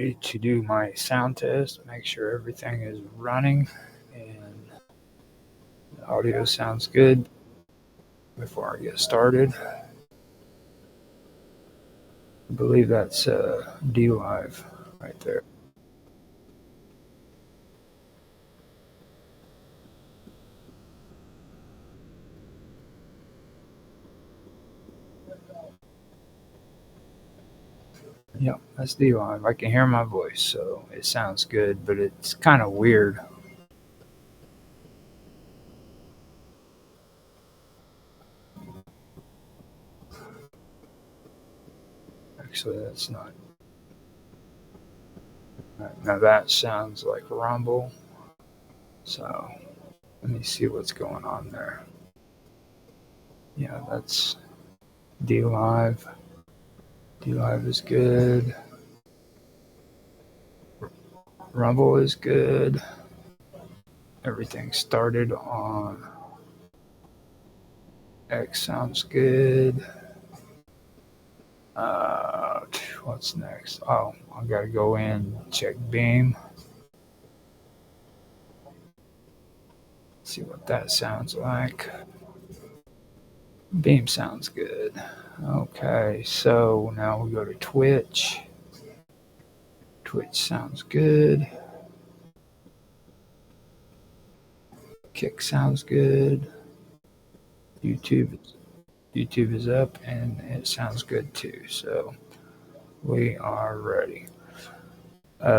ready to do my sound test, make sure everything is running and the audio sounds good before I get started. I believe that's D Live right there. Yep, that's D Live. I can hear my voice, so it sounds good, but it's kind of weird. Actually, that's not. Now that sounds like Rumble. So let me see what's going on there. Yeah, that's D Live. D Live is good. Rumble is good. Everything started on X sounds good. What's next? Oh, I gotta go in, check Beam. See what that sounds like. Beam sounds good. Okay, so now we go to Twitch. Twitch sounds good. Kick sounds good. YouTube is up and it sounds good too. So we are ready.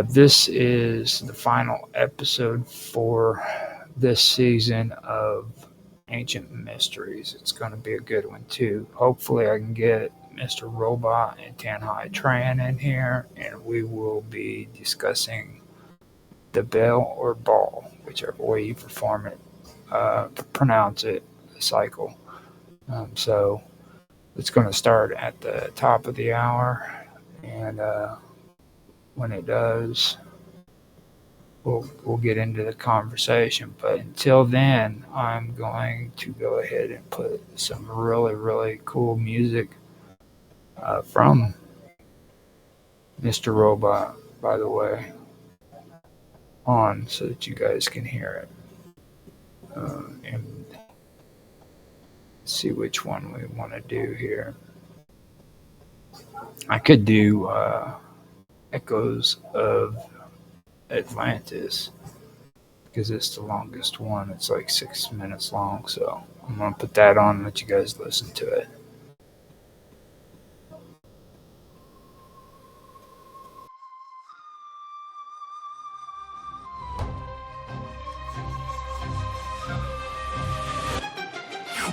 This is the final episode for this season of Ancient Mysteries. It's going to be a good one too. Hopefully I can get Mr. Robot and Tanhai Tran in here, and we will be discussing the bell or ball, whichever way you pronounce it, the cycle. So it's going to start at the top of the hour, and when it does, we'll get into the conversation. But until then, I'm going to go ahead and put some really, really cool music from Mr. Robot, by the way, on so that you guys can hear it. And see which one we want to do here. I could do Echoes of Atlantis because it's the longest one. It's like 6 minutes long, so I'm gonna put that on and let you guys listen to it.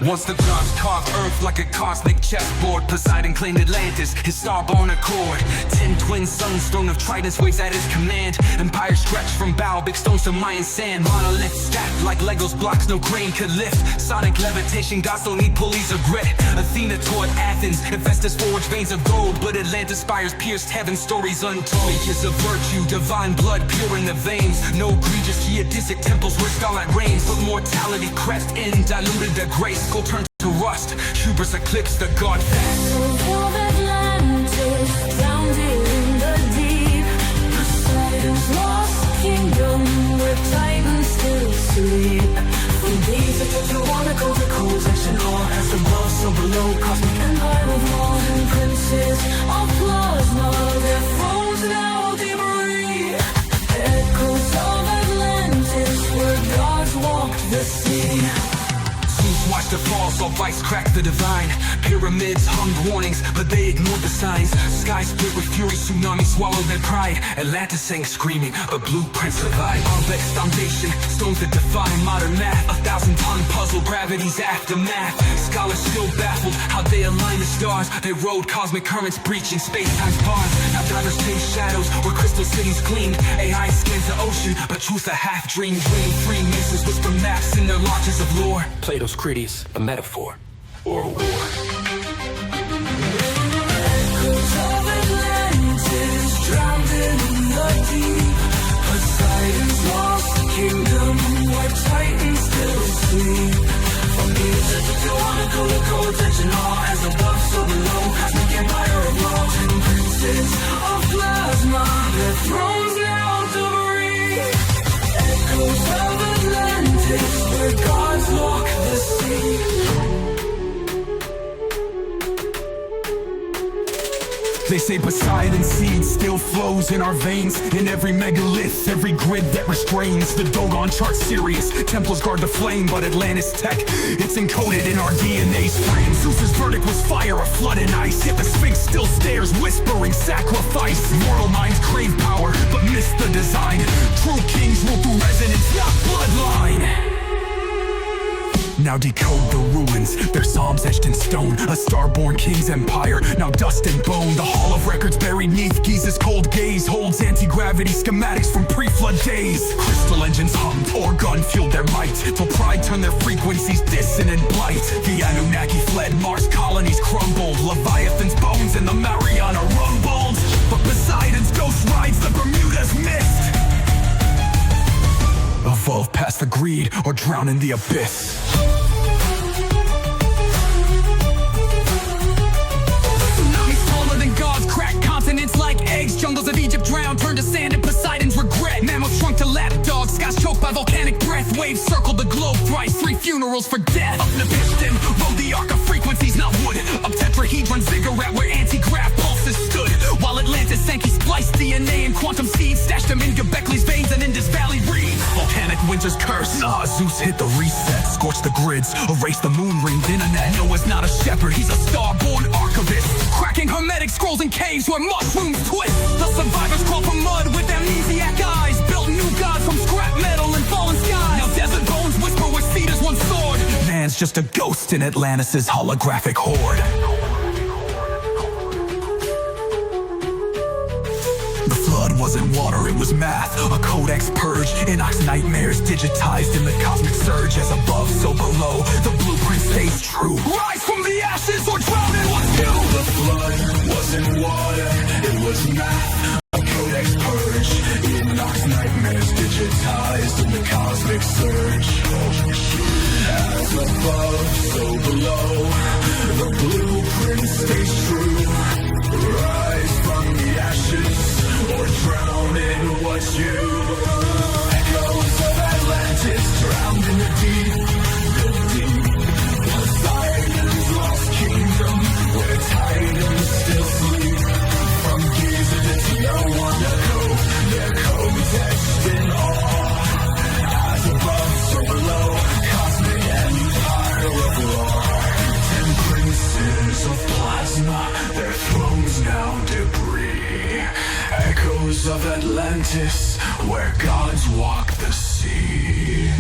Once the gods carved earth like a cosmic chessboard, Poseidon claimed Atlantis, his star-born accord. 10 twin suns, throne of tridents waves at his command. Empire stretched from bow, big stones to Mayan sand. Monoliths stacked like Legos blocks no crane could lift. Sonic levitation, gods don't need pulleys or grit. Athena taught Athens, Hephaestus forged veins of gold, but Atlantis spires pierced heaven, stories untold. Is of virtue, divine blood pure in the veins. No egregious geodesic temples where starlight reigns, but mortality crept in, diluted the grace. Go turn to rust, hubris eclipsed the god fast. Of Atlantis, drowned in the deep. Poseidon's lost kingdom, where titans still sleep. From these tetragonical to cold section, all as above, so below. Cosmic empire of law and princes of plasma, their thrones now debris. Echoes of Atlantis, where gods walked the sea. Watch the fall, saw vice crack the divine. Pyramids hummed warnings, but they ignored the signs. Sky split with fury, tsunami swallowed their pride. Atlantis sang screaming, but blueprints survive. Arbex foundation, stones that define modern math. 1,000-ton puzzle, gravity's aftermath. Scholars still baffled how they align the stars. They rode cosmic currents, breaching space-time's bars. Now divers chase shadows, where crystal cities gleamed. AI scans the ocean, but truth a half-dream. Dream Freemasons whisper maps in their launches of lore. Plato's Critias, a metaphor or a war. Echoes of Atlantis, drowned in the deep. Poseidon's lost kingdom, where titans still sleep. From Egypt to Tijuana, cold attention, all as above, so below. Cosmic empire of laws and princes ashes of plasma, their thrones now debris. Echoes of Atlantis, where gods walk the sea. They say Poseidon's seed still flows in our veins. In every megalith, every grid that restrains. The Dogon chart Sirius, Templars guard the flame. But Atlantis tech, it's encoded in our DNA's frame. Zeus's verdict was fire, a flood and ice. Yet the Sphinx still stares, whispering sacrifice. Mortal minds crave power, but miss the design. True kings rule through resonance, not bloodline. Now decode the ruins, their psalms etched in stone. A star-born king's empire, now dust and bone. The hall of records buried neath Giza's cold gaze holds anti-gravity schematics from pre-flood days. Crystal engines hummed, organ fueled their might, till pride turned their frequencies dissonant blight. The Anunnaki fled, Mars colonies crumbled. Leviathan's bones and the Mariana rumbled. But Poseidon's ghost rides the Bermuda's mist. Evolve past the greed or drown in the abyss. Tsunamis taller than gods, crack continents like eggs. Jungles of Egypt drowned, turned to sand in Poseidon's regret. Mammals shrunk to lapdogs, skies choked by volcanic breath. Waves circled the globe thrice, 3 funerals for death. Up Nepiston, rode the arc of frequencies, not wood. Up tetrahedron ziggurat where anti-grav pulses stood. While Atlantis sank, he spliced DNA and quantum seeds, stashed them in Göbekley's veins and Indus Valley reeds. Volcanic winter's curse, Zeus hit the reset, scorched the grids, erased the moon-ringed internet. Noah's not a shepherd, he's a star-born archivist, cracking hermetic scrolls in caves where mushrooms twist. The survivors crawl from mud with amnesiac eyes, built new gods from scrap metal and fallen skies. Now desert bones whisper where cedars once soared. Man's just a ghost in Atlantis' holographic horde. The flood wasn't water, it was math. A codex purge, Enoch's nightmares digitized in the cosmic surge. As above, so below, the blueprint stays true. Rise from the ashes or drown in what's new. The flood wasn't water, it was math. A codex purge, Enoch's nightmares digitized in the cosmic surge. As above, so below, the blueprint stays true. Rise from the ashes or drown in what's you. Echoes of Atlantis drowned in the deep. Poseidon's lost kingdom, where titans still sleep. From Giza to Tijuana, their codes etched in awe. As above, so below, cosmic empire of war. 10 princes of plasma, their thrones now debris. Echoes of Atlantis, where gods walk the sea.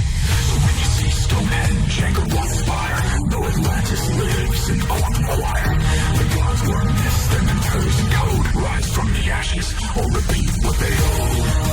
So when you see Stonehenge, Angkor Wat spire, know Atlantis lives in quantum choir. The gods were missed, their mentors in code. Rise from the ashes, or repeat what they owe.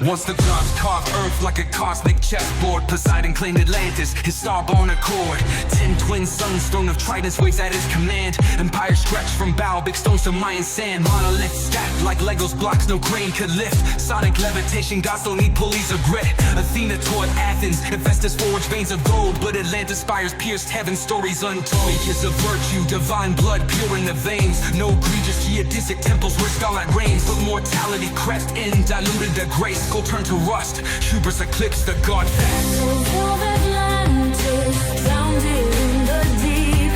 Once the gods carved earth like a cosmic chessboard, Poseidon claimed Atlantis, his star-born accord. 10 twin suns, throne of tridents waves at his command. Empire stretched from bow, big stones to Mayan sand. Monolith stacked like Legos blocks no crane could lift. Sonic levitation, gods don't need pulleys or grit. Athena taught Athens, Hephaestus forged veins of gold, but Atlantis spires pierced heaven, stories untold. Kiss of virtue, divine blood pure in the veins. No egregious geodesic temples where starlight reigns, but mortality crept in, diluted the grace. Gold turned to rust, hubris eclipsed the god fast. Of Atlantis, drowned in the deep.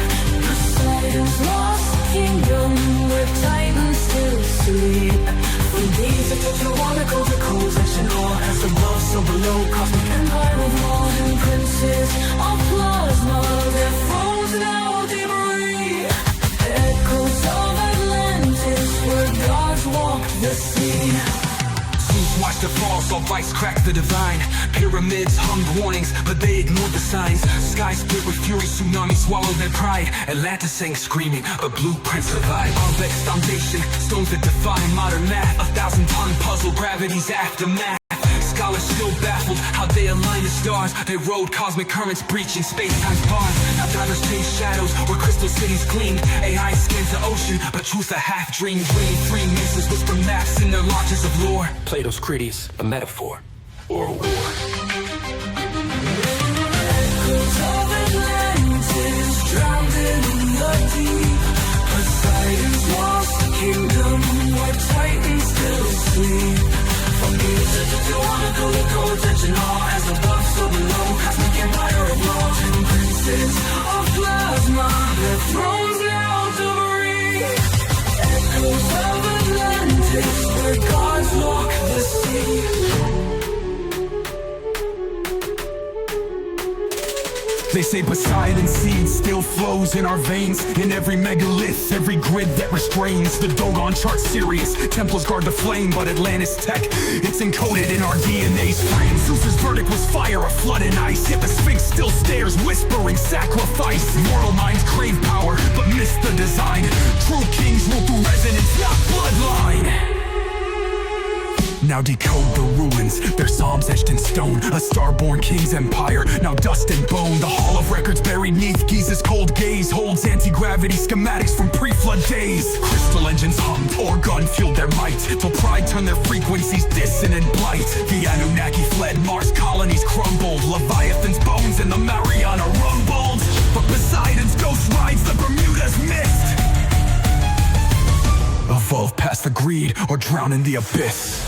Poseidon's lost kingdom, where titans still sleep. From these are tetralogical to codes and all. As above, so below, cosmic empire of modern princes of plasma. Their thrones now debris. Echoes of Atlantis, where gods walk the sea. Zeus watched the fall, saw vice crack the divine. Pyramids hummed warnings, but they ignored the signs. Sky split with fury, tsunami swallowed their pride. Atlantis sang screaming, but blueprints survived. Baalbek's foundation, stones that define modern math. 1,000-ton puzzle, gravity's aftermath. Scholars still baffled how they align the stars. They rode cosmic currents breaching space-time's bars. Now divers chase shadows where crystal cities gleamed. AI scans the ocean, but truth a half-dream. Dream free misses whisper maps in their launches of lore. Plato's Critias, a metaphor or a war. Echoes of Atlantis, drowned in the deep. Poseidon's lost kingdom, where titans still sleep. From music to theological, the codes and all. As above, so below, cosmic empire of law. 10 princes of plasma, their thrones now debris. Echoes of Atlantis, where gods walk the sea. They say Poseidon's seed still flows in our veins. In every megalith, every grid that restrains. The Dogon chart Sirius, temples guard the flame. But Atlantis tech, it's encoded in our DNA's frame. Zeus's verdict was fire, a flood and ice. Yet the Sphinx still stares, whispering sacrifice. Mortal minds crave power, but miss the design. True kings rule through resonance, not bloodline. Now decode the ruins, their psalms etched in stone. A star-born king's empire, now dust and bone. The hall of records buried neath Giza's cold gaze holds anti-gravity schematics from pre-flood days. Crystal engines hummed, organ fueled their might, till pride turned their frequencies dissonant blight. The Anunnaki fled, Mars colonies crumbled. Leviathan's bones in the Mariana rumbled. But Poseidon's ghost rides the Bermuda's mist. Evolve past the greed or drown in the abyss.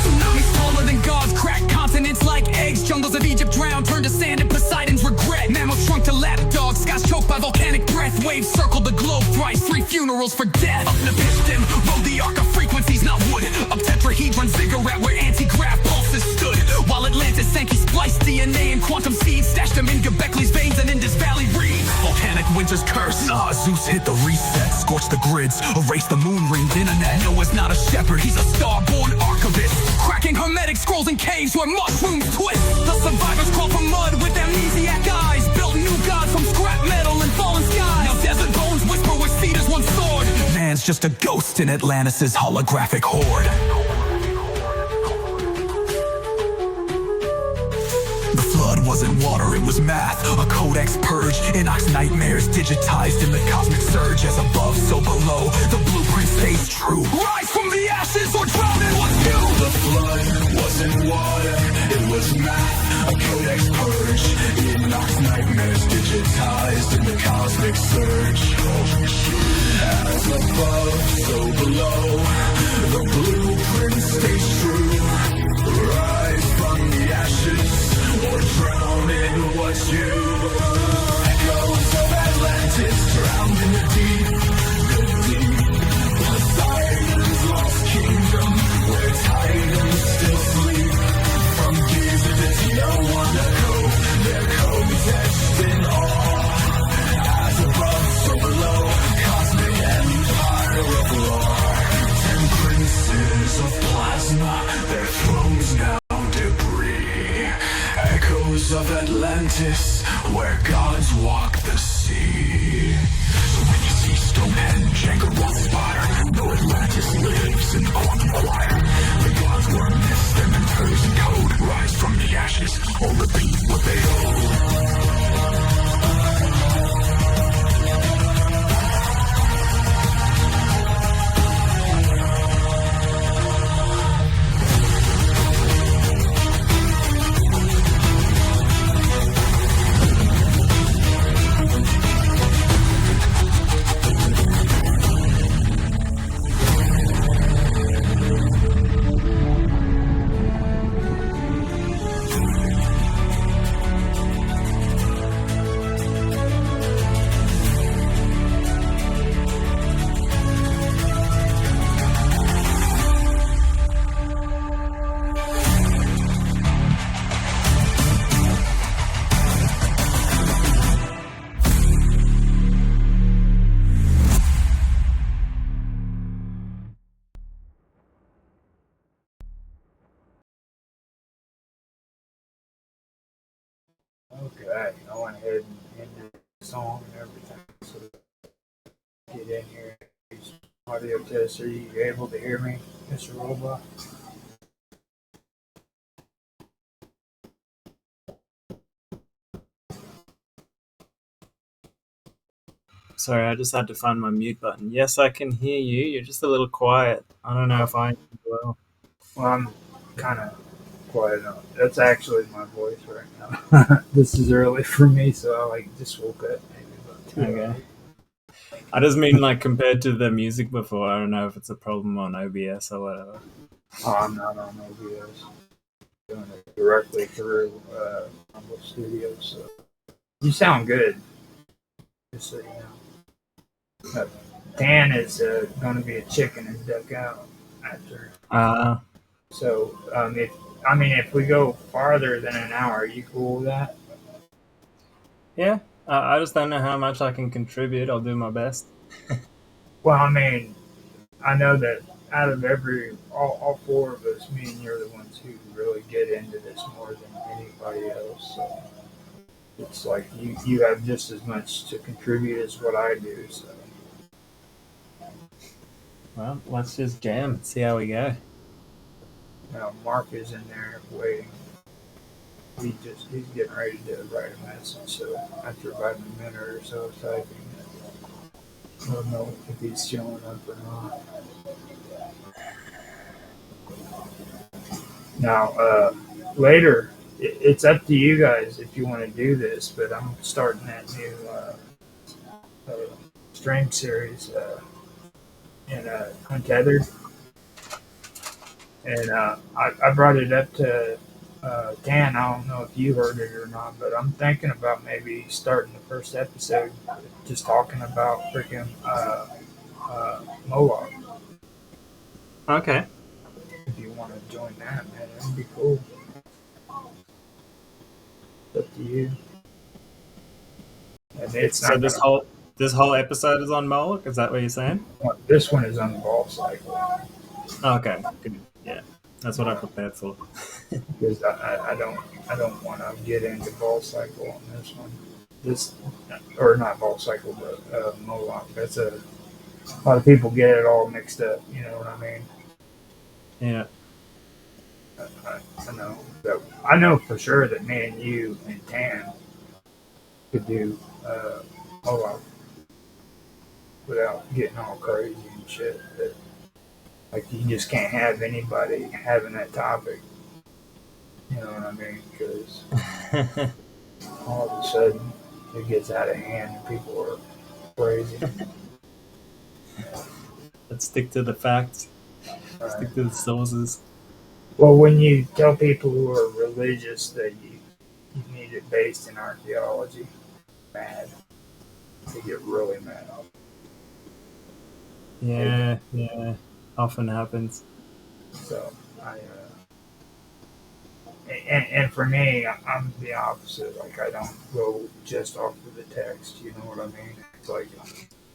Tsunamis taller than gods, crack continents like eggs. Jungles of Egypt drowned, turned to sand in Poseidon's regret. Mammals shrunk to lapdogs, skies choked by volcanic breath. Waves circled the globe thrice, 3 funerals for death. Up Nepistim, rode the arc of frequencies, not wood. Up tetrahedron ziggurat where anti-grav pulses stood. While Atlantis sank, he spliced DNA and quantum seeds. Stashed them in Göbekley's veins and Indus Valley reeds. Volcanic winter's curse, Zeus hit the reset. Scorched the grids, erased the moon-ringed internet. Noah's not a shepherd, he's a star-born archivist. Cracking hermetic scrolls in caves where mushrooms twist. The survivors crawl from mud with amnesiac eyes. Built new gods from scrap metal and fallen skies. Now desert bones whisper where cedars once soared. Man's just a ghost in Atlantis' holographic horde. The flood wasn't water, it was math. A codex purge, Enoch's nightmares digitized in the cosmic surge. As above, so below, the blueprint stays true. Rise from the ashes or drown in what's new. The flood wasn't water, it was math. A codex purge, Enoch's nightmares digitized in the cosmic surge. As above, so below, the blueprint stays true. Rise from the ashes or drown in what's new. Echoes of Atlantis drowned in the deep, the deep. Poseidon's lost kingdom, where titans still sleep. From Giza to Tijuana, their codes etched in awe. As above, so below, cosmic empire of law. 10 princes of plasma, their thrones now debris. Echoes of Atlantis, where gods walk the sea. So when you see Stonehenge, Angkor Wat spire, know what they owe. Okay, I went ahead and ended the song and everything. So get in here. Audio test. Are you able to hear me, Mr. Robot? Sorry, I just had to find my mute button. Yes, I can hear you. You're just a little quiet. I don't know if I am as well. Well, I'm kind of quiet on. That's actually my voice right now. This is early for me, so I like just woke up maybe about 2 Okay. hours. I just mean like compared to the music before. I don't know if it's a problem on OBS or whatever. Oh, I'm not on OBS. Doing it directly through Humble Studios. So you sound good. Just so you know. Dan is going to be a chicken and duck out after. So if we go farther than an hour, are you cool with that? Yeah, I just don't know how much I can contribute. I'll do my best. Well, I mean, I know that out of all four of us, me and you're the ones who really get into this more than anybody else. So it's like you have just as much to contribute as what I do. So Well, let's just jam and see how we go. now Mark is in there waiting. He's getting ready to write a message. So after about a minute or so of typing, I don't know if he's showing up or not. Now, later, it's up to you guys if you want to do this, but I'm starting that new stream series in Untethered. And I brought it up to Dan. I don't know if you heard it or not, but I'm thinking about maybe starting the first episode just talking about freaking Moloch. Okay. If you want to join that, man, that'd be cool. It's up to you. And it's So not this whole episode is on Moloch. Is that what you're saying? this one is on the ball cycle Okay. Good. Yeah, that's what I prepared for. because I don't want to get into ball cycle on this one. This or not ball cycle, but Moloch. That's a lot of people get it all mixed up. You know what I mean? Yeah. I know that I know for sure that me and you and Tan could do Moloch without getting all crazy and shit. But, like you just can't have anybody having that topic. You know what I mean? Because all of a sudden it gets out of hand and people are crazy. Let's stick to the facts. Right. Stick to the sources. Well, when you tell people who are religious that you need it based in archaeology, mad. They get really mad. Yeah. Often happens. So and for me, I'm the opposite. Like I don't go just off of the text. You know what I mean? It's like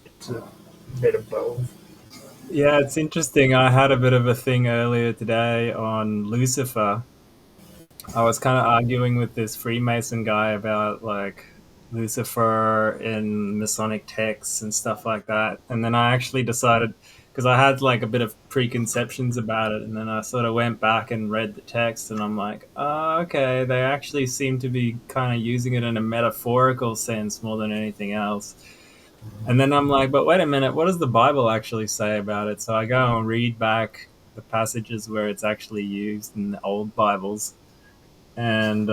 it's a bit of both. Yeah, it's interesting. I had a bit of a thing earlier today on Lucifer. I was kind of arguing with this Freemason guy about like Lucifer in Masonic texts and stuff like that. And then I actually decided because I had like a bit of preconceptions about it, and then I sort of went back and read the text, and I'm like, oh, okay, they actually seem to be kind of using it in a metaphorical sense more than anything else. And then I'm like, but wait a minute, what does the Bible actually say about it? So I go and read back the passages where it's actually used in the old Bibles, and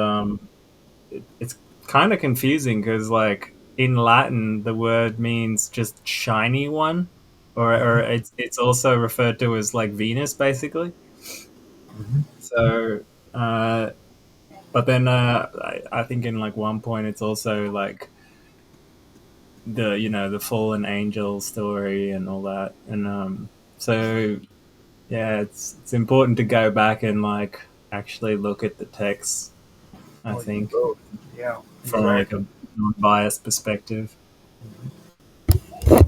it's kind of confusing because, like, in Latin, the word means just shiny one, or it's also referred to as like Venus, basically. So, but then I think in like one point it's also like the fallen angel story and all that, and so yeah, it's important to go back and like actually look at the text. I Well, you think both. Yeah, from like exactly. a non-biased perspective.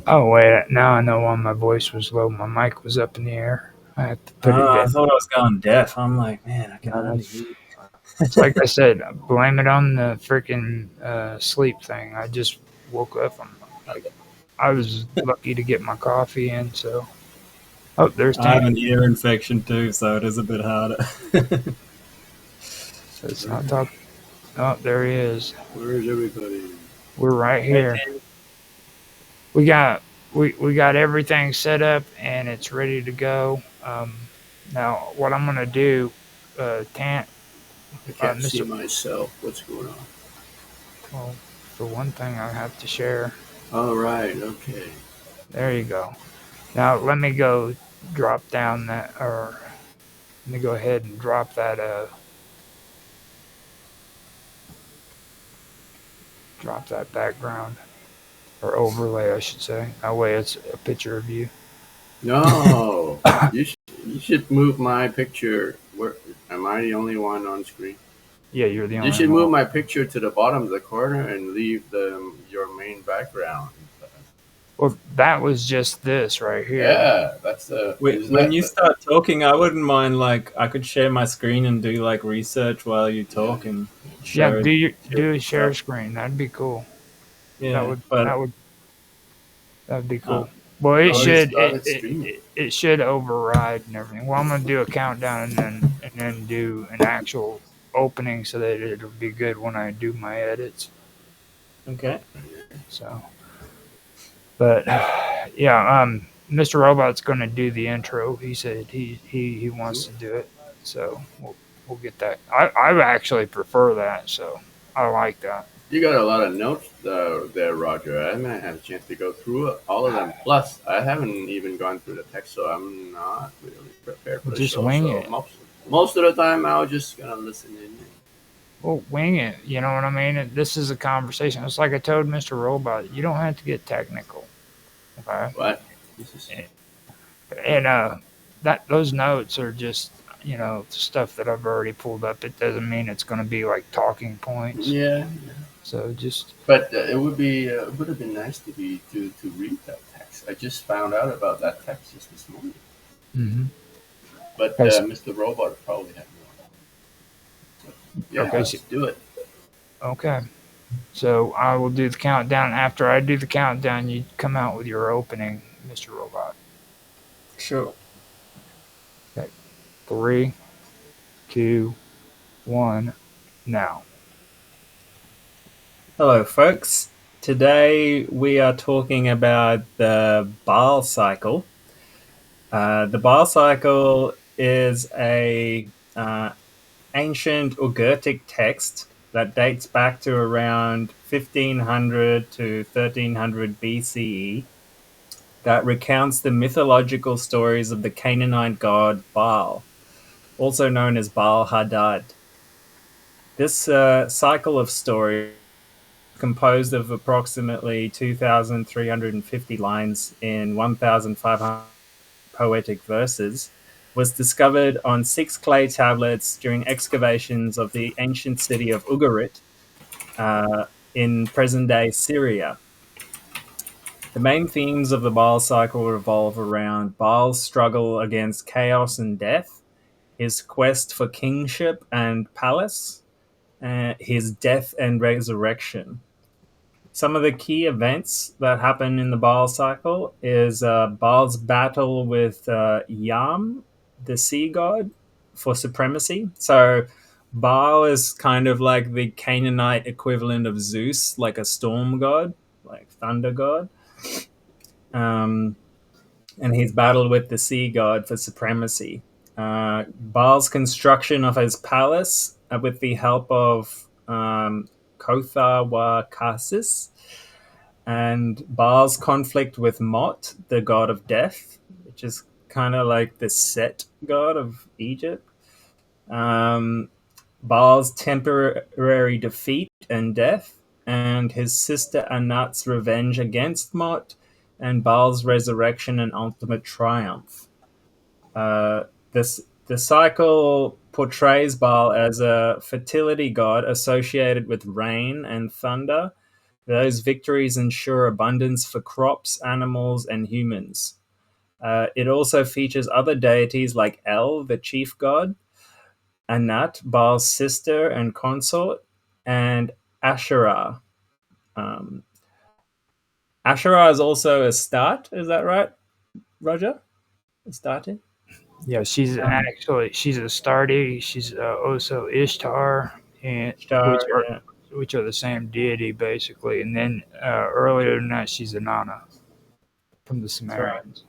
Oh wait, now I know why my voice was low. My mic was up in the air. I have to put it Oh, I down. thought I was going deaf. I'm like, man, I can No, hardly hear you. it's like I said, blame it on the freaking sleep thing. I just woke up. I was lucky to get my coffee in. So, oh, there's I have Tank. an ear infection too, so it is a bit harder. Let's not talk. Oh, there he is. Where's everybody? We're right here. We got we got everything set up and it's ready to go. Now, what I'm gonna do, Tant, I can't see Mr. myself. What's going on? Well, for one thing, I have to share. All right. Okay. There you go. Now let me go drop down that, or let me go ahead and drop that background or overlay, I should say. That way, it's a picture of you. No, you should move my picture. Where am I the only one on screen? Yeah, you're the You only should move one. my picture to the bottom of the corner and leave your main background. Well, that was just this right here. Yeah, that's the. When you start talking, I wouldn't mind, like, I could share my screen and do like research while you talk and Yeah, show do a share stuff. screen. That'd be cool. That Yeah, would but that would that'd be uh, cool. Well, I already started streaming. it should override and everything. Well, I'm gonna do a countdown and then do an actual opening so that it'll be good when I do my edits. okay. So, but yeah, Mr. Robot's gonna do the intro. He said he wants to do it, so we'll get that. I actually prefer that, so I like that. You got a lot of notes there, Roger. I haven't had a chance to go through all of them. Plus, I haven't even gone through the text, so I'm not really prepared for the Just show. wing So it. most of the time, I was just gonna listen in. Well, wing it. You know what I mean? This is a conversation. It's like I told Mr. Robot. You don't have to get technical, okay? What? This is And that those notes are just stuff that I've already pulled up. It doesn't mean it's going to be like talking points. yeah. So just But it would have been nice to read that text. I just found out about that text just this morning. mhm. But Okay. Mr. Robot probably had more. Yeah, Okay, let's do it. Okay. So I will do the countdown. After I do the countdown, you come out with your opening, Mr. Robot. Sure. Okay. 3, 2, 1, now. Hello, folks. Today we are talking about the Baal cycle. The Baal cycle is a ancient Ugaritic text that dates back to around 1500 to 1300 BCE that recounts the mythological stories of the Canaanite god Baal, also known as Baal Hadad. This cycle of stories, composed of approximately 2,350 lines in 1,500 poetic verses, was discovered on 6 clay tablets during excavations of the ancient city of Ugarit in present-day Syria. The main themes of the Baal cycle revolve around Baal's struggle against chaos and death, his quest for kingship and palace, his death and resurrection. some of the key events that happen in the Baal cycle is Baal's battle with Yam, the sea god, for supremacy. So Baal is kind of like the Canaanite equivalent of Zeus, like a storm god, like thunder god. Um, and he's battled with the sea god for supremacy. Baal's construction of his palace with the help of Kotha wa Kasis, and Baal's conflict with Mot, the god of death, which is kind of like the Set god of Egypt. Um, Baal's temporary defeat and death, and his sister Anat's revenge against Mot, and Baal's resurrection and ultimate triumph. The cycle portrays Baal as a fertility god associated with rain and thunder. Those victories ensure abundance for crops, animals, and humans. It also features other deities like El, the chief god, Anat, Baal's sister and consort, and Asherah. Um, Asherah is also a start, is that right, Roger? Astarte? Yeah, she's a Astarte. She's also Ishtar, and Star, yeah. which are the same deity basically. And then earlier than that, she's Inanna from the Sumerians.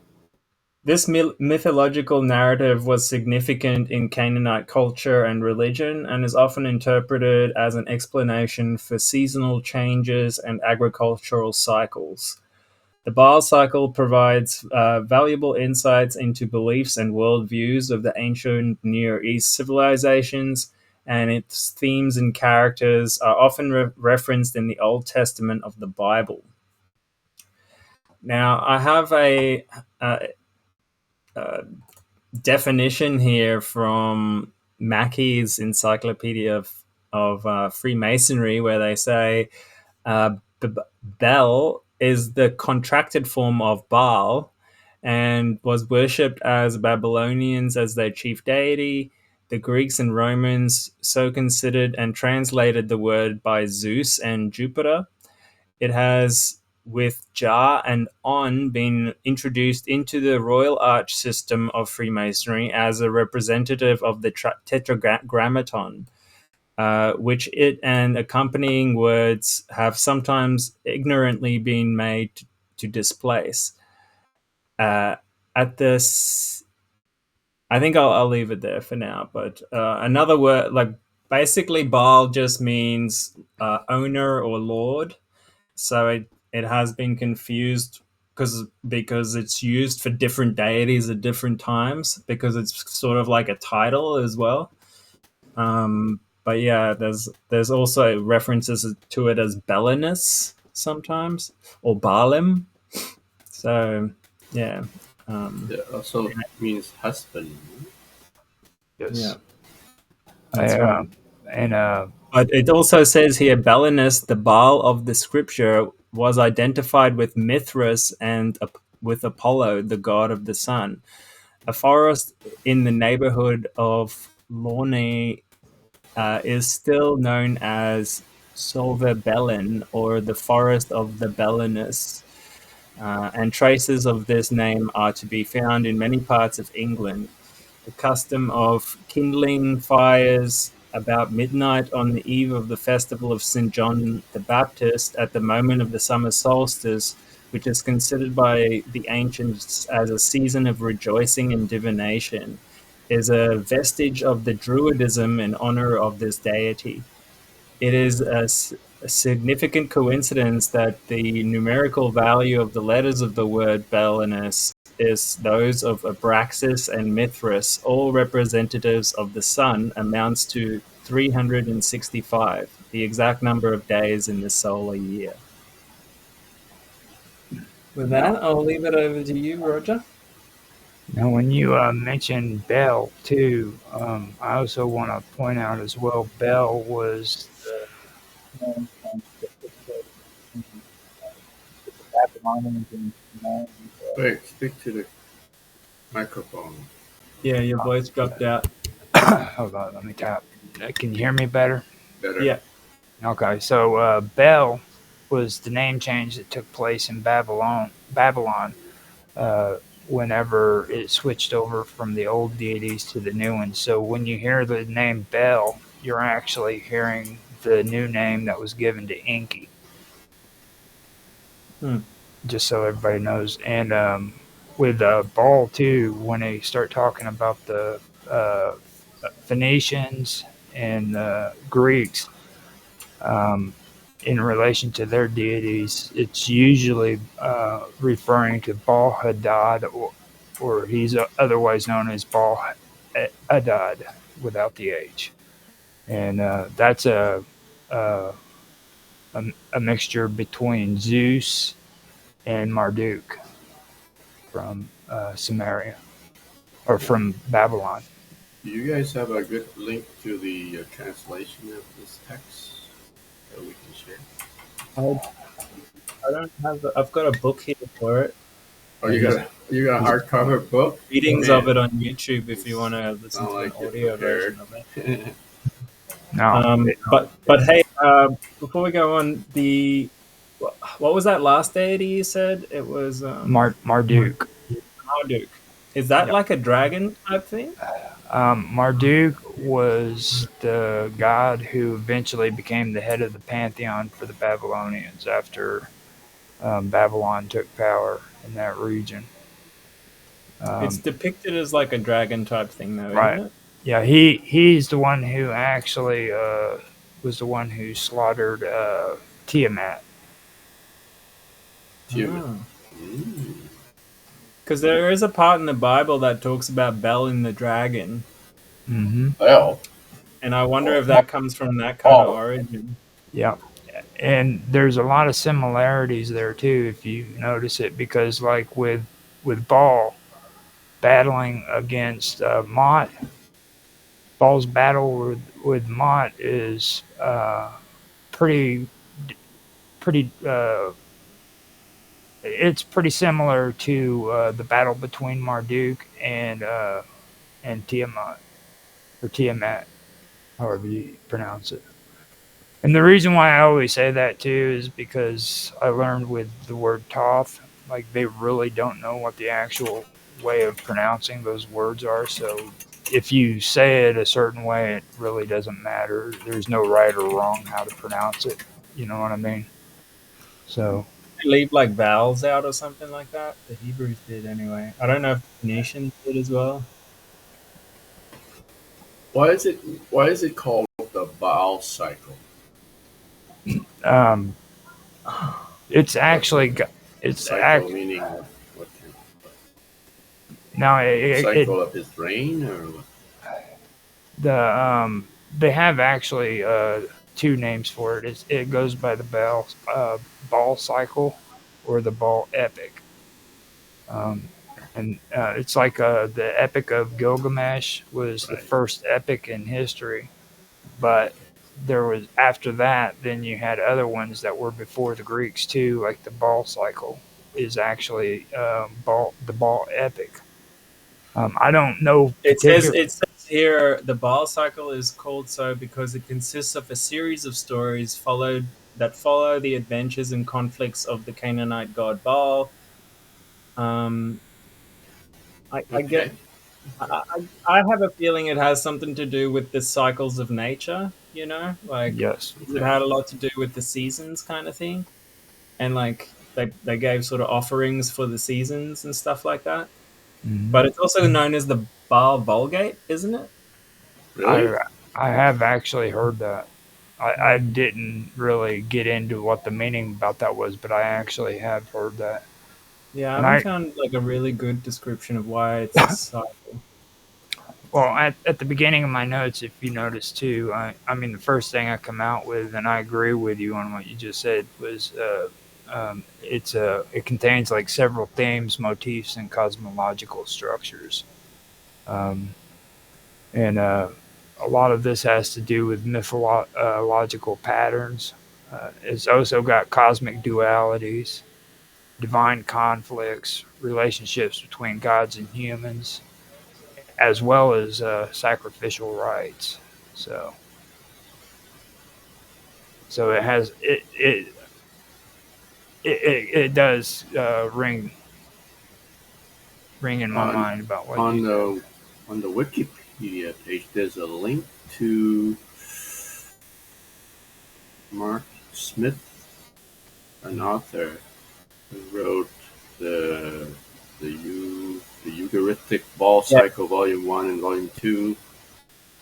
This mythological narrative was significant in Canaanite culture and religion and is often interpreted as an explanation for seasonal changes and agricultural cycles. The Baal cycle provides valuable insights into beliefs and worldviews of the ancient Near East civilizations, and its themes and characters are often referenced in the Old Testament of the Bible. Now, I have a definition here from Mackey's Encyclopedia of Freemasonry, where they say Bel is the contracted form of Baal and was worshipped as Babylonians as their chief deity. The Greeks and Romans so considered and translated the word by Zeus and Jupiter. It has, with Jah and On, been introduced into the Royal Arch system of Freemasonry as a representative of the Tetragrammaton, which it and accompanying words have sometimes ignorantly been made to displace. At this, I think I'll leave it there for now. But another word, like basically, Baal just means owner or lord. So it has been confused because it's used for different deities at different times, because it's sort of like a title as well. But yeah, there's also references to it as Belinus sometimes, or Baalim. So yeah. It also means husband. Yes. Yeah. That's right. And But it also says here, Belinus, the Baal of the scripture, was identified with Mithras and with Apollo, the god of the sun. A forest in the neighborhood of Lorne is still known as Solva Belin, or the forest of the Belinus. And traces of this name are to be found in many parts of England. The custom of kindling fires about midnight on the eve of the festival of St. John the Baptist at the moment of the summer solstice, which is considered by the ancients as a season of rejoicing and divination, is a vestige of the Druidism in honor of this deity. It is a significant coincidence that the numerical value of the letters of the word Belinus is those of Abraxas and Mithras, all representatives of the sun, amounts to 365, the exact number of days in the solar year. With that, I'll leave it over to you, Roger. now, when you mentioned Bel too, I also want to point out as well, Bel was the Babylonians and Wait, speak to the microphone. Yeah, your voice dropped out. hold on, let me tap. Can you hear me better? Better. Yeah. Okay, so Bel was the name change that took place in Babylon, uh, whenever it switched over from the old deities to the new ones. So when you hear the name Bel, you're actually hearing the new name that was given to Enki. Hmm. Just so everybody knows. And with Baal too, when they start talking about the uh, Phoenicians and Greeks, um, in relation to their deities, it's usually referring to Baal Hadad, or he's otherwise known as Baal Hadad without the H. And that's a mixture between Zeus and Marduk from Samaria or from Babylon. Do you guys have a good link to the translation of this text that we can share? I, I don't have. I've got a book here for it. Oh, And you got a hardcover book? readings of Man, it on YouTube if you want to listen sound to an like you're audio version prepared. of it. No, But hey, before we go on, the what was that last deity you said? It was Marduk. Marduk. Is that Yeah. like a dragon type thing? Marduk was the god who eventually became the head of the pantheon for the Babylonians after Babylon took power in that region. It's Um, depicted as like a dragon type thing, though, isn't right. it? Yeah, he's the one who actually was the one who slaughtered Tiamat. Human. Oh. Mm. Because there is a part in the Bible that talks about Bel and the dragon, Mm-hmm. Well, and I wonder if that comes from that kind of origin. Yeah. And there's a lot of similarities there too, if you notice it, because like with Baal battling against Mott, Ball's battle with Mott is pretty pretty. It's pretty similar to the battle between Marduk and Tiamat or Tiamat, however you pronounce it. And the reason why I always say that too is because I learned with the word Toth, like they really don't know what the actual way of pronouncing those words are. So if you say it a certain way, it really doesn't matter. There's no right or wrong how to pronounce it. You know what I mean? So They leave like vowels out or something like that. The Hebrews did anyway. I don't know if the Phoenicians did as well. why is it why is it called the Baal cycle? um, it's actually it's Cycle meaning what kind now of cycle of his reign or what? they have actually two names for it. It goes by the ball cycle or the ball epic. Um, and it's like the Epic of Gilgamesh was the Right. first epic in history, but there was after that, then you had other ones that were before the Greeks too, like the ball cycle is actually the ball epic. I don't know particular. It says here the Baal cycle is called so because it consists of a series of stories follow the adventures and conflicts of the Canaanite god Baal. Um, I get Okay. I have a feeling it has something to do with the cycles of nature. You know, like Yes. it had a lot to do with the seasons kind of thing, and like they gave sort of offerings for the seasons and stuff like that. Mhm. But it's also known as the Baal Vulgate, isn't it? Really? I I have actually heard that. I didn't really get into what the meaning about that was, but I actually have heard that. Yeah, I And haven't I found like a really good description of why it's a cycle. well at the beginning of my notes, if you notice too, I mean the first thing I come out with, and I agree with you on what you just said, was it contains like several themes, motifs, and cosmological structures. Um, and a lot of this has to do with mythological patterns. It's also got cosmic dualities, divine conflicts, relationships between gods and humans, as well as sacrificial rites. So, so it has it. it does ring in my On mind about what on you said. the Wikipedia page, there's a link to Mark Smith, an author who wrote the the Eucharistic Ball Yeah, Cycle Volume 1 and Volume 2.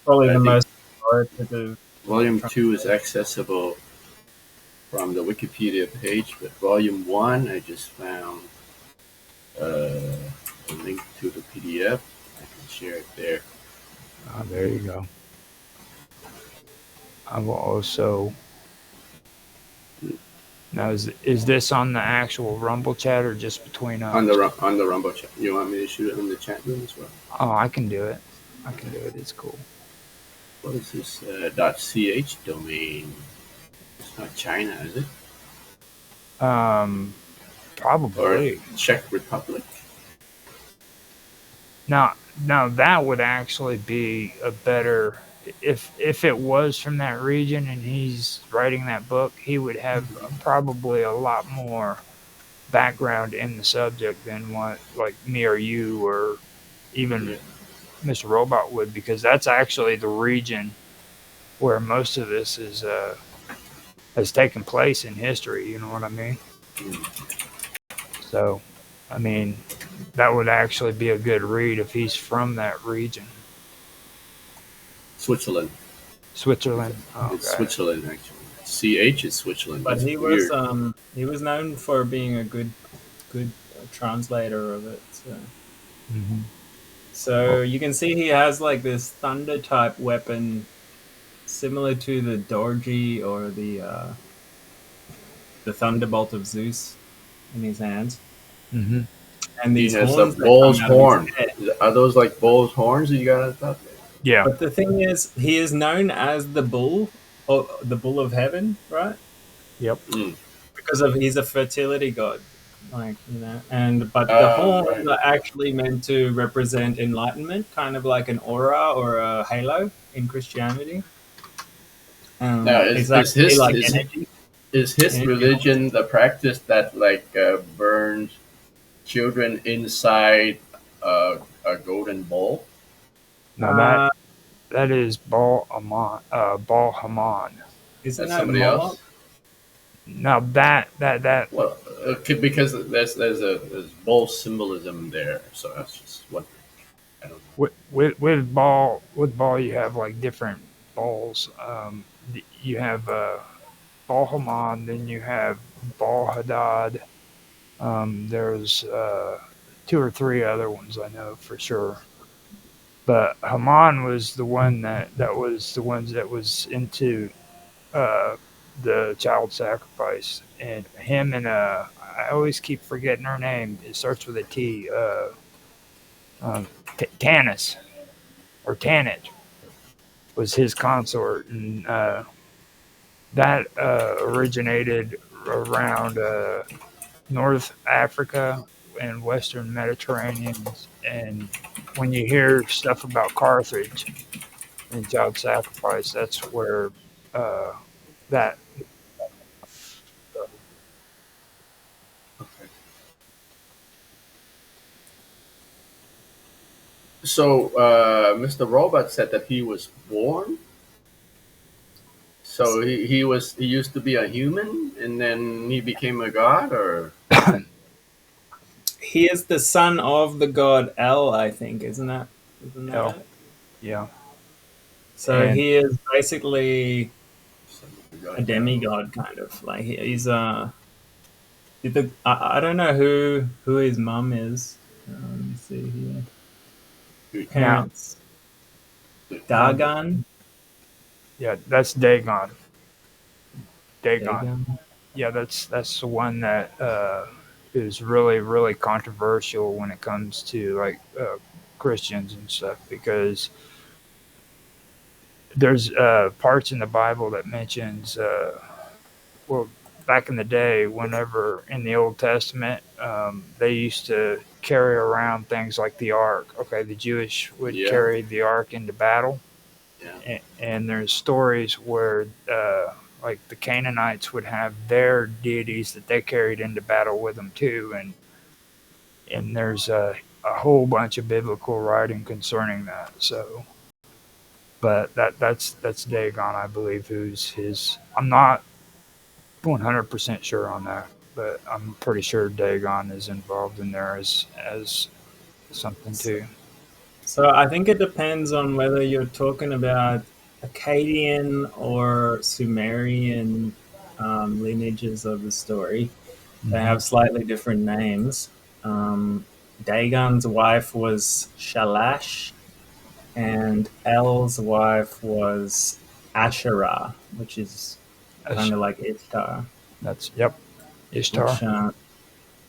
probably I the think most authoritative. Volume 2 is accessible from the Wikipedia page, but Volume 1 I just found a link to the PDF. I can share it there. Oh, there you go. I will also. Now, is this on the actual Rumble chat or just between On us? the Rumble chat. You want me to shoot it in the chat room as well? Oh, I can do it. I can do it. It's cool. What is this .ch domain? It's not China, is it? Um, Or Probably. Czech Republic? Now that would actually be a better if it was from that region and he's writing that book, he would have probably a lot more background in the subject than what like me or you or even Yeah. Mr. Robot would, because that's actually the region where most of this is has taken place in history. You know what I mean? Mm. So, I mean, that would actually be a good read if he's from that region. Switzerland. Switzerland. Oh, It's okay. Switzerland actually. CH is Switzerland. But That's weird. he was known for being a good translator of it. So. Hmm. So you can see he has like this thunder type weapon, similar to the Dorji or the thunderbolt of Zeus in his hands, Hmm. and He these has a horns that come bull's out of his horn. head. Are those like bull's horns that you got on top there? Yeah. But the thing is, he is known as the bull, or the bull of heaven, right? Yep. Mm. Because of he's a fertility god, like and but the horns Right. are actually meant to represent enlightenment, kind of like an aura or a halo in Christianity. Now, It's actually like energy. is his Energy. religion the practice that like burns children inside a golden bowl? Now Uh, that is Bal Haman. isn't That's that somebody Moloch? else. Now that Well, because there's bowl symbolism there, so that's just wondering. I don't know. with ball you have like different balls. You have Bal Haman, then you have Bal Hadad. There's two or three other ones I know for sure. But Haman was the one that was the ones that was into uh, the child sacrifice, and him and I always keep forgetting her name. It starts with a T. Tanis or Tanit was his consort, and that originated around North Africa and Western Mediterranean. And when you hear stuff about Carthage and child sacrifice, that's where uh, that. Okay. So Mr. Robot said that he was born. So he used to be a human and then he became a god, or He is the son of the god El, I think, isn't that No, it? yeah, So and he is basically some of the a god now. demigod, kind of like he's I don't know who his mum is. Let me see here. now, Parents now, Dagon. yeah, that's Dagon. Dagon. Dagon. Yeah, that's the one that is really controversial when it comes to like Christians and stuff, because there's parts in the Bible that mentions well, back in the day, whenever in the Old Testament, they used to carry around things like the ark. Okay, the Jewish would Yeah, carry the ark into battle, yeah. and there's stories where Like the Canaanites would have their deities that they carried into battle with them too, and there's a whole bunch of biblical writing concerning that. So, but that's Dagon, I believe, who's his. I'm not 100% sure on that, but I'm pretty sure Dagon is involved in there as something too. So I think it depends on whether you're talking about Akkadian or Sumerian lineages of the story. They Hmm. have slightly different names. Dagon's wife was Shalash, and El's wife was Asherah, which is kind That's, of like Ishtar, that's yep, which Ishtar. uh,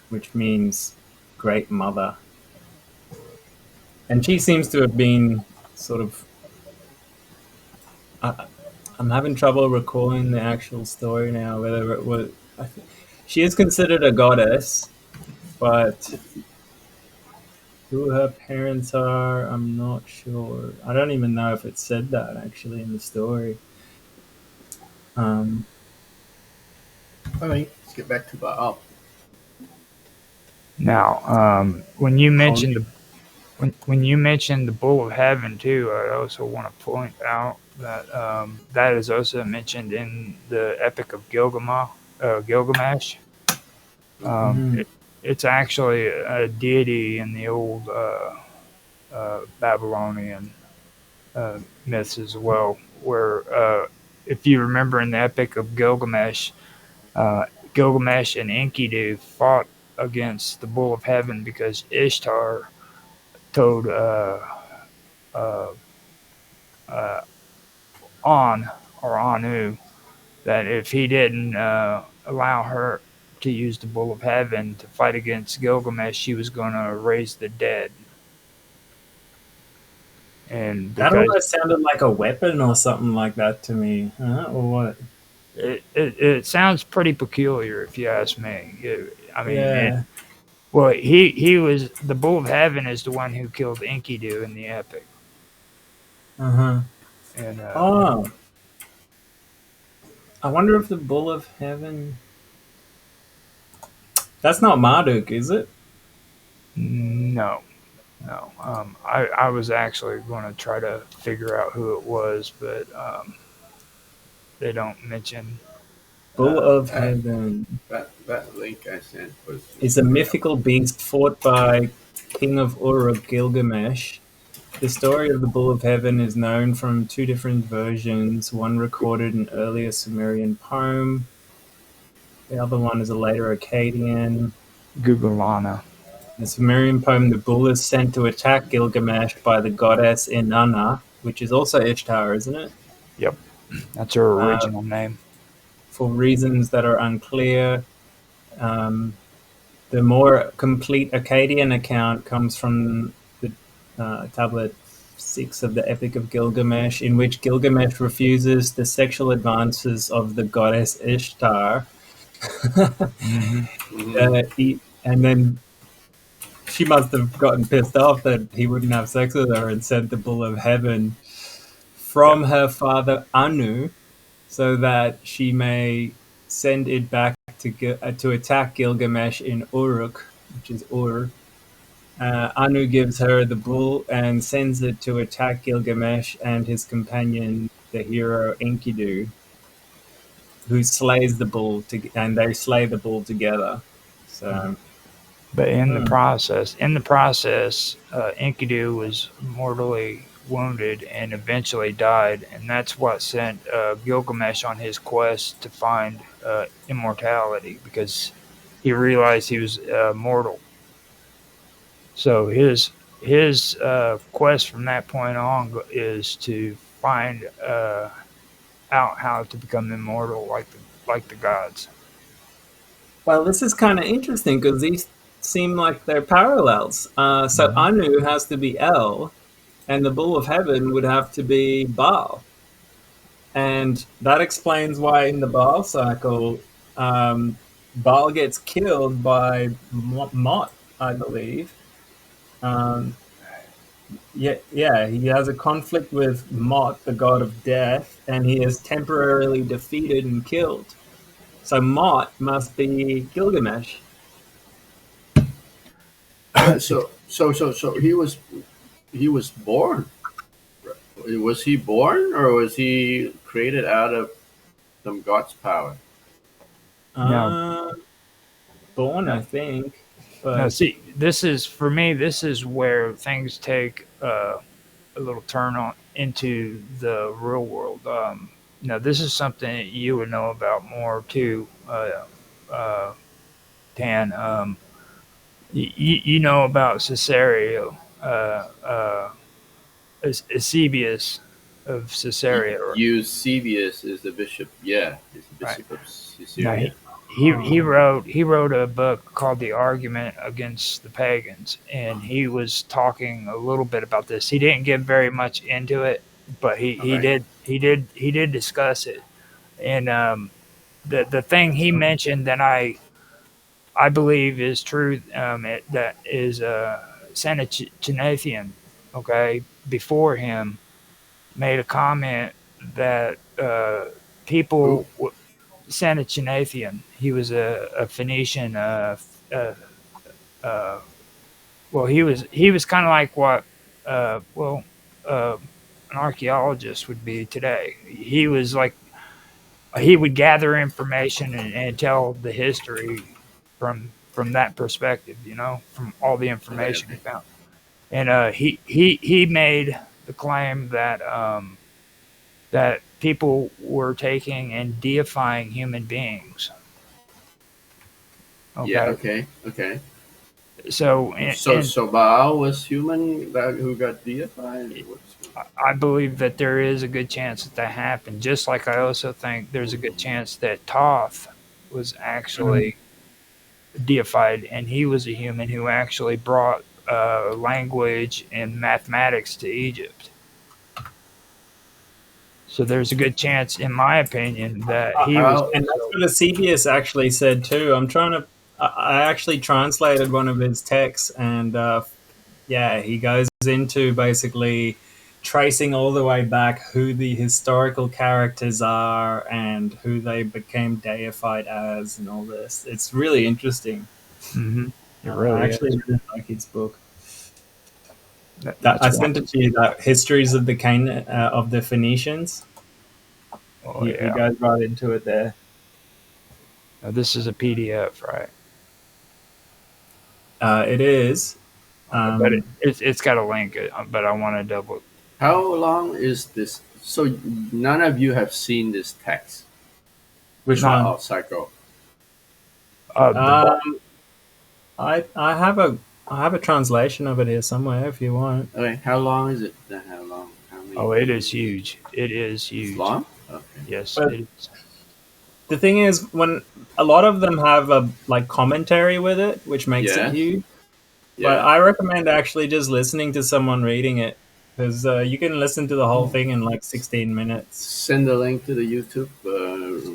which means great mother. And she seems to have been sort of. I, I'm having trouble recalling the actual story now. Whether it was, she is considered a goddess, but who her parents are, I'm not sure. I don't even know if it said that actually in the story. Um, All right, let's get back to Baal. Now, when you mentioned when you mentioned the bull of heaven too, I also want to point out that that is also mentioned in the Epic of Gilgamesh. mhm. It, it's actually a deity in the old Babylonian myths as well, where if you remember in the Epic of Gilgamesh, uh, Gilgamesh and Enkidu fought against the bull of heaven because Ishtar told uh, uh, On or Anu that if he didn't allow her to use the Bull of Heaven to fight against Gilgamesh, she was going to raise the dead. And That because almost sounded like a weapon or something like that to me, or what? it sounds pretty peculiar, if you ask me. I mean, Yeah. well, he was the Bull of Heaven is the one who killed Enkidu in the epic, Uh huh. and Oh, I wonder if the Bull of Heaven. That's not Marduk, is it? no, no. I was actually going to try to figure out who it was, but they don't mention. Bull Uh, of That, Heaven that link I sent was is just a looking up. mythical beast fought by King of Uruk Gilgamesh. The story of the Bull of Heaven is known from two different versions, one recorded in earlier Sumerian poem, the other one is a later Akkadian. Google Lana. In the Sumerian poem, the bull is sent to attack Gilgamesh by the goddess Inanna, which is also Ishtar, isn't it? Yep, that's her Uh, original name. for reasons that are unclear. Um, the more complete Akkadian account comes from the tablet 6 of the Epic of Gilgamesh, in which Gilgamesh refuses the sexual advances of the goddess Ishtar. Hmm. Mm-hmm. And then she must have gotten pissed off that he wouldn't have sex with her and sent the bull of heaven Yep. from her father Anu so that she may send it back to attack Gilgamesh in Uruk, which is Ur. Anu gives her the bull and sends it to attack Gilgamesh and his companion, the hero Enkidu, who slays the bull, and they slay the bull together. So, But hmm. in the process, Enkidu was mortally wounded and eventually died, and that's what sent Gilgamesh on his quest to find immortality because he realized he was mortal. So his quest from that point on is to find out how to become immortal like the gods. Well, this is kind of interesting because these seem like they're parallels. So Mhm. Anu has to be El, and the Bull of Heaven would have to be Baal. And that explains why in the Baal cycle, Baal gets killed by Mot, I believe. Um, Yeah, he has a conflict with Mot, the god of death, and he is temporarily defeated and killed. So Mot must be Gilgamesh. So he was born. Was he born or was he created out of some god's power? Now, Uh, Born, I think, now, but see, this is for me. This is where things take a little turn on into the real world. Now, this is something that you would know about more too, uh, Tan. You know about Caesarea, Eusebius of Caesarea, Eusebius is the bishop. Yeah, he's the right? bishop of Now, Caesarea. he wrote a book called The Argument Against the Pagans, and he was talking a little bit about this. He didn't get very much into it, but Okay. he did discuss it. And the thing he mentioned that I believe is true, that is Senectunathian, okay, before him made a comment that Who? people Senectunathian. He was a Phoenician. Uh, uh, well, he was kind of like what well an archaeologist would be today. He was like he would gather information and tell the history from that perspective. From all the Okay, information he okay. found. And he made the claim that people were taking and deifying human beings. Yeah, Okay, okay, okay. so So Baal was human that who got deified? I believe that there is a good chance that that happened. Just like I also think there's a good chance that Thoth was actually deified, and he was a human who actually brought language and mathematics to Egypt. So there's a good chance, in my opinion, that he was How? and that's also. what Eusebius actually said too. I'm trying to. I actually translated one of his texts, and yeah, he goes into basically tracing all the way back who the historical characters are and who they became deified as, and all this. It's really interesting. Hmm. It I really actually is. really like his book. That's I one. sent it to you. That histories of the of the Phoenicians. Oh He yeah. goes right into it there. Now, this is a PDF, right? It is. Okay, but Um, it's got a link, but I want to double. How long is this? So none of you have seen this text which one? of Psycho. The ball. Um, I have a translation of it here somewhere if you want. Okay, how long is it? How long? How many? Oh, it is huge. It is It's huge. long. Okay. Yes, But it is. the thing is, when a lot of them have a like commentary with it, which makes it Yes. huge. But Yeah. I recommend actually just listening to someone reading it because you can listen to the whole thing in like 16 minutes. Send the link to the YouTube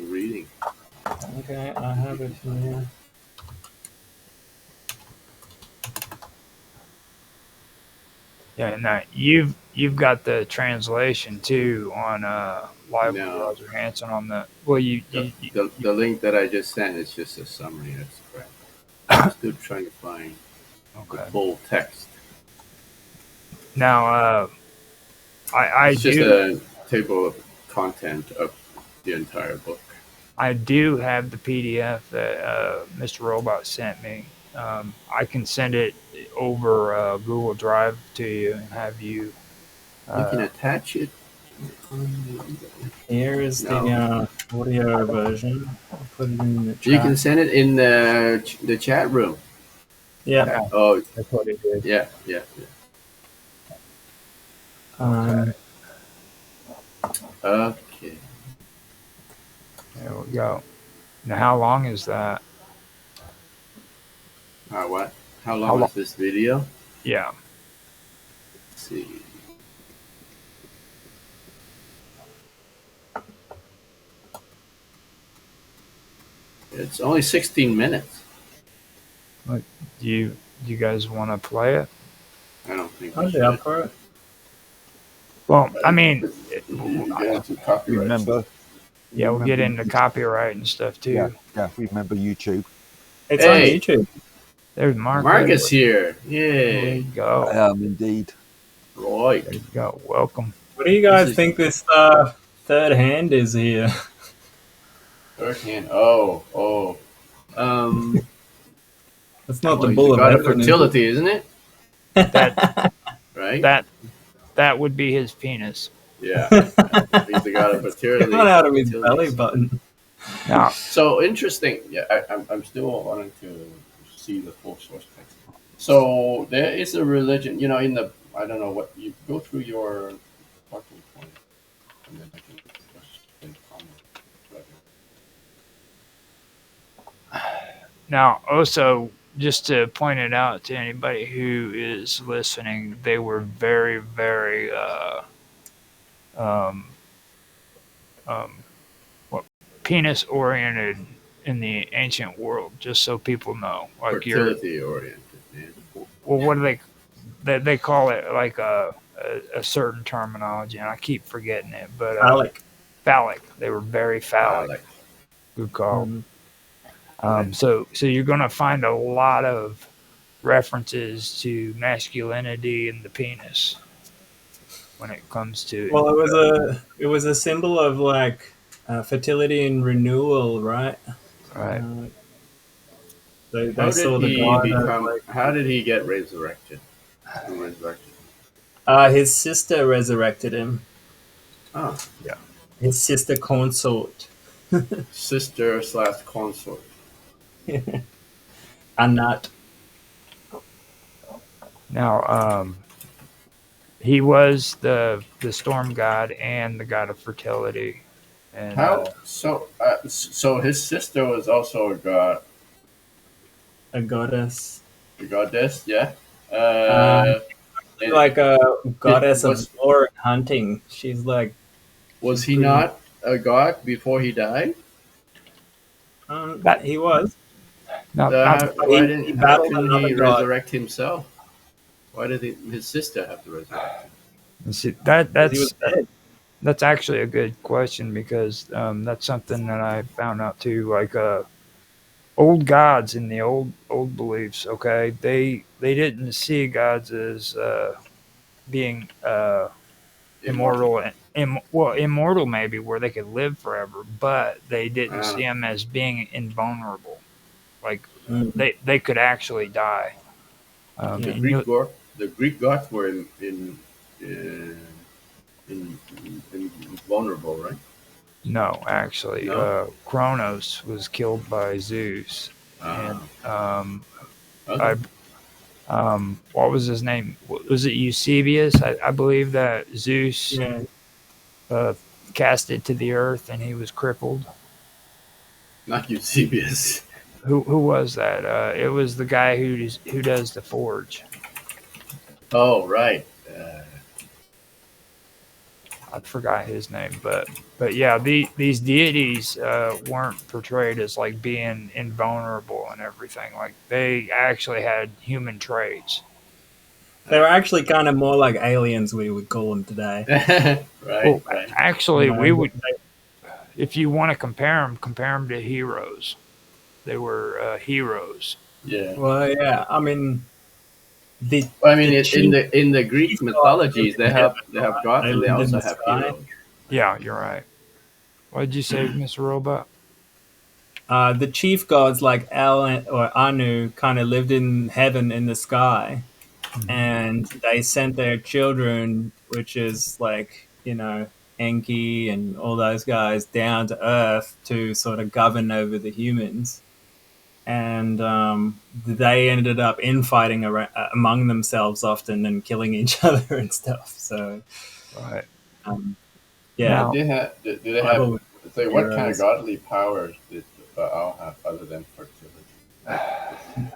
reading. Okay, I have it here. Yeah, and you've got the translation too on Live with No, Roger Hanson on the. Well, the link that I just sent is just a summary. That's crap. I'm still trying to find the okay. full text. Now, I It's just do a table of content of the entire book. I do have the PDF that Mr. Robot sent me. I can send it over Google Drive to you and have you. You can Uh, attach it. Here is No. the audio version. I'll put it in the chat. You can send it in the chat room. Yeah. yeah, Oh, that's what it is. yeah, yeah, Um, yeah. Okay. There we go. Now, how long is that? What? How How long long? is this video? Yeah. Let's see. It's only 16 minutes. Do you guys want to play it? I don't think we I'd be up should. for it. Well, I mean, You get into We copyright. remember. yeah, we'll get into copyright and stuff Yeah, too. yeah. We remember YouTube. It's on Hey, YouTube. There's Mark. Marcus here. There you Yay. go. Indeed. Right. There you go. Welcome. What do you This guys is- think this third hand is here? Third hand. Oh. It's not Well, the he's bull of god of heaven, is fertility, isn't it? That Right? that would be his penis. Yeah. He's the god of it? fertility. Coming out of his fertility. belly button. Now, So interesting. Yeah, I'm still wanting to see the full source text. So there is a religion, in the, I don't know what, you go through your talking point, and then I can question, comment. now, also, just to point it out to anybody who is listening, they were very, very, um, what, penis oriented in the ancient world. Just so people know, like Fertility oriented. Yeah. well, what do they call it? Like a certain terminology, and I keep forgetting it. But Phallic. phallic. They were very phallic. Like, Good call. Mhm. So you're going to find a lot of references to masculinity and the penis when it comes to Well, it was a symbol of like fertility and renewal, right? right. They how saw did the he god as, become? like, How did he get resurrected? Who resurrected? his sister resurrected him. Oh, His sister consort, sister / consort. Anat. Now, he was the storm god and the god of fertility. And How? So his sister was also A goddess, a goddess, yeah. And like a goddess was- of war and hunting. She's like, was he pretty- not a god before he died? That- he was. now, Why he didn't? How battled couldn't another he god. resurrect himself? Why did his sister have to resurrect him? see, He was that's dead. that's actually a good question because that's something that I found out too. Like old gods in the old beliefs. Okay, they didn't see gods as being immortal. Well, immortal maybe where they could live forever, but they didn't see them as being invulnerable. Like Mhm. they could actually die. The and The Greek gods were invulnerable, right? no, actually, No? Kronos was killed by Zeus, and Okay. what was his name? Was it Eusebius? I believe that Zeus Yeah. cast it to the earth, and he was crippled. Not Eusebius. Who was that? It was the guy who does the forge. Oh, right. I forgot his name, but yeah, these deities weren't portrayed as like being invulnerable and everything. Like they actually had human traits. They were actually kind of more like aliens, we would call them today. right, Well, right. actually, we would, They- if you want to compare them to heroes. They were heroes. Yeah. Well, yeah. I mean, the Well, I mean, the in the Greek chief mythologies, they have god, gods and they island in also the have sky. heroes. Yeah, you're right. What did you say, Mr. Robot? The chief gods like or Anu kind of lived in heaven in the sky, and they sent their children, which is like Enki and all those guys, down to Earth to sort of govern over the humans. And they ended up infighting among themselves often and killing each other and stuff. So, Right. yeah. Now- Do they have? Bible So what kind of heroes. godly powers did Baal have other than fertility?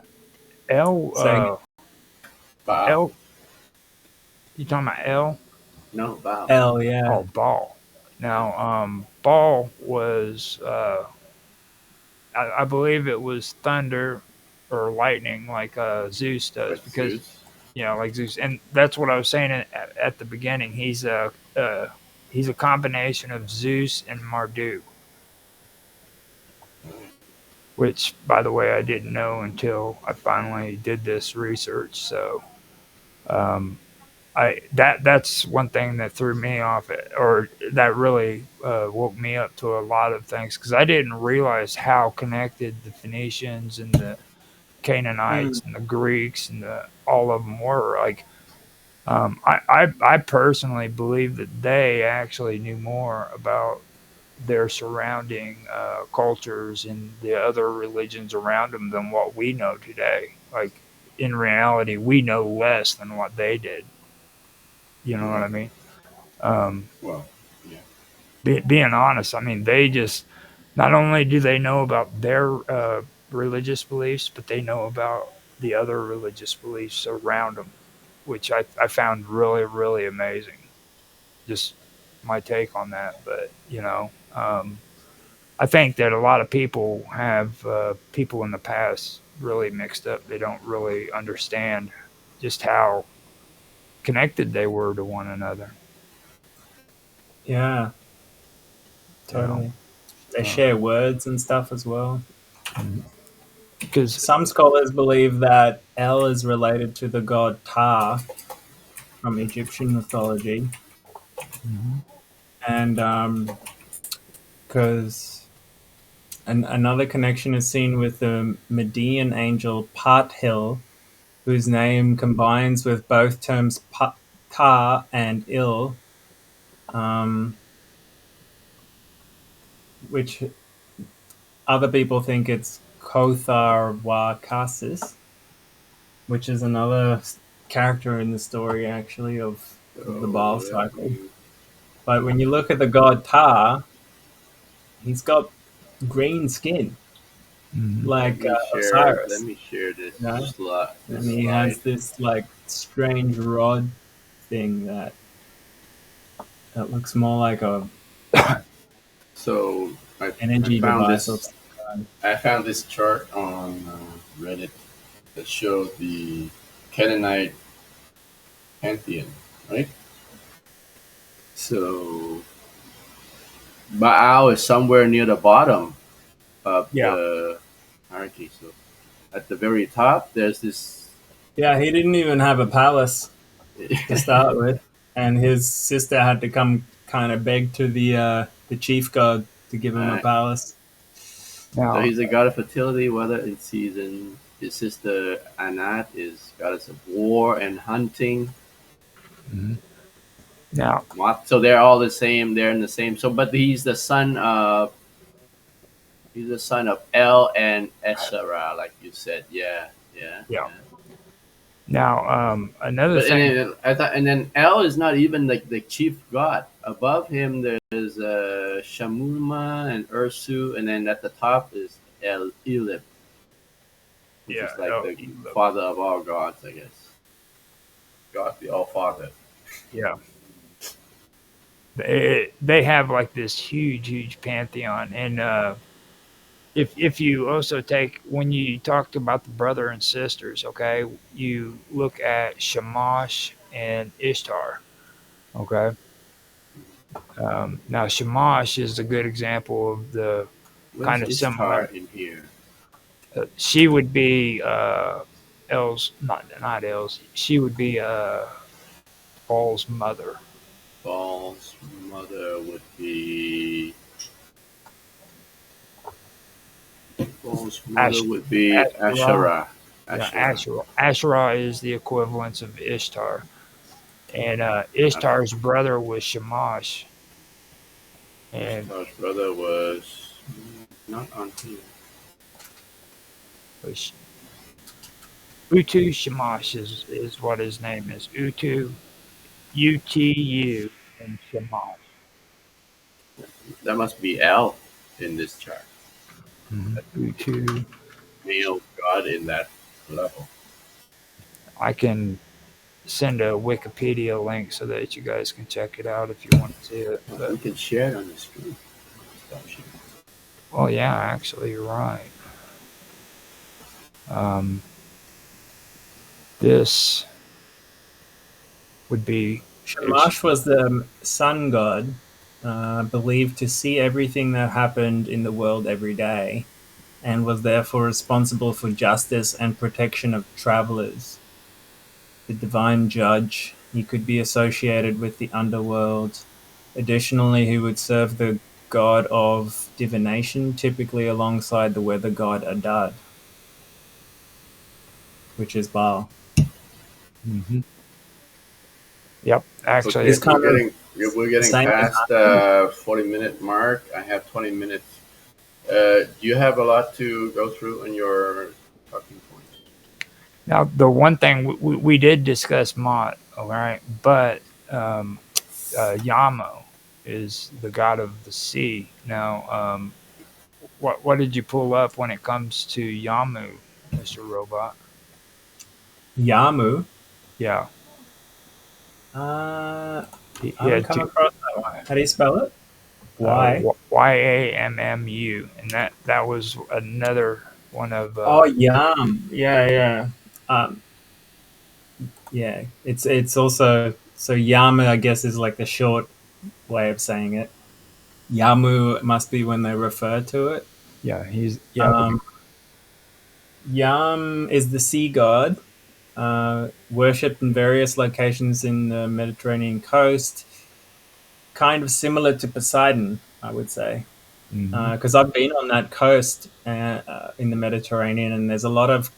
El. Saying- Baal? El. You talking about El? No, Baal. Hell yeah. Oh, Baal. Now, Baal was, I believe it was thunder or lightning, like Zeus does, Like because Zeus? like Zeus, and that's what I was saying at the beginning. He's a combination of Zeus and Marduk, which, by the way, I didn't know until I finally did this research. So, um, that's one thing that threw me off, or that really woke me up to a lot of things because I didn't realize how connected the Phoenicians and the Canaanites Mm. and the Greeks and all of them were. Like, I personally believe that they actually knew more about their surrounding cultures and the other religions around them than what we know today. Like, in reality, we know less than what they did. You know what Right. I mean? Um, Well, yeah. being honest, I mean, they just not only do they know about their religious beliefs, but they know about the other religious beliefs around them, which I found really, really amazing. Just my take on that. But, I think that a lot of people have people in the past really mixed up. They don't really understand just how connected they were to one another. Yeah, You know, totally. They um, share words and stuff as well. because Some scholars believe that El is related to the god Ptah from Egyptian mythology, and because another connection is seen with the Median angel Pathil, whose name combines with both terms Ptah and Il, um, which other people think it's Kothar Wakasis, which is another character in the story actually of the Baal Oh, let cycle. me But when you look at the god Ptah, he's got green skin like let Osiris, me share you know, this and he slide. has this like strange rod thing that looks more like a So I energy found device of this some kind. I found this chart on Reddit that showed the Canaanite pantheon, right? So Baal is somewhere near the bottom of yeah, the hierarchy. So at the very top, there's this. Yeah, he didn't even have a palace to start with, and his sister had to come kind of beg to the chief god to give him a Right. palace. So now he's a god of fertility, weather, and season. His sister Anat is goddess of war and hunting. now So they're all the same. They're in the same. So, but he's the son of El and Esherah, like you said. Yeah, yeah, yeah. yeah. Another But and thing, then I thought, and then El is not even like the chief god. Above him, there's Shamuma and Ursu, and then at the top is El Elib, which yeah, is like oh, the father of all gods, I guess. God, the All Father. yeah, they have like this huge, huge pantheon, and if you also take when you talked about the brother and sisters, okay, you look at Shamash and Ishtar, okay. Now Shamash is a good example of the Where's kind of Ishtar similar. in here? She would be Els, not Els. She would be Paul's mother. Paul's mother would be. Paul's mother Ash, would be Asherah. Asherah. Yeah, Asherah. Asherah. Asherah is the equivalence of Ishtar, and Uh, Ishtar's brother was Shamash, and Ishtar's brother was not on here. was Utu Shamash is what his name is. Utu, Utu, and Shamash. That must be El in this chart. Utu. Male god in that level. I can send a Wikipedia link so that you guys can check it out if you want to see it. We But can share it on the screen. Stop sharing. well, yeah, actually, you're right. Um, this. would be. Shamash was the sun god, believed to see everything that happened in the world every day, and was therefore responsible for justice and protection of travelers. The divine judge, he could be associated with the underworld. Additionally, he would serve the god of divination, typically alongside the weather god Adad, which is Baal. Mhm. Yep, Okay, actually, He's kind of we're the getting same as past 40-minute mark. I have 20 minutes. Do you have a lot to go through in your talking point? now the one thing we did discuss Mott, all right, but um, Yamo is the god of the sea. Now, what did you pull up when it comes to Yamu, Mister Robot? Yamu. Yeah, Uh, he I haven't had come two. across that one. How do you spell it? Why? Yammu, and that was another one of Oh, Yam. Yeah, yeah. Um, yeah. It's also so Yamu. I guess is like the short way of saying it. Yamu must be when they refer to it. yeah, he's yeah. Um, Yam is the sea god, worshipped in various locations in the Mediterranean coast, kind of similar to Poseidon, I would say. Mhm. Because I've been on that coast in the Mediterranean, and there's a lot of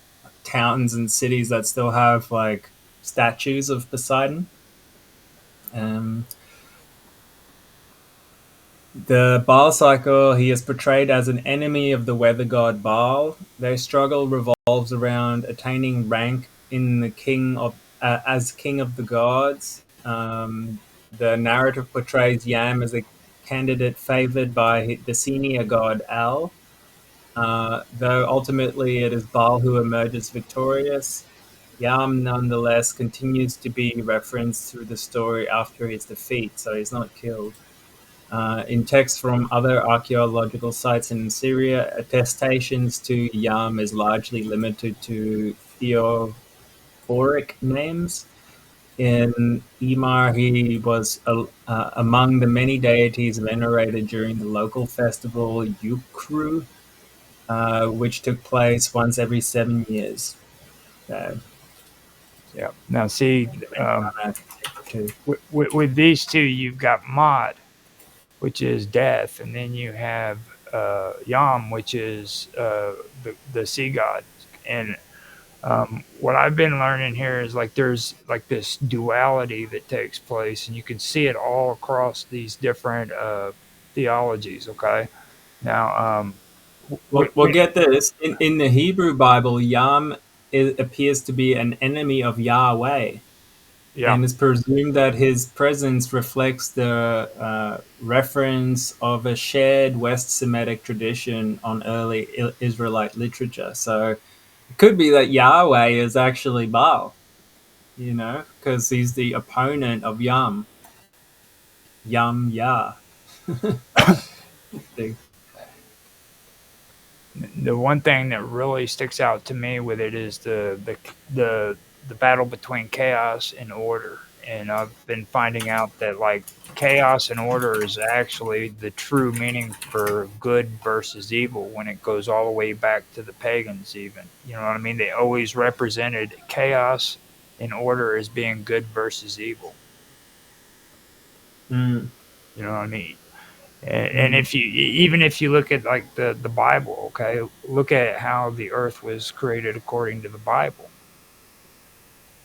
towns and cities that still have like statues of Poseidon. Um, the Baal cycle, he is portrayed as an enemy of the weather god Baal. Their struggle revolves around attaining rank in the king of as king of the gods. The narrative portrays Yam as a candidate favored by the senior god Al, though ultimately it is Baal who emerges victorious. Yam nonetheless continues to be referenced through the story after his defeat, so he's not killed. In texts from other archaeological sites in Syria, attestations to Yam is largely limited to theophoric names. In Imar, he was among the many deities venerated during the local festival Yukru, which took place once every 7 years. So, Yeah. Now, see, kind of too. with these two, you've got Mod, which is death, and then you have Yam, which is the sea god. And what I've been learning here is like there's like this duality that takes place, and you can see it all across these different theologies. Okay, now Well, get this. In the Hebrew Bible, Yam appears to be an enemy of Yahweh, yeah, and it's presumed that his presence reflects the reference of a shared West Semitic tradition on early Israelite literature. So it could be that Yahweh is actually Baal, because he's the opponent of Yam. Yam Yah. the one thing that really sticks out to me with it is the the battle between chaos and order. And I've been finding out that like chaos and order is actually the true meaning for good versus evil when it goes all the way back to the pagans even. You know what I mean? They always represented chaos and order as being good versus evil. Mm, You know what I mean? And mm. if you even if you look at like the Bible, okay, look at how the earth was created according to the Bible.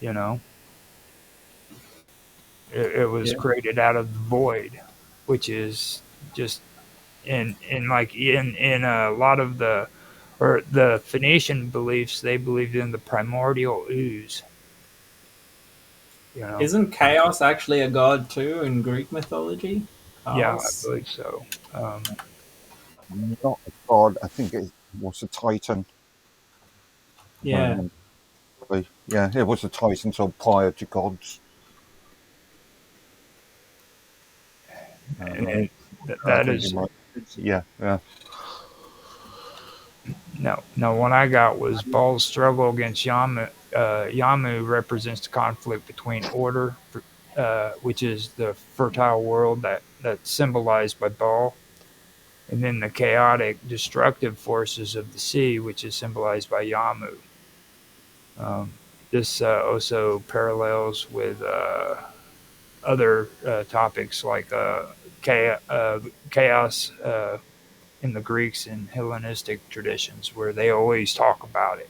You know, it was Yeah. created out of the void, which is just in like in a lot of the or the Phoenician beliefs, they believed in the primordial ooze. You know, Isn't Chaos actually a god too in Greek mythology? yeah, I Chaos. believe so. Not a god. I think it was a titan. If I Yeah. remember correctly. Yeah, it was a titan, so prior to gods. And Yeah, I that think you is might. Yeah, yeah. no. What I got was Paul's struggle against Yamu. Yamu represents the conflict between order which is the fertile world that's symbolized by Baal, and then the chaotic, destructive forces of the sea, which is symbolized by Yamu. Um, this also parallels with other topics like chaos in the Greeks and Hellenistic traditions, where they always talk about it.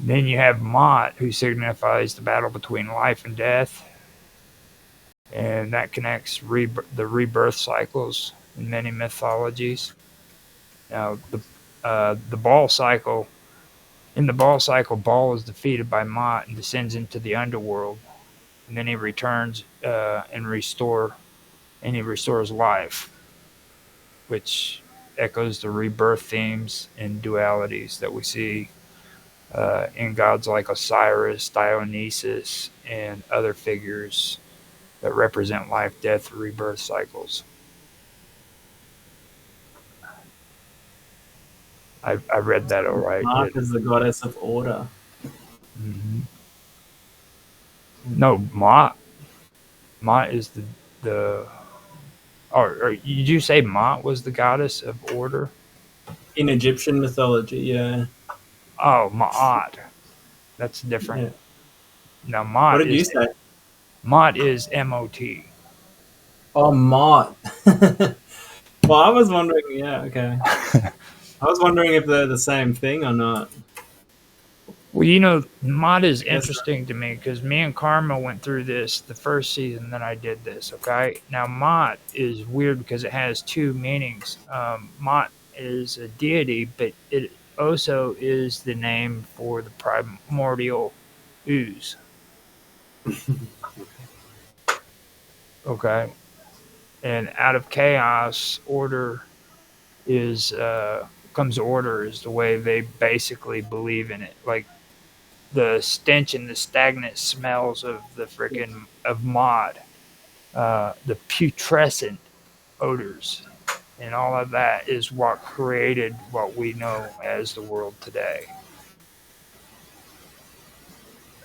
Then you have Mot, who signifies the battle between life and death, and that connects the rebirth cycles in many mythologies. Now, the Baal cycle. In the Baal cycle, Baal is defeated by Mot and descends into the underworld, and then he returns and he restores life, which echoes the rebirth themes and dualities that we see in gods like Osiris, Dionysus, and other figures that represent life, death, rebirth cycles. I read that all right. Mark is the goddess of order. Mm-hmm. No, Ma. Ma is the. Or did you say Ma was the goddess of order? In Egyptian mythology, yeah. Oh, Ma'at. That's different. Yeah. Now, What did you say? Mot is M-O-T. Oh, Mott. Well, I was wondering, yeah, okay. I was wondering if they're the same thing or not. Well, Mott is Yes, interesting to me because me and Karma went through this the first season that I did this, okay? Now, Mott is weird because it has two meanings. Mott is a deity, but it also is the name for the primordial ooze, okay? And out of chaos, comes order is the way they basically believe in it. Like the stench and the stagnant smells of the freaking of mod, the putrescent odors, and all of that is what created what we know as the world today.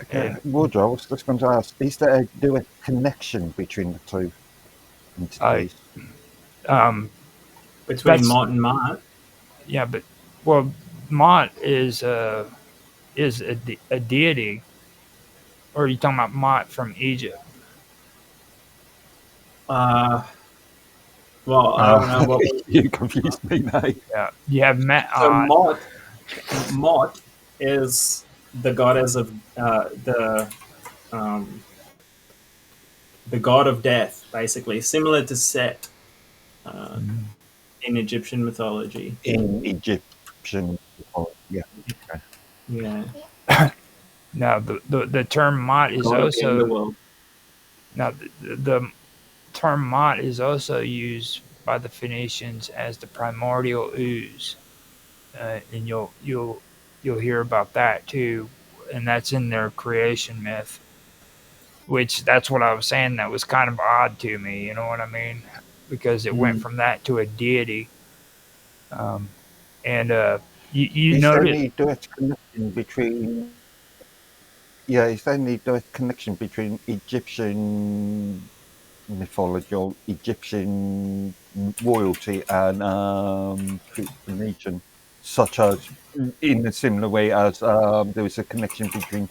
Okay, And Roger, I was just going to ask, is there a direct connection between the two I, entities? between that's Mott and Mart. yeah, but well, Mott is a deity, or are you talking about Mott from Egypt? Uh, well, I don't know what. You confused me now. Yeah, you have So Ma'at. Mott is the goddess of um, the god of death, basically, similar to Set uh, in Egyptian mythology. In Egyptian, yeah. Okay. Yeah, Now, the term Mott is god of the also underworld. now the term Mott is also used by the Phoenicians as the primordial ooze, and you'll hear about that too, and that's in their creation myth. Which that's what I was saying. That was kind of odd to me. You know what I mean? Because it went Mm. from that to a deity, um, and you Is there noted. any direct connection between? Yeah, is there any direct connection between Egyptian mythology or Egyptian royalty and Phoenician, such as in a similar way as there is a connection between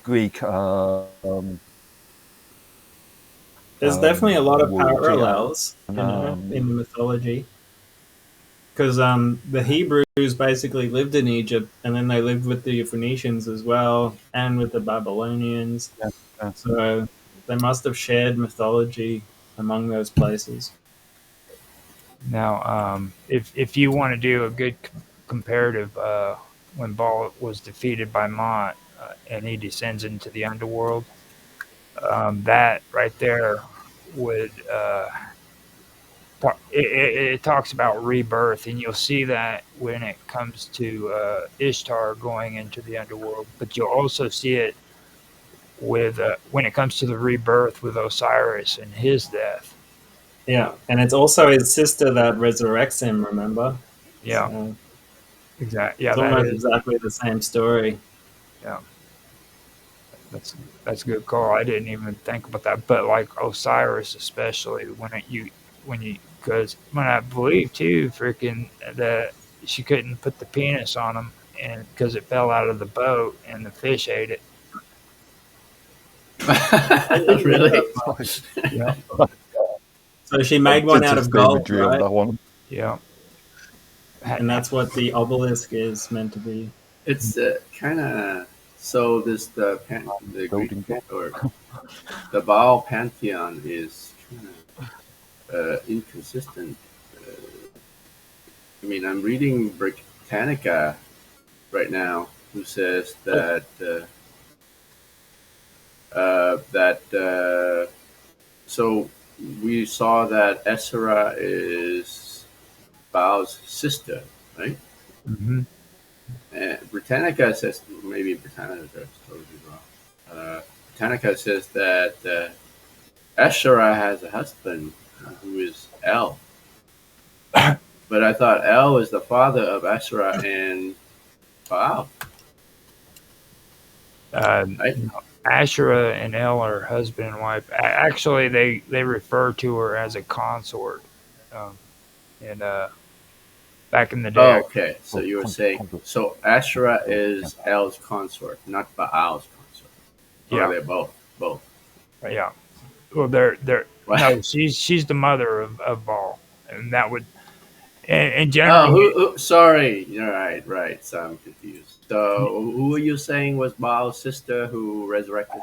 Greek There's definitely a lot of royalty parallels, and in the mythology. Because the Hebrews basically lived in Egypt, and then they lived with the Phoenicians as well, and with the Babylonians. yeah, So they must have shared mythology among those places. Now, if you want to do a good comparative, when Baal was defeated by Mot and he descends into the underworld, that right there would it talks about rebirth, and you'll see that when it comes to Ishtar going into the underworld, but you'll also see it with when it comes to the rebirth with Osiris and his death. Yeah, and it's also his sister that resurrects him. Remember? Yeah, So exactly. Yeah, it's that almost is. exactly the same story. Yeah. That's that's a good call. I didn't even think about that. But like Osiris, especially when you because when I believe too, freaking that she couldn't put the penis on him, and because it fell out of the boat and the fish ate it. I didn't know Really? that. Yeah, So she made one out of Artistic gold, imagery on right? that one. yeah. And that's what the obelisk is meant to be. It's kind of so. This the Greek Building block. or the Baal pantheon is kind of inconsistent. I mean, I'm reading Britannica right now, who says that that so we saw that Esra is Baal's sister, right? Hmm. And Britannica says maybe Britannica is totally wrong. Britannica says that Asherah has a husband who is El, but I thought El is the father of Asherah and Baal. Right? No, Asherah and El are husband and wife. Actually, they refer to her as a consort. Um, and back in the day, Oh, okay. So Well, you were saying conduct. so Asherah is El's consort, not Baal's consort. Or yeah, they're both. Both. yeah. Well, they're What? no, she's the mother of Baal, and that would and Oh, generally sorry. You're right, right. So I'm confused. So who are you saying was Baal's sister who resurrected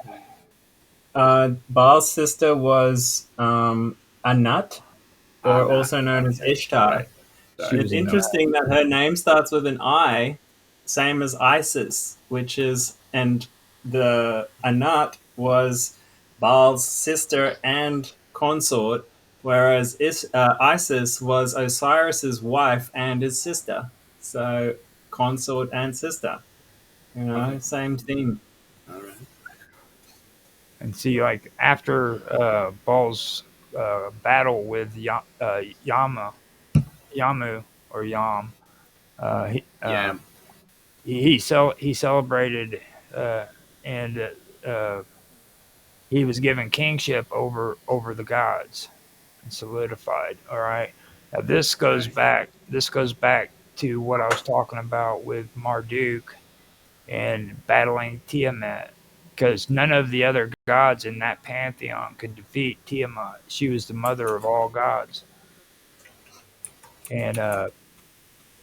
him? Baal's sister was Anat, or Anna. also known as Okay. Ishtar. Right. she Sorry. It's was in that. interesting that her name starts with an I, same as Isis, which is, and the Anat was Baal's sister and consort, whereas Isis was Osiris's wife and his sister. So consort and sister, Okay. same theme. All right. And see, like after Baal's battle with Yamu or Yam, uh, he, uh, Yeah. he celebrated uh, and he was given kingship over the gods and solidified. All right. Now Right. this goes back to what I was talking about with Marduk and battling Tiamat. Because none of the other gods in that pantheon could defeat Tiamat. She was the mother of all gods, and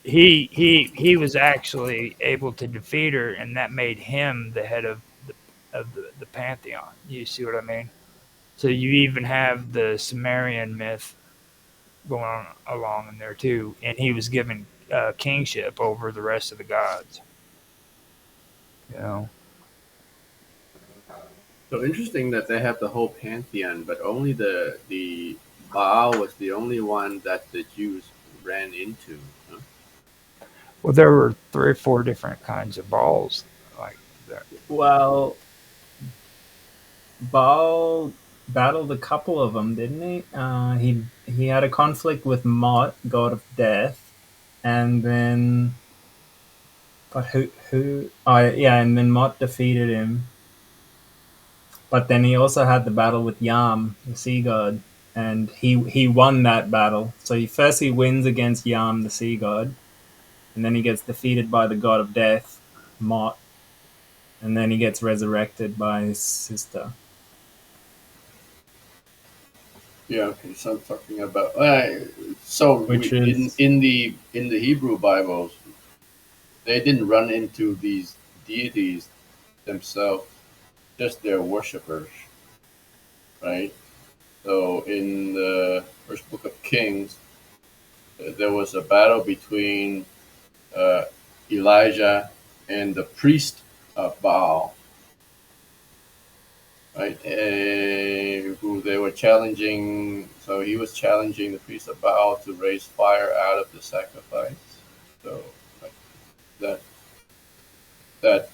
he was actually able to defeat her, and that made him the head of the pantheon. You see what I mean? So you even have the Sumerian myth going on along in there too, and he was given kingship over the rest of the gods. You know, So interesting that they have the whole pantheon, but only the Baal was the only one that the Jews ran into. Huh? well, there were three or four different kinds of balls like that. Well, Baal battled a couple of them, didn't he? He had a conflict with Mot, god of death, and then but who? Oh yeah, and then Mot defeated him. But then he also had the battle with Yam, the sea god, and he won that battle. So he wins against Yam, the sea god, and then he gets defeated by the god of death, Mot, and then he gets resurrected by his sister. Yeah. Okay. So I'm talking about. So Which is in the Hebrew Bibles, they didn't run into these deities themselves, just their worshippers, right? So in the first book of Kings, there was a battle between uh, Elijah and the priest of Baal, right? Who they were challenging. So he was challenging the priest of Baal to raise fire out of the sacrifice. So like, that that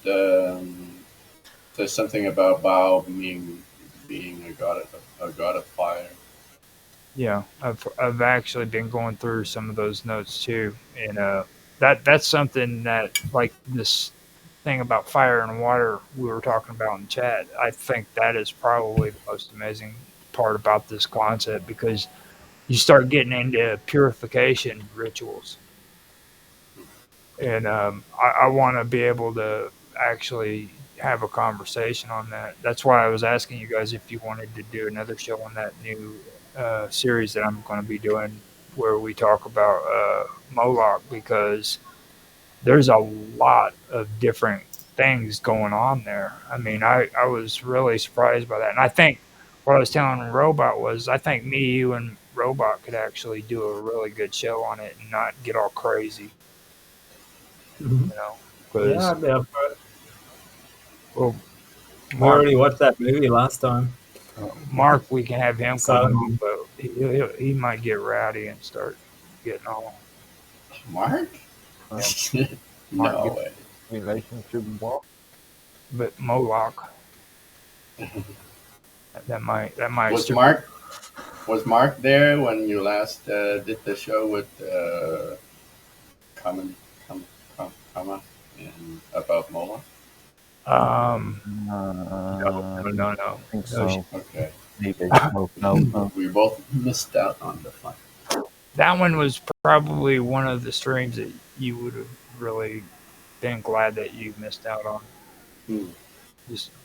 says something about Baal being a god of fire. Yeah, I've actually been going through some of those notes too, and that's something that like this thing about fire and water we were talking about in chat, I think that is probably the most amazing part about this concept because you start getting into purification rituals, and I want to be able to actually have a conversation on that. That's why I was asking you guys if you wanted to do another show on that new series that I'm going to be doing, where we talk about Moloch, because there's a lot of different things going on there. I mean, I was really surprised by that, and I think what I was telling Robot was I think me, you, and Robot could actually do a really good show on it and not get all crazy, Mhm. you know, Yeah, because I'd be up for it. well, We Mark, already watched that movie last time. Mark, we can have him come So on, but he might get rowdy and start getting all. Mark? Uh, Mark No gets, way. relation to what? but Moloch, that might Was start. Mark there when you last did the show with Common Kama and about Mola? Um, no, I no, no, no, think no. so. Okay. Maybe. No, no, no. We both missed out on the fun. That one was probably one of the streams that you would have really been glad that you missed out on. Hmm.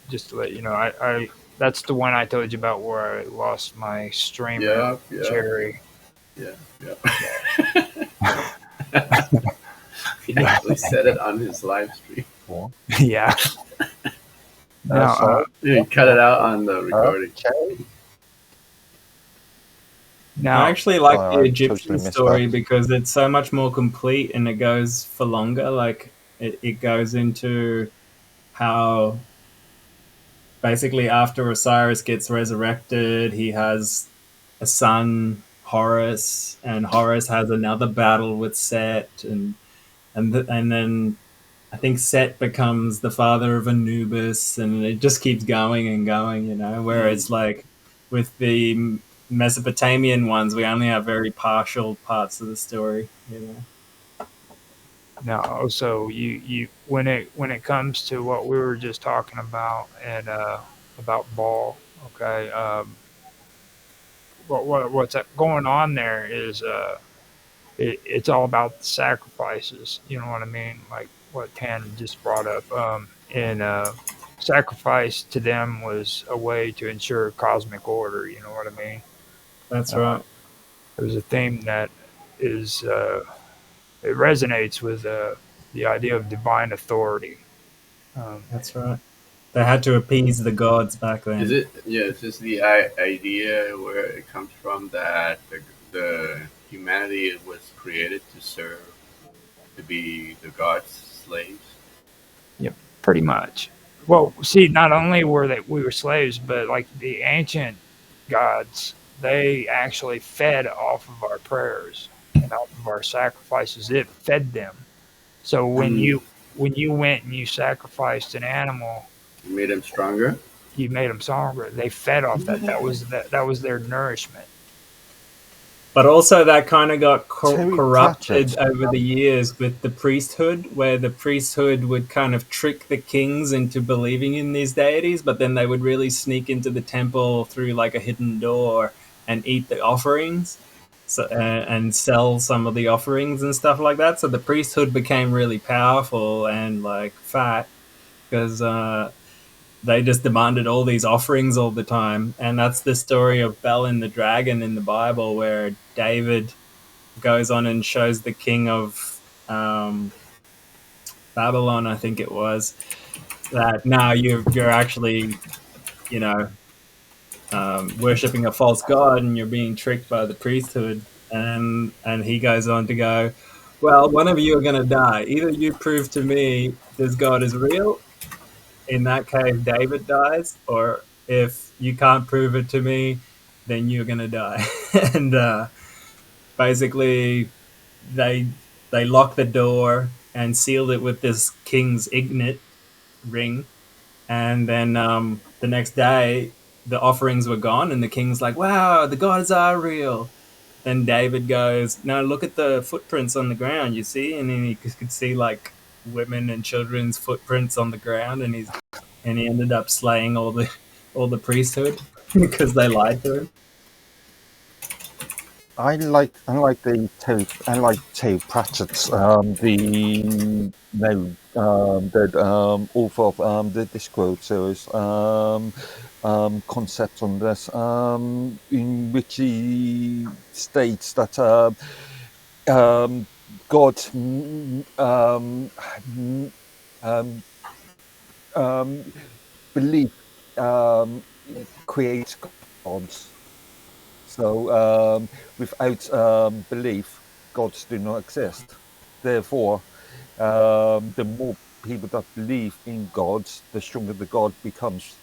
Just to let you know, I that's the one I told you about where I lost my streamer Yeah, yeah, Cherry. yeah, yeah. He actually said it on his live stream. What? Yeah. Now, Sorry. He cut it out on the recording. Okay. now, I actually like the I Egyptian totally missed story that. because it's so much more complete and it goes for longer. Like it goes into how basically after Osiris gets resurrected, he has a son, Horus, and Horus has another battle with Set, and then I think Set becomes the father of Anubis, and it just keeps going and going, you know. Whereas, like, with the Mesopotamian ones, we only have very partial parts of the story, you know. now, so you when it comes to what we were just talking about and about Ball, okay, what's going on there is it's all about the sacrifices. You know what I mean? Like what Tan just brought up. And sacrifice to them was a way to ensure cosmic order. You know what I mean? That's Uh, right. there's a theme that is it resonates with the idea of divine authority. Um, That's right. They had to appease the gods back Is then. it? Yeah, is this the idea where it comes from that the humanity was created to serve, to be the gods' slaves? yep, pretty much. Well, see, not only were that we were slaves, but like the ancient gods, they actually fed off of our prayers and off of our sacrifices. It fed them. So Mm. when you went and you sacrificed an animal, You made them stronger. you made them stronger. They fed off that. That was their nourishment. But also, that kind of got Terry corrupted Pratchett. over the years with the priesthood, where the priesthood would kind of trick the kings into believing in these deities, but then they would really sneak into the temple through like a hidden door and eat the offerings, so, and sell some of the offerings and stuff like that. So the priesthood became really powerful and like fat because they just demanded all these offerings all the time. And that's the story of Bel and the dragon in the Bible, where David goes on and shows the king of Babylon, I think it was, that now you're actually, you know, worshipping a false god and you're being tricked by the priesthood. And he goes on to go, well, one of you are going to die. Either you prove to me this god is real, in that case, David dies, or if you can't prove it to me, then you're gonna die. And basically, they they locked the door and sealed it with this king's ignet ring. And then the next day, the offerings were gone, and the king's like, "Wow, the gods are real." Then David goes, "No, look at the footprints on the ground. You see?" And then he could see like women and children's footprints on the ground, and he ended up slaying all the priesthood because they lied to him. I like Terry Pratchett's the author of the Discworld series concept on this in which he states that God um, belief creates gods. So without belief, gods do not exist. Therefore, the more people that believe in gods, the stronger the god becomes.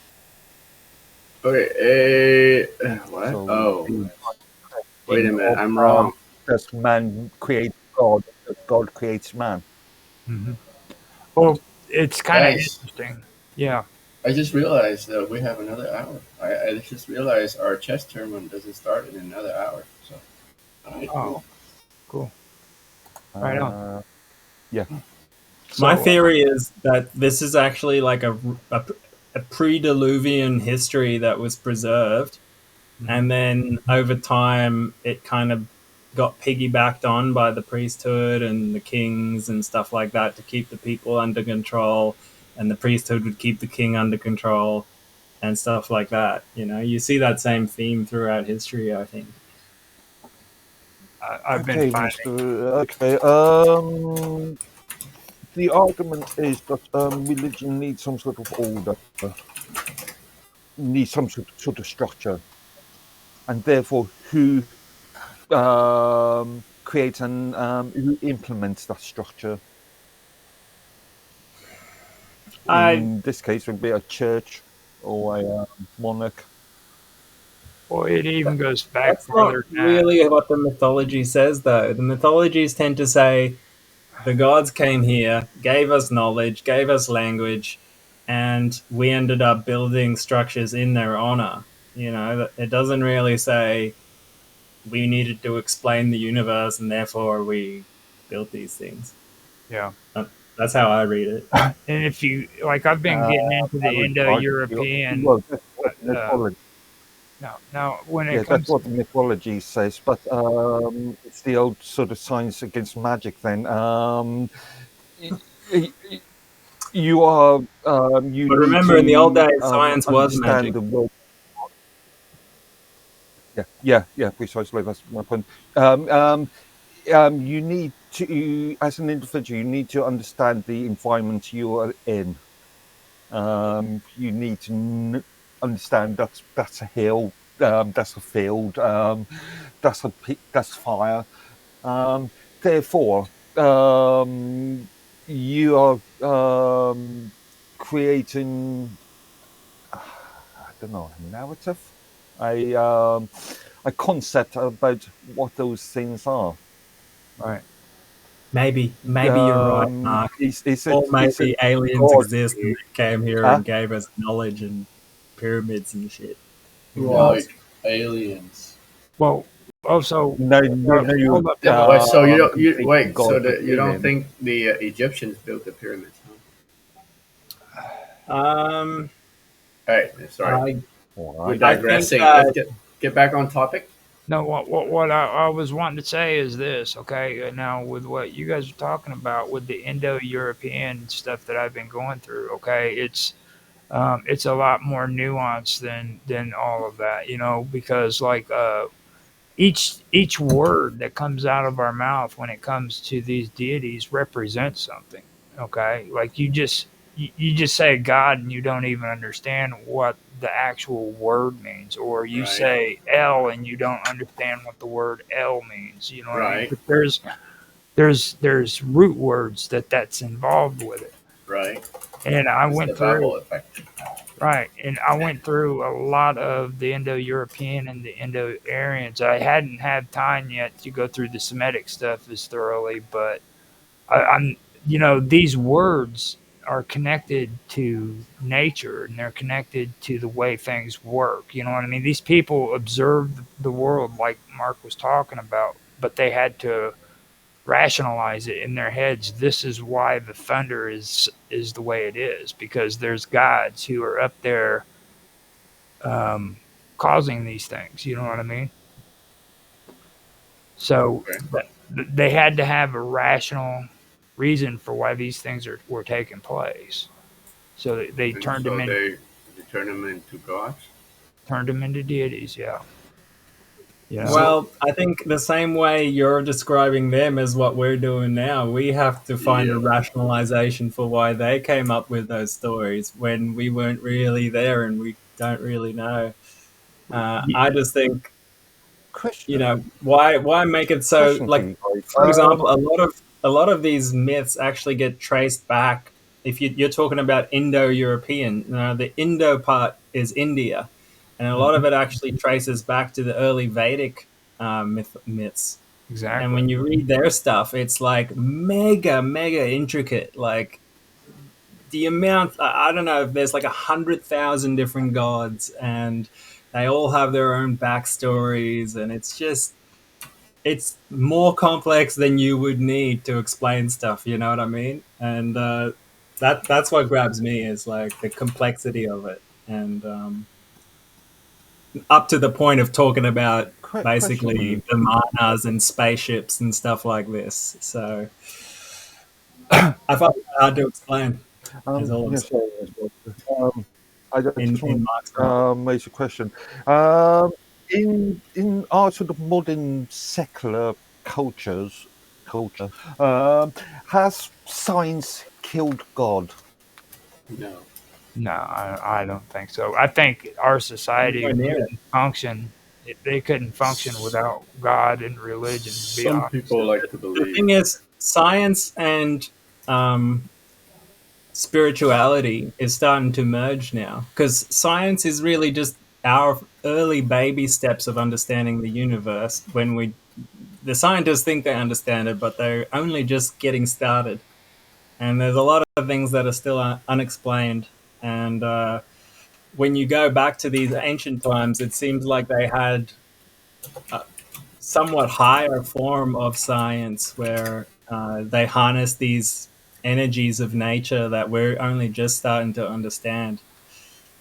Okay. What? So Oh, the wait a thing minute. of I'm wrong. does man create God? Does God creates man? Hmm. Well, it's kind of Guys, interesting. Yeah. I just realized that we have another hour. I just realized our chess tournament doesn't start in another hour. So, all right, Oh, cool. cool. Right on. Yeah. My So, theory is that this is actually like a pre-Diluvian history that was preserved, mhm. and then over time it kind of got piggybacked on by the priesthood and the kings and stuff like that to keep the people under control, and the priesthood would keep the king under control and stuff like that. You know, you see that same theme throughout history, I think. I've been Okay, finding. Mister. Okay. The argument is that religion needs some sort of order, needs some sort of structure, and therefore, who creates and who implements that structure? I In this case, would be a church or a monarch. Well, it even goes back That's not farther than that. really what the mythology says, though. The mythologies tend to say the gods came here, gave us knowledge, gave us language, and we ended up building structures in their honor. You know, it doesn't really say we needed to explain the universe and therefore we built these things. Yeah. Uh, That's how I read it. And if you like, I've been getting into I the would argue, Indo-European. well, that's what the mythology. No, now when it Yeah, that's comes, what the mythology says, but it's the old sort of science against magic. Then y- y- you are you But need remember, in the old to days, science was understand magic. the world. Yeah, precisely. That's my point. You need to, as an individual, you need to understand the environment you are in. You need to understand that's a hill, that's a field, that's fire. Um, Therefore, you are creating, I don't know, a narrative, a um, a concept about what those things are. right? Maybe you're right, Mark. Or It's a maybe aliens god. exist and they came here Huh? and gave us knowledge and pyramids and shit. Who Well, knows? Like aliens. well, also, No, you hold up Yeah, though. but wait, so you don't you conflate wait. So God with you don't alien. think the Egyptians built the pyramids? Huh? Um, All right, sorry, I All we're right. I think digressing. Let's that get back on topic. No, what I was wanting to say is this, okay? Now, with what you guys are talking about with the Indo-European stuff that I've been going through, okay, it's a lot more nuanced than all of that, you know, because like each word that comes out of our mouth when it comes to these deities represents something, okay? Like you just say God and you don't even understand what the actual word means, or you Right, say L and you don't understand what the word L means, you know what I mean? right, But there's root words that's involved with it. right. And I It's the went through. Babel effect. Right, and I went through a lot of the Indo-European and the Indo-Aryans. I hadn't had time yet to go through the Semitic stuff as thoroughly, but I'm, you know, these words are connected to nature and they're connected to the way things work. You know what I mean? These people observed the world like Mark was talking about, but they had to rationalize it in their heads. This is why the thunder is the way it is, because there's gods who are up there um, causing these things. You know what I mean? So Okay. they had to have a rational reason for why these things were taking place. So they And turned them so in, they turn them into gods. turned them into deities. Yeah, you know. So Well, I think the same way you're describing them is what we're doing now. We have to find a yeah, rationalization for why they came up with those stories when we weren't really there and we don't really know. I just think, Question. why make it so Question for like, you guys. for example, a lot of these myths actually get traced back. If you're talking about Indo-European, the Indo part is India, and a lot of Mhm. it actually traces back to the early Vedic myths. And Exactly. when you read their stuff, it's like mega, mega intricate. Like the amount, I don't know, if there's like 100,000 different gods, and they all have their own backstories, and it's more complex than you would need to explain stuff. You know what I mean? And that's what grabs me is like the complexity of it, and up to the point of talking about Question for basically you. the manas and spaceships and stuff like this. So I find it hard to explain. Is all I'm Yes, saying I just in want Mark's to mind. raise a question. Um, in our sort of modern secular culture, has science killed God? no. No, I don't think so. I think our society Nowhere near it. couldn't function. They couldn't function without God and religion. To be Some honest. people like to The believe. thing is, science and um, spirituality is starting to merge now because science is really just our early baby steps of understanding the universe. The scientists think they understand it, but they're only just getting started. And there's a lot of things that are still unexplained. And when you go back to these ancient times, it seems like they had a somewhat higher form of science where they harness these energies of nature that we're only just starting to understand.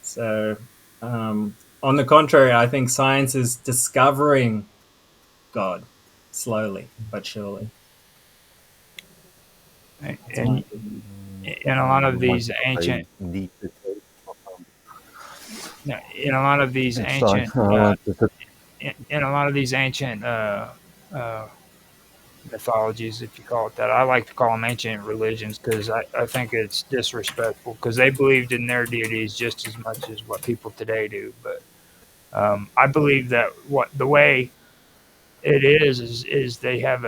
So, on the contrary, I think science is discovering God slowly but surely. That's my And opinion. in a lot of Might these say ancient, need to in a lot of these say. Sorry, ancient, in a lot of these ancient uh, mythologies, if you call it that. I like to call them ancient religions because I think it's disrespectful because they believed in their deities just as much as what people today do. But I believe that what the way it is they have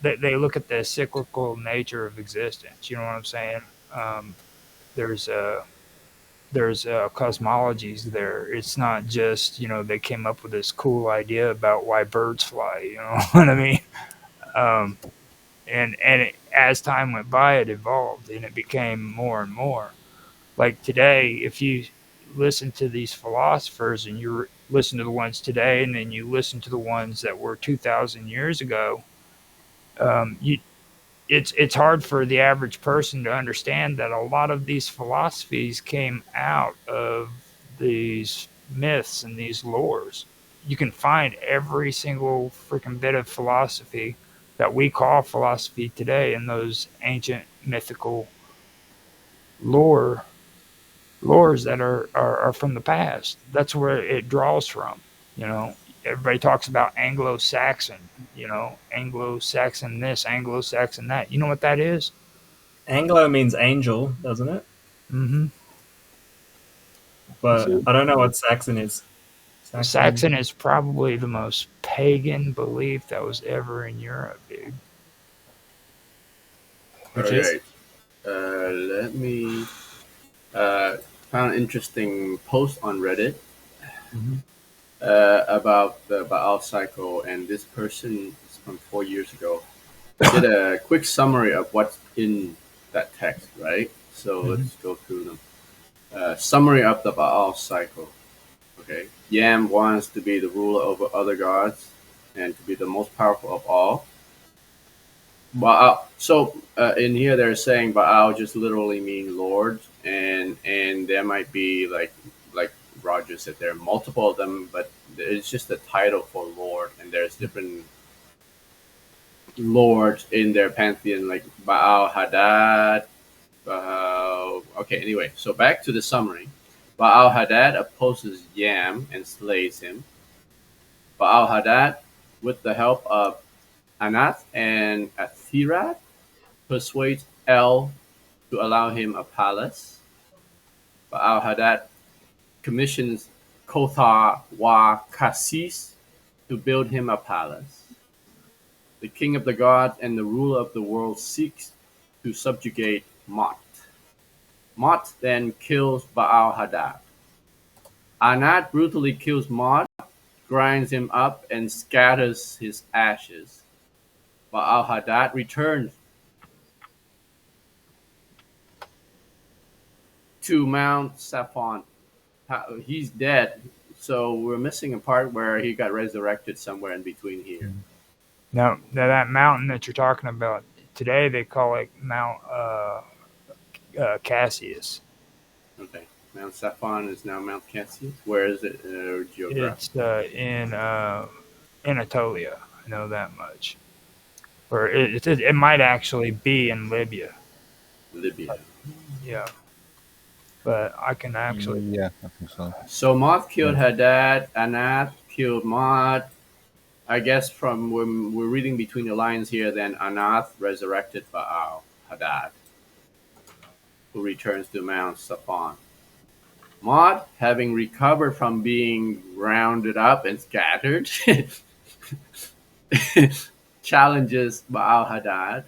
they look at the cyclical nature of existence. You know what I'm saying? Um, there's cosmologies there. It's not just they came up with this cool idea about why birds fly. You know what I mean? Um, as time went by, it evolved and it became more and more. Like today, if you listen to these philosophers and you listen to the ones today, and then you listen to the ones that were 2,000 years ago, you it's hard for the average person to understand that a lot of these philosophies came out of these myths and these lores. You can find every single freaking bit of philosophy that we call philosophy today in those ancient mythical lore lores that are from the past. That's where it draws from. You know, everybody talks about Anglo-Saxon. Anglo-Saxon this, Anglo-Saxon that. You know what that is? Anglo means angel, doesn't it? Mm-hmm. But So I don't know what Saxon is. Saxon. Saxon is probably the most pagan belief that was ever in Europe, dude. Which is? Okay. Let me found an interesting post on Reddit Mm-hmm. about the Baal cycle, and this person is from 4 years ago did a quick summary of what's in that text, right? So Mm-hmm. let's go through them. Summary of the Baal cycle. Okay. Yam wants to be the ruler over other gods and to be the most powerful of all. Baal. So in here they're saying Baal just literally mean Lord, and there might be like Roger said there are multiple of them, but it's just a title for Lord, and there's different lords in their pantheon like Baal Hadad. Okay, anyway, so back to the summary. Baal Hadad opposes Yam and slays him. Baal Hadad, with the help of Anath and Athirat, persuades El to allow him a palace. Baal Hadad commissions Kothar wa Kassis to build him a palace. The king of the gods and the ruler of the world seeks to subjugate Mot. Mot then kills Baal Hadad. Anat brutally kills Mot, grinds him up, and scatters his ashes. Baal Hadad returns to Mount Saphon. He's dead, so we're missing a part where he got resurrected somewhere in between here. Now that mountain that you're talking about today, they call it Mount Cassius. Okay. Mount Saphon is now Mount Cassius. Where is it geographically? It's in Anatolia. I know that much. Or it might actually be in Libya. Libya. Yeah, but I can actually. Yeah, I think so. So Moth killed Hadad, Anath killed Mod. I guess from when we're reading between the lines here, then Anath resurrected Baal Hadad, who returns to Mount Saphon. Mod, having recovered from being rounded up and scattered, challenges Baal Hadad.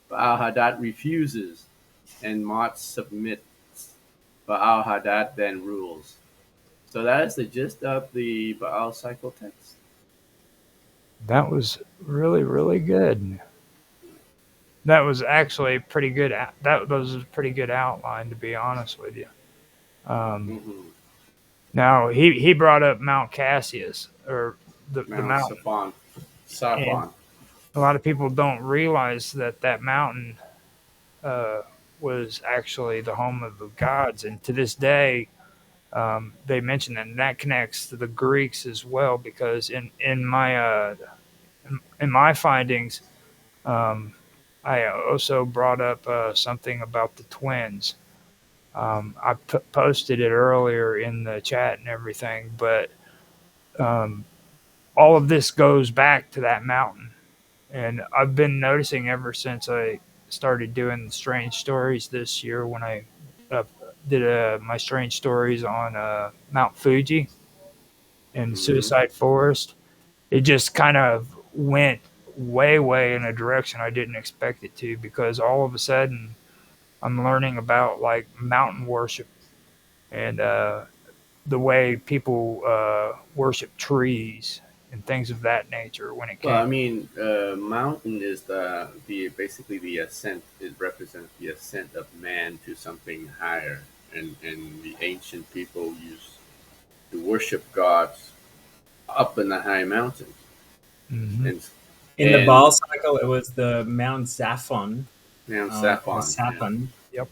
Baal Hadad refuses, and Mod submits. Baal Hadad then rules. So that is the gist of the Baal cycle text. That was really, really good. That was actually pretty good. That was a pretty good outline, to be honest with you. Mm-hmm. Now he brought up Mount Cassius or the Mount mountain. Saphon. And a lot of people don't realize that mountain was actually the home of the gods, and to this day, they mention that, and that connects to the Greeks as well. Because in my findings, I also brought up something about the twins. I posted it earlier in the chat and everything, but um, all of this goes back to that mountain. And I've been noticing ever since I started doing strange stories this year when I uh, did my strange stories on Mount Fuji and Mm-hmm. Suicide Forest. It just kind of went way, way in a direction I didn't expect it to, because all of a sudden I'm learning about like mountain worship and the way people worship trees and things of that nature when it Well, I came. mean, mountain is the basically the ascent. It represents the ascent of man to something higher, and the ancient people used to worship gods up in the high mountains, Hmm. and In the and Baal cycle, it was the Mount Zaphon, Mount or Saphon. Yeah. Saphon, Yep.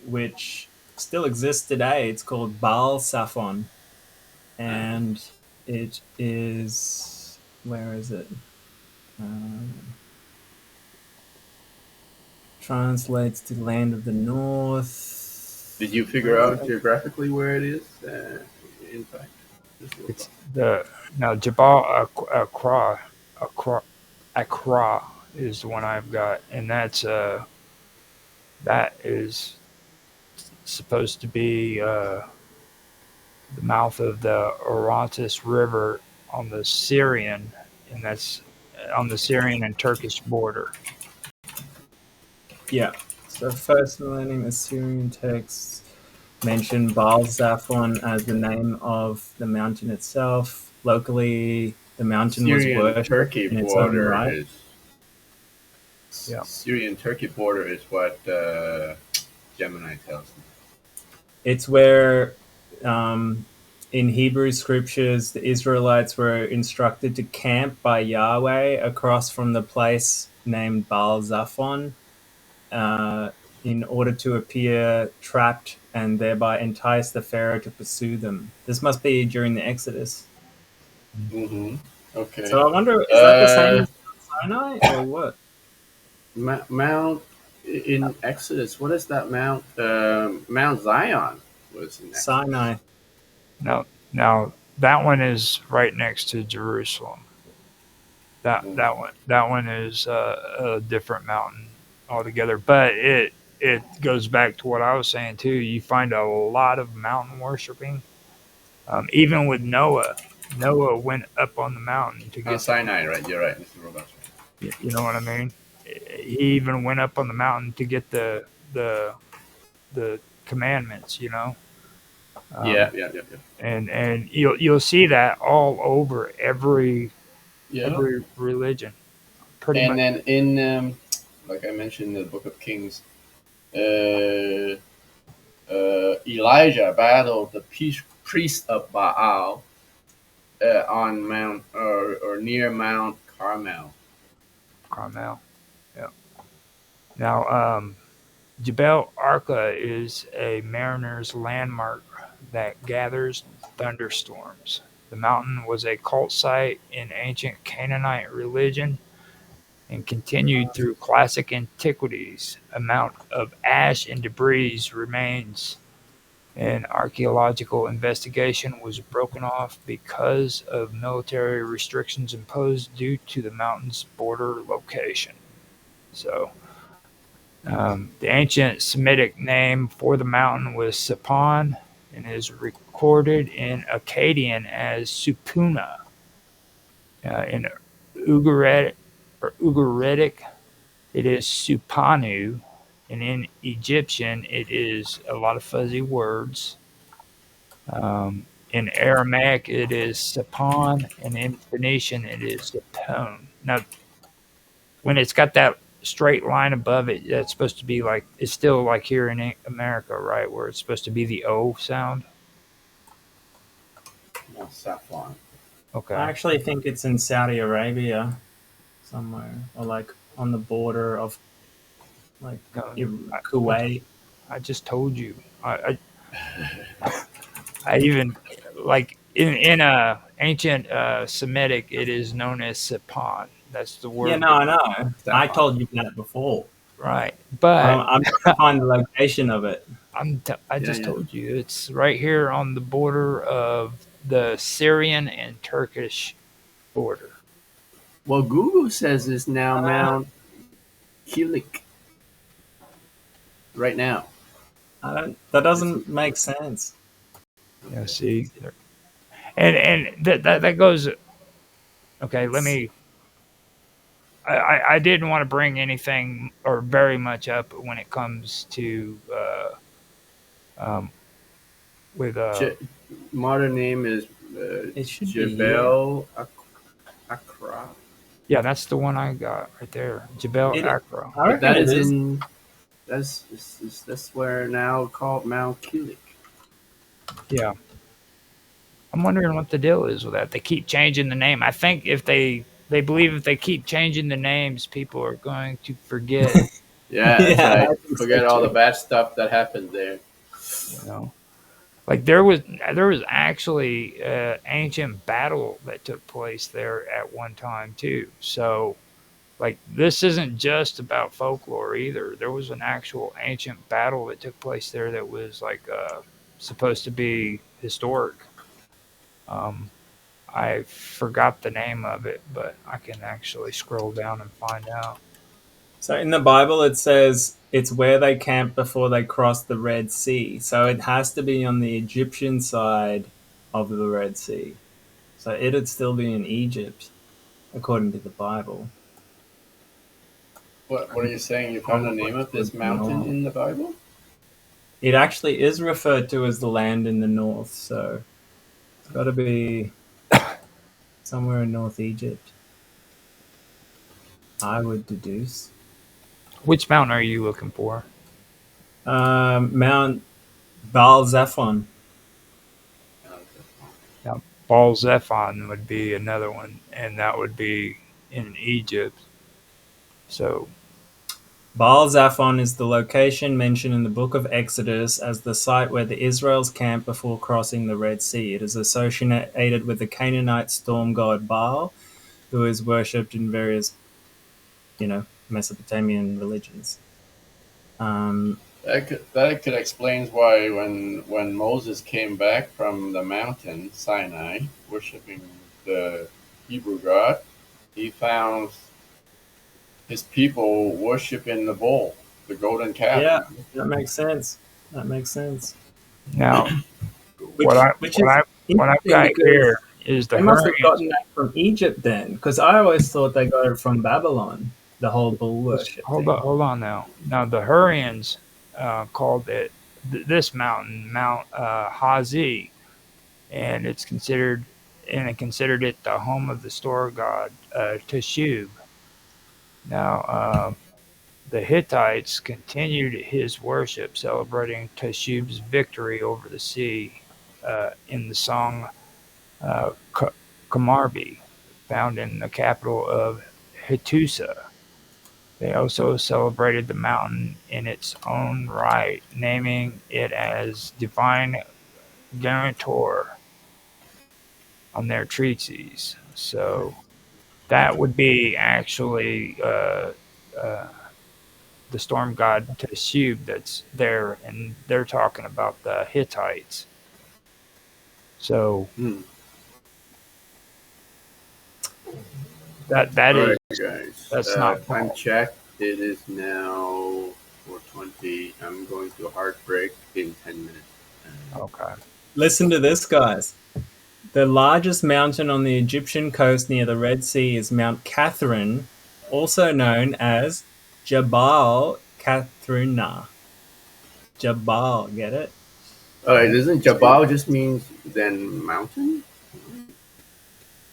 which still exists today. It's called Baal Saphon, Uh-huh. and it is, where is it? Um, translates to land of the north. Did you figure out geographically where it is? In fact, just look It's up. the now Jabal Accra, Accra is the one I've got, and that is supposed to be the mouth of the Orontes River on the Syrian, and that's on the Syrian and Turkish border. Yeah. So first millennium Assyrian texts mention Baal Zaphon as the name of the mountain itself. Locally, the mountain was Syrian worshipped Turkey in its own border right. is Yeah. Syrian Turkey border is what Gemini tells me. It's where, in Hebrew scriptures, the Israelites were instructed to camp by Yahweh across from the place named Baal Zaphon in order to appear trapped and thereby entice the Pharaoh to pursue them. This must be during the Exodus. Mm-hmm. Okay. So I wonder, is that the same Uh, as Sinai or what? Mount in Exodus. What is that Mount? Mount Zion was in Exodus. Sinai. Now that one is right next to Jerusalem. Mm. That one is a different mountain altogether. But it goes back to what I was saying too. You find a lot of mountain worshiping. Even with Noah, Noah went up on the mountain to Mount get the. Sinai, right? You're right, Mr. Roberts. You know what I mean? He even went up on the mountain to get the the commandments. You know. Yeah, Um, yeah, yeah, yeah. and you'll see that all over Yeah. every religion, pretty And much. then in, like I mentioned in the Book of Kings, uh, Elijah battled the priest of Baal on Mount or near Mount Carmel. Carmel. Yeah. Now, Jebel Arca is a mariner's landmark that gathers thunderstorms. The mountain was a cult site in ancient Canaanite religion and continued through classic antiquities. A mount of ash and debris remains. An archaeological investigation was broken off because of military restrictions imposed due to the mountain's border location. So, the ancient Semitic name for the mountain was Sapon and is recorded in Akkadian as Supuna. In Ugaritic, it is Supanu, and in Egyptian, it is a lot of fuzzy words. In Aramaic, it is Sapon, and in Phoenician, it is Sapone. Now, when it's got that straight line above it, that's supposed to be like it's still like here in America, right, where it's supposed to be the O sound. Mount Saffron. I Okay, actually think it's in Saudi Arabia somewhere, or like on the border of like no, Kuwait. I just told you. I even like in a ancient Semitic, it is known as Sapon. That's the Yeah, word, no, I know. I Saffron. told you that before. right? But I'm trying to find the location of it. I Yeah, just yeah. told you it's right here on the border of the Syrian and Turkish border. Well, Google says it's now Mount Kilik right now. I don't. That This doesn't is make sense. Yeah, see, and that goes. Okay, let me. I didn't want to bring anything or very much up when it comes to um, with Je- modern name is It should be yeah. Jebel Akra, yeah, that's the one I got right there, Jebel It. Akro. I but reckon that it is is. in that's where now called Mount Kilik. Yeah, I'm wondering what the deal is with that. They keep changing the name. I think if they believe if they keep changing the names, people are going to forget. Yeah, that's Yeah, right. I think so Forget all the too. bad stuff that happened there. You know, like there was actually ancient battle that took place there at one time too. So like this isn't just about folklore either. There was an actual ancient battle that took place there that was like supposed to be historic. Um, I forgot the name of it, but I can actually scroll down and find out. So in the Bible, it says it's where they camped before they crossed the Red Sea. So it has to be on the Egyptian side of the Red Sea. So it'd still be in Egypt, according to the Bible. What are you saying? You found the Probably name of this towards the mountain north. in the Bible? It actually is referred to as the land in the north, so it's got to be somewhere in North Egypt, I would deduce. Which mountain are you looking for? Mount Baal Zephon. Now, Baal Zephon would be another one, and that would be in Egypt. So Baal Zaphon is the location mentioned in the book of Exodus as the site where the Israelites camped before crossing the Red Sea. It is associated with the Canaanite storm god Baal, who is worshipped in various, Mesopotamian religions. That could explain why when Moses came back from the mountain Sinai, worshiping the Hebrew God, he found his people worshiping the bull, the golden calf. Yeah, that makes sense. That makes sense. now, Which which is what I've interesting got because here is the they must have Hurrians. gotten that from Egypt then, because I always thought they got it from Babylon, the whole bull worship thing. Hold on now. Now the Hurrians called it this mountain Mount Hazi, and it considered it the home of the store god Teshub. Now the Hittites continued his worship, celebrating Teshub's victory over the sea in the song Kamarbi, found in the capital of Hattusa. They also celebrated the mountain in its own right, naming it as divine guarantor on their treatises. So that would be actually uh, the storm god Teshub that's there, and they're talking about the Hittites. So Hmm. that All is right, guys. that's not Time Paul. check. It is now 4:20. I'm going to heartbreak in 10 minutes. Okay. Listen to this, guys. The largest mountain on the Egyptian coast near the Red Sea is Mount Catherine, also known as Jabal Kathrina. Jabal, get it? All right, doesn't Jabal just means then mountain?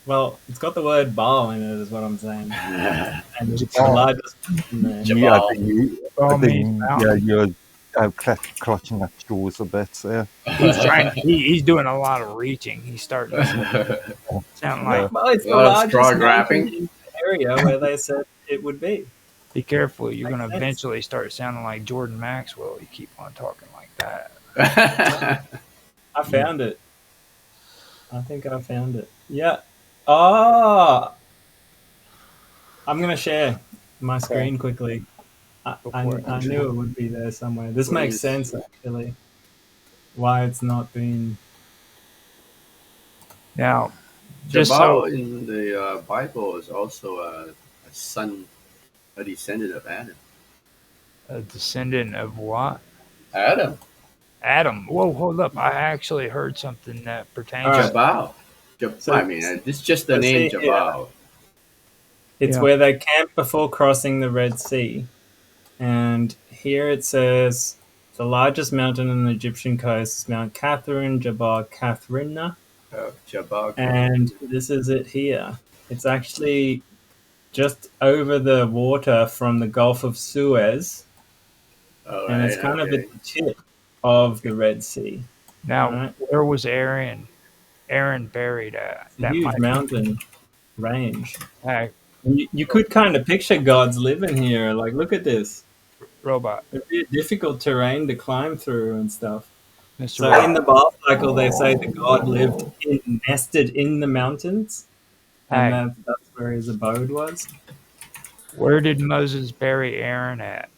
Well, it's got the word Baal in it, is what I'm saying. And it's the Jabal. largest mountain there. Yeah, Jabal. All means yeah, mountain. you're clutching at straws a bit there. He's trying. He's doing a lot of reaching. He's starting to sound like. Well, it's the A lot of straw largest mountain grabbing. in the area where they said it would be. Be careful. You're Makes going to sense. eventually start sounding like Jordan Maxwell. You keep on talking like that. I found it. I think I found it. Yeah. Oh, I'm going to share my screen quickly. I knew it would be there somewhere. This makes Please. sense, actually, why it's not been. Now, just Jabal so in the Bible is also a son, a descendant of Adam. a descendant of what? Adam. Adam. Whoa, hold up. I actually heard something that pertains. All right. Jabal. So- I mean, it's just the so name see, Jabal. It's Yeah. where they camped before crossing the Red Sea. And here it says the largest mountain on the Egyptian coast is Mount Catherine, Jabal Kathrina. Jabal. And this is it here. It's actually just over the water from the Gulf of Suez. All And it's right, kind of okay. at the tip of the Red Sea. Now, Right. where was Aaron buried at? It's a huge mountain range. Hey, You could kind of picture gods living here. Like, look at this. robot, It'd be a difficult terrain to climb through and stuff. Mr. So Robot. in the Baal cycle, they say the god lived nested in the mountains, and Hey, that's where his abode was. where did Moses bury Aaron at?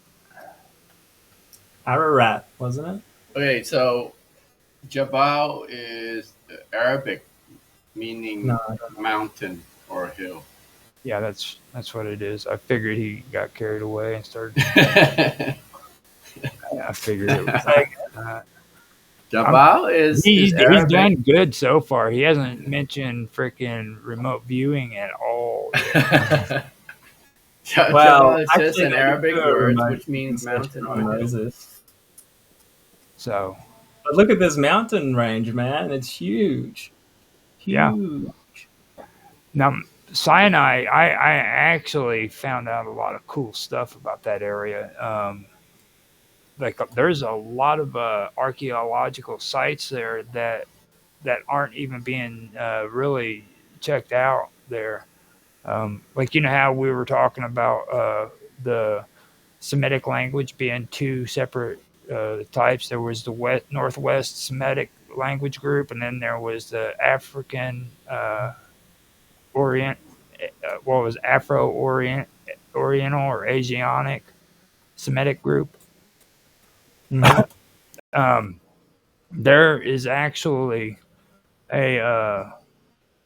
Ararat, wasn't it? Okay, so Jabal is Arabic, meaning No, I don't know. mountain or hill. Yeah, that's what it is. I figured he got carried away and started. I figured it was like Jabal is he's Arabic. done good so far. He hasn't mentioned freaking remote viewing at all. Jabal is just actually, an they Arabic do a word remote which means mountain on or hill. Moses. So But look at this mountain range, man. It's huge. Yeah. Huge. now Sinai, I actually found out a lot of cool stuff about that area. Like there's a lot of archaeological sites there that aren't even being really checked out there. Like you know how we were talking about the Semitic language being two separate types. There was the Northwest Semitic language group, and then there was the African Orient, what was Afro Oriental or Asiatic Semitic group. Mhm. Um, there is actually a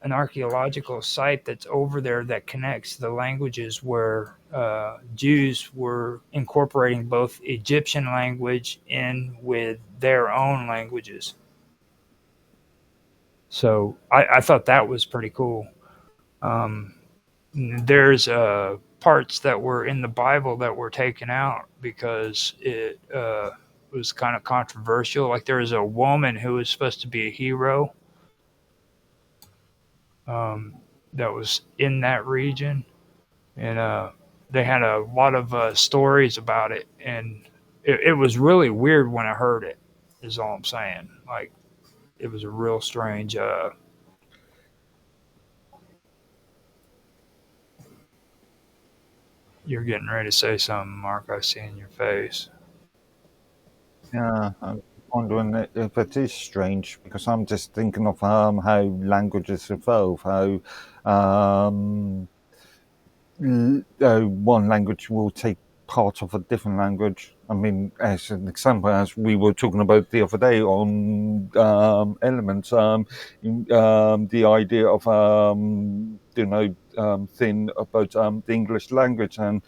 an archaeological site that's over there that connects the languages where Jews were incorporating both Egyptian language in with their own languages. So I thought that was pretty cool. Um, there's parts that were in the Bible that were taken out because it was kind of controversial. Like there was a woman who was supposed to be a hero um, that was in that region, and they had a lot of stories about it, and it was really weird when I heard it. Is all I'm saying. Like it was a real strange. You're getting ready to say something, Mark. I see in your face. Yeah, I'm wondering if it is strange because I'm just thinking of how languages evolve, how one language will take part of a different language. I mean, as an example, as we were talking about the other day on elements, the idea of thing about the English language and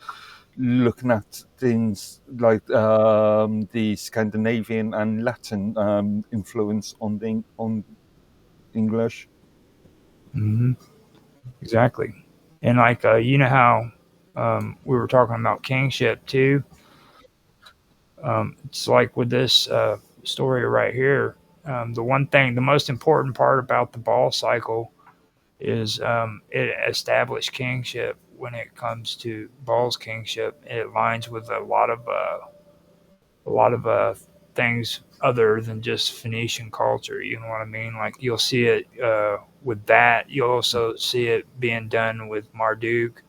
looking at things like the Scandinavian and Latin influence on English. Mm-hmm. Exactly. And like you know how we were talking about kingship too. It's like with this story right here. The most important part about the ball cycle is it established kingship. When it comes to Ball's kingship, it aligns with a lot of things other than just Phoenician culture. You know what I mean? Like you'll see it with that. You'll also see it being done with Marduk.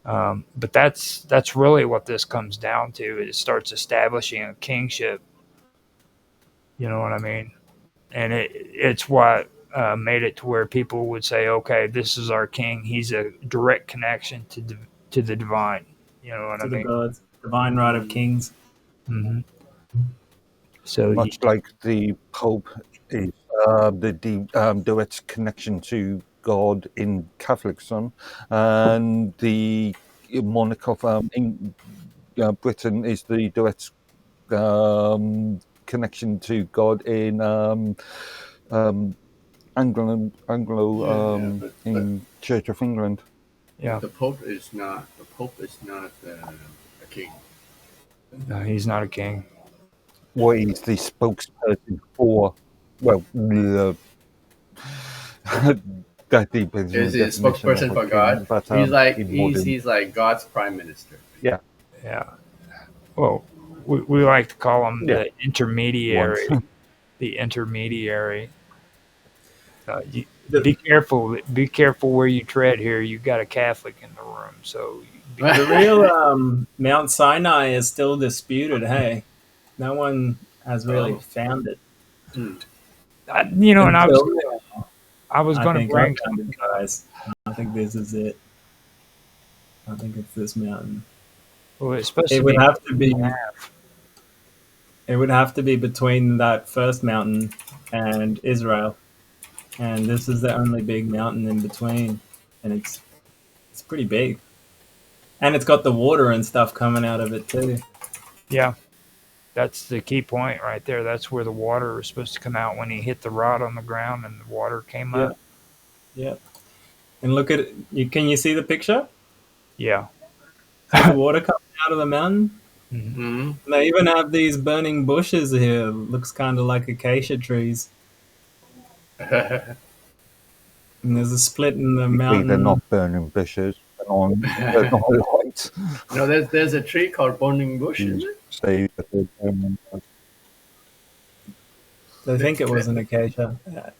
But that's really what this comes down to. It starts establishing a kingship. You know what I mean? And it's what made it to where people would say, "Okay, this is our king. He's a direct connection to the divine." You know what I To the mean? gods, divine right of kings. Hmm. So Much like the Pope is the direct connection to God in Catholicism, and the monarch of Britain is the direct connection to God in Anglo Yeah, but in Church of England. yeah, the Pope is not a king. no, he's not a king. What is the spokesperson for? Well, that depends on Is the he a definition of spokesperson a for king, God? but in modern, He's like God's prime minister. yeah, Yeah. Well, we like to call him yeah, the once. intermediary. The intermediary. The, Be careful. Be careful where you tread here. You got a Catholic in the room, so the real Mount Sinai is still disputed. Hey, no one has really Oh. found it Hmm. you know. And until I was I going to think I bring. found it, guys. I think this is it. I think it's this mountain. Well, it's supposed It to would be have to be. half. It would have to be between that first mountain and Israel, and this is the only big mountain in between, and it's pretty big, and it's got the water and stuff coming out of it too. Yeah, that's the key point right there. That's where the water was supposed to come out when he hit the rod on the ground and the water came Yeah, up. yeah. And look at it. Can you see the picture? Yeah. See the water coming out of the mountain? Mhm. Hmm. And they even have these burning bushes here. Looks kind of like acacia trees. And there's a split in the Technically, they're mountain. not burning bushes. They're not light. No, there's a tree called burning bush, You isn't it? say that they're burning. They think it was an acacia.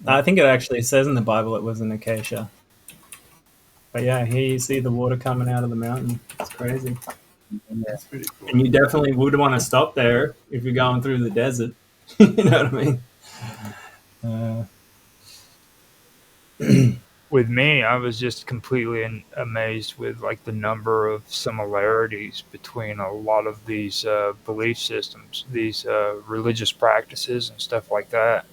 I think it actually says in the Bible it was an acacia. But yeah, here you see the water coming out of the mountain. It's crazy. That's pretty cool. And you definitely would want to stop there if you're going through the desert. You know what I mean? Uh, With me, I was just completely amazed with like the number of similarities between a lot of these belief systems, these religious practices and stuff like that.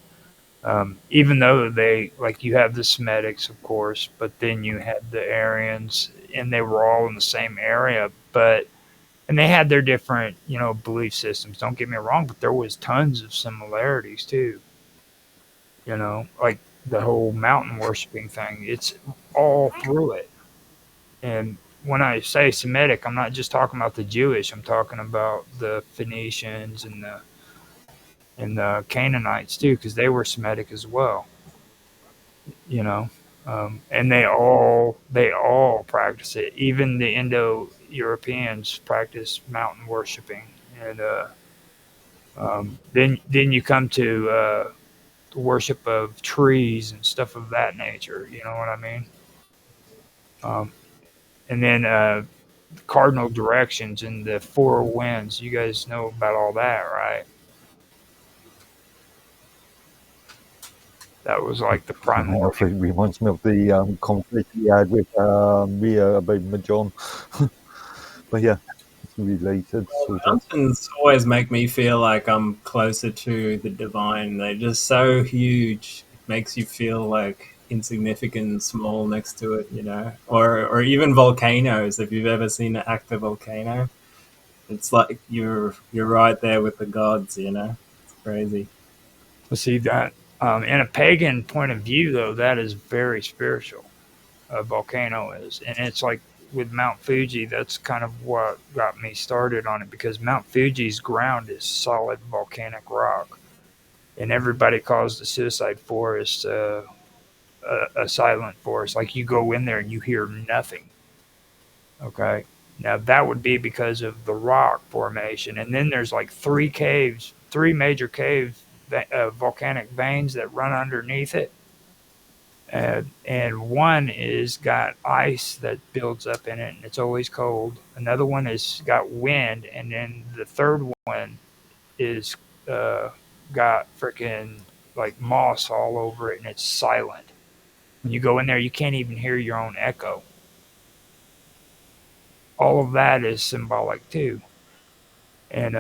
Even though they like you have the Semitics, of course, but then you had the Aryans, and they were all in the same area, but and they had their different belief systems. Don't get me wrong, but there was tons of similarities too. Like the whole mountain worshiping thing. It's all through it. And when I say Semitic, I'm not just talking about the Jewish. I'm talking about the Phoenicians and the Canaanites too, because they were Semitic as well. You know, and they all practice it. Even the Indo-Europeans practice mountain worshiping, and then you come to worship of trees and stuff of that nature. You know what I mean? Um, and then cardinal directions and the four winds. You guys know about all that, right? That was like the I primordial. think it reminds me of the conflict we had with Mia about Mahjong. But yeah, it's related, sort of. mountains always make me feel like I'm closer to the divine. They're just so huge. It makes you feel like insignificant and small next to it, you know? Or even volcanoes. If you've ever seen an active volcano, it's like you're right there with the gods, you know? It's crazy. Let's see that. In a pagan point of view, though, that is very spiritual. A volcano is, and it's like with Mount Fuji. That's kind of what got me started on it because Mount Fuji's ground is solid volcanic rock, and everybody calls the Suicide Forest a silent forest. Like you go in there and you hear nothing. Okay. Now that would be because of the rock formation, and then there's like three caves, three major caves, volcanic veins that run underneath it, and one is got ice that builds up in it, and it's always cold. Another one is got wind, and then the third one is uh, got freaking like moss all over it, and it's silent. When you go in there, you can't even hear your own echo. All of that is symbolic too, and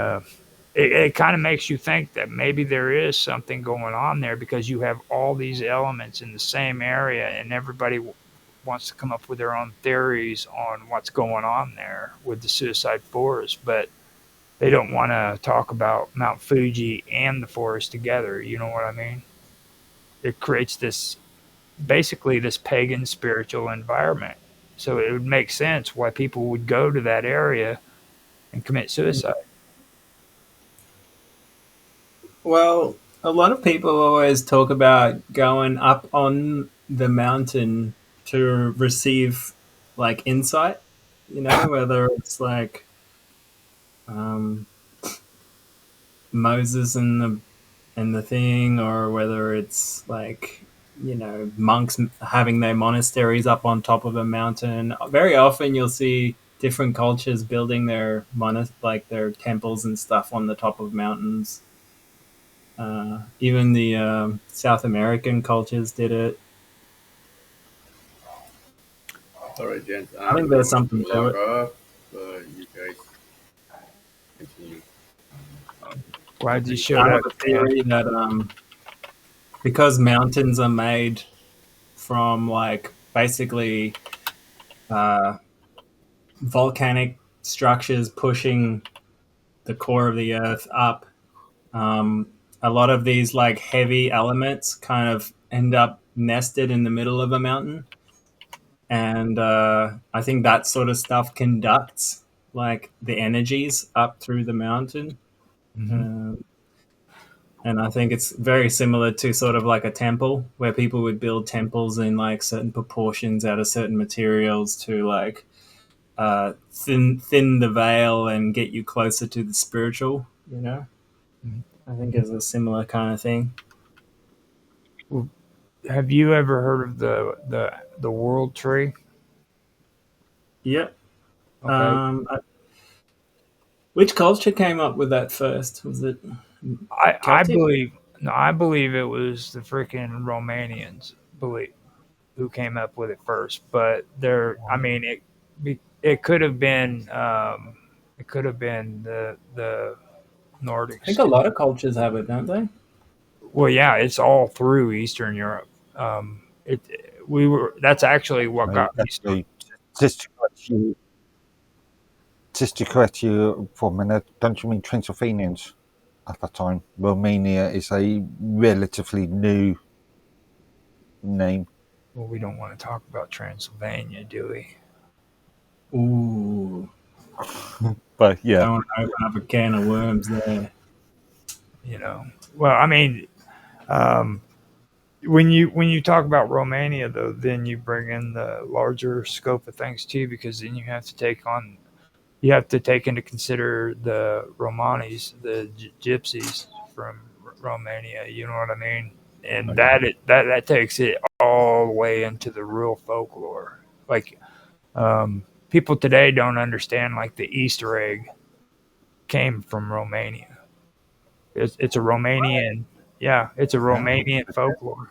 it kind of makes you think that maybe there is something going on there because you have all these elements in the same area, and everybody wants to come up with their own theories on what's going on there with the suicide forest, but they don't want to talk about Mount Fuji and the forest together. You know what I mean? It creates this basically this pagan spiritual environment. So it would make sense why people would go to that area and commit suicide. Well, a lot of people always talk about going up on the mountain to receive like insight, you know, whether it's like um, Moses and the thing, or whether it's like monks having their monasteries up on top of a mountain. Very often, you'll see different cultures building their like their temples and stuff on the top of mountains. Even the South American cultures did it. All right, gents. I think I'm there's going something to to log it. off, but you guys continue. Glad you I showed have up, a man. theory that because mountains are made from like basically uh, volcanic structures pushing the core of the earth up. Um, a lot of these like heavy elements kind of end up nested in the middle of a mountain, and I think that sort of stuff conducts like the energies up through the mountain. Hmm. Um, and I think it's very similar to sort of like a temple where people would build temples in like certain proportions out of certain materials to like thin the veil and get you closer to the spiritual. You know, I think it's a similar kind of thing. Well, have you ever heard of the world tree? Yep. Okay. Um, Which culture came up with that first? Was it I Celtic? believe no, I believe it was the freaking Romanians believe who came up with it first. But there, I mean, it could have been the I think Nordics a too. lot of cultures have it, don't they? Well, yeah, it's all through Eastern Europe. It we were that's actually what Right. got me started. Actually, just to correct you, for a minute, don't you mean Transylvanians at that time? Romania is a relatively new name. Well, we don't want to talk about Transylvania, do we? Ooh, But yeah, don't want to open up a can of worms there. You know. Well, I mean, um, when you talk about Romania, though, then you bring in the larger scope of things too, because then you have to take into consider the Romanis, the gypsies from Romania. You know what I mean? And that takes it all the way into the real folklore. Like people today don't understand like the Easter egg came from Romania. It's a Romanian, yeah, it's a yeah. Romanian folklore.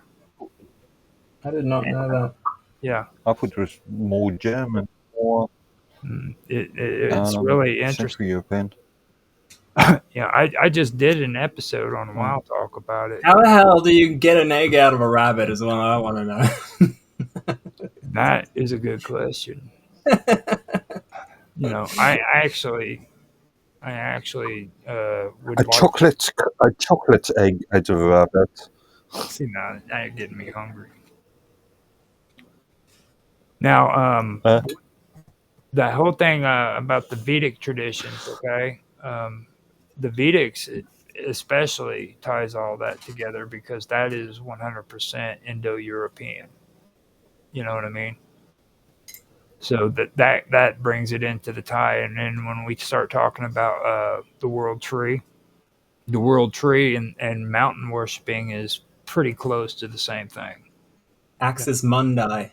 I did not know that. Yeah, I thought it was more German, more it's really Central interesting. European. Yeah, I just did an episode on Mm. Wild Talk about it. How the hell do you get an egg out of a rabbit? Is what I want to know. That is a good question. You know, I actually would like A chocolate egg out of a rabbit. see now. Now you're getting me hungry. Now, Uh, that whole thing about the Vedic traditions, okay? The Vedics especially ties all that together because that is 100% Indo-European. You know what I mean? So that brings it into the tie, and then when we start talking about the world tree and mountain worshiping is pretty close to the same thing. Axis Mundi.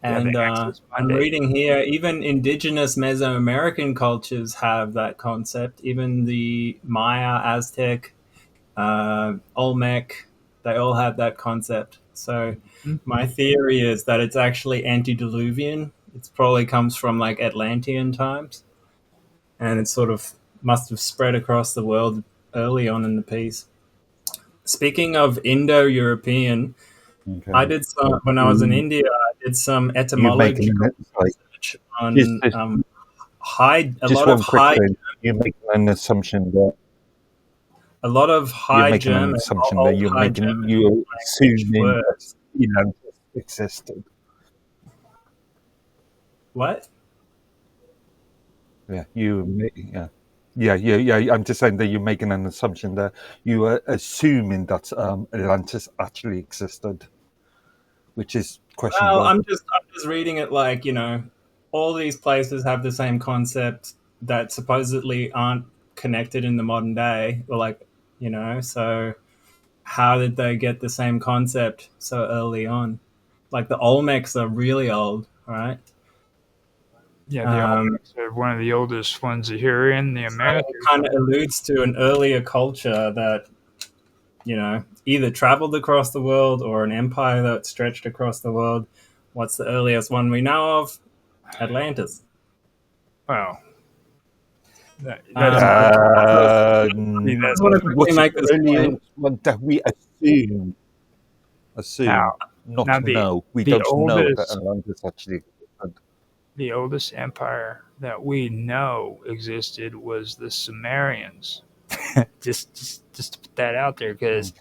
Yeah, the And Axis I'm Mundi. reading here, even indigenous Mesoamerican cultures have that concept. Even the Maya, Aztec, Olmec, they all have that concept. So my theory is that it's actually antediluvian. It probably comes from like Atlantean times, and it sort of must have spread across the world early on in the piece. Speaking of Indo-European, I okay. did some when I was in India. I did some You're making etymological like research just on just, a just lot of one quick thing. You're making an assumption that Old High German you're language assuming that words. existed. What? Yeah, yeah. I'm just saying that you're making an assumption that you are assuming that Atlantis actually existed, which is Well, questionable. I'm just reading it like all these places have the same concept that supposedly aren't connected in the modern day, or like so how did they get the same concept so early on? Like the Olmecs are really old, right? Yeah, the Um, Olmecs are one of the oldest ones here in the so it Americas. kind of alludes to an earlier culture that either traveled across the world or an empire that stretched across the world. What's the earliest one we know of? Atlantis. Well, that's Um, I that's just want to quickly What's the make this earliest point. one that we assume, now not now know. We the don't know that oldest Atlantis actually existed. the oldest empire that we know existed was the Sumerians. Just to put that out there, because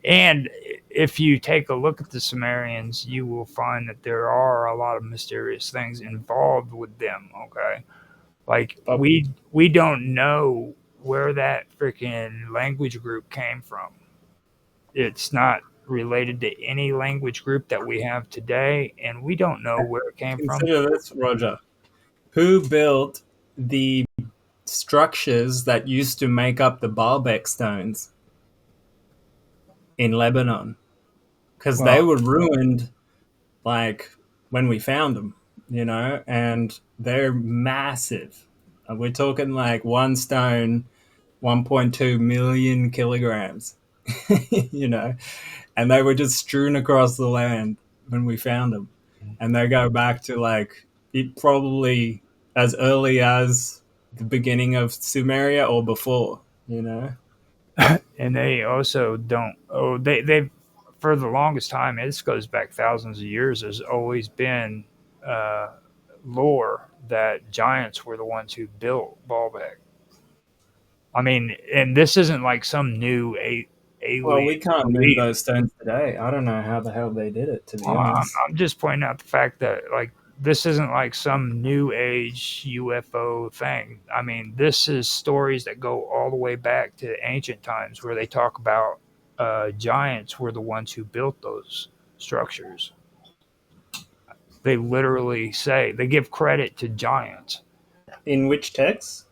and if you take a look at the Sumerians, you will find that there are a lot of mysterious things involved with them. Okay, like But we don't know where that freaking language group came from. It's not related to any language group that we have today, and we don't know where it came from. consider this, Roger. Who built the structures that used to make up the Baalbek stones in Lebanon? Because they Well, were ruined, like when we found them, and they're massive. We're talking like one stone, 1.2 million kilograms, you know, and they were just strewn across the land when we found them. And they go back to like it probably as early as the beginning of Sumeria or before, you know. And they also don't. Oh, they for the longest time. This goes back thousands of years. There's always been uh, lore that giants were the ones who built Baalbek. I mean, and this isn't like some new Well, alien we can't move belief. those stones today. I don't know how the hell they did it, to be honest. I'm just pointing out the fact that like this isn't like some new age UFO thing. I mean, this is stories that go all the way back to ancient times where they talk about giants were the ones who built those structures. They literally say they give credit to giants In which text?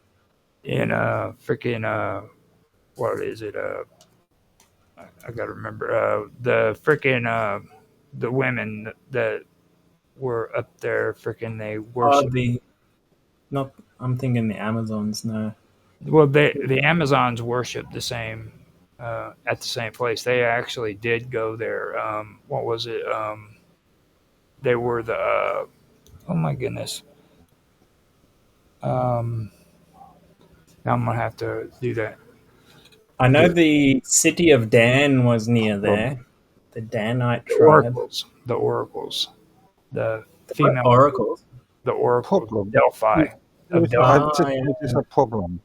in freaking what is it I gotta remember the freaking the women that were up there freaking they Oh, worship. the not. I'm thinking the Amazons. No. Well, the Amazons worship the same at the same place. They actually did go there. What was it? They were the oh my goodness. Um, now I'm gonna have to do that. I know the city of Dan was near there. The Danite The tribe. oracles, the oracles, the What? female, Oracles. the oracles of Problem. Delphi, of Delphi, I've Ah, just yeah. noticed a problem.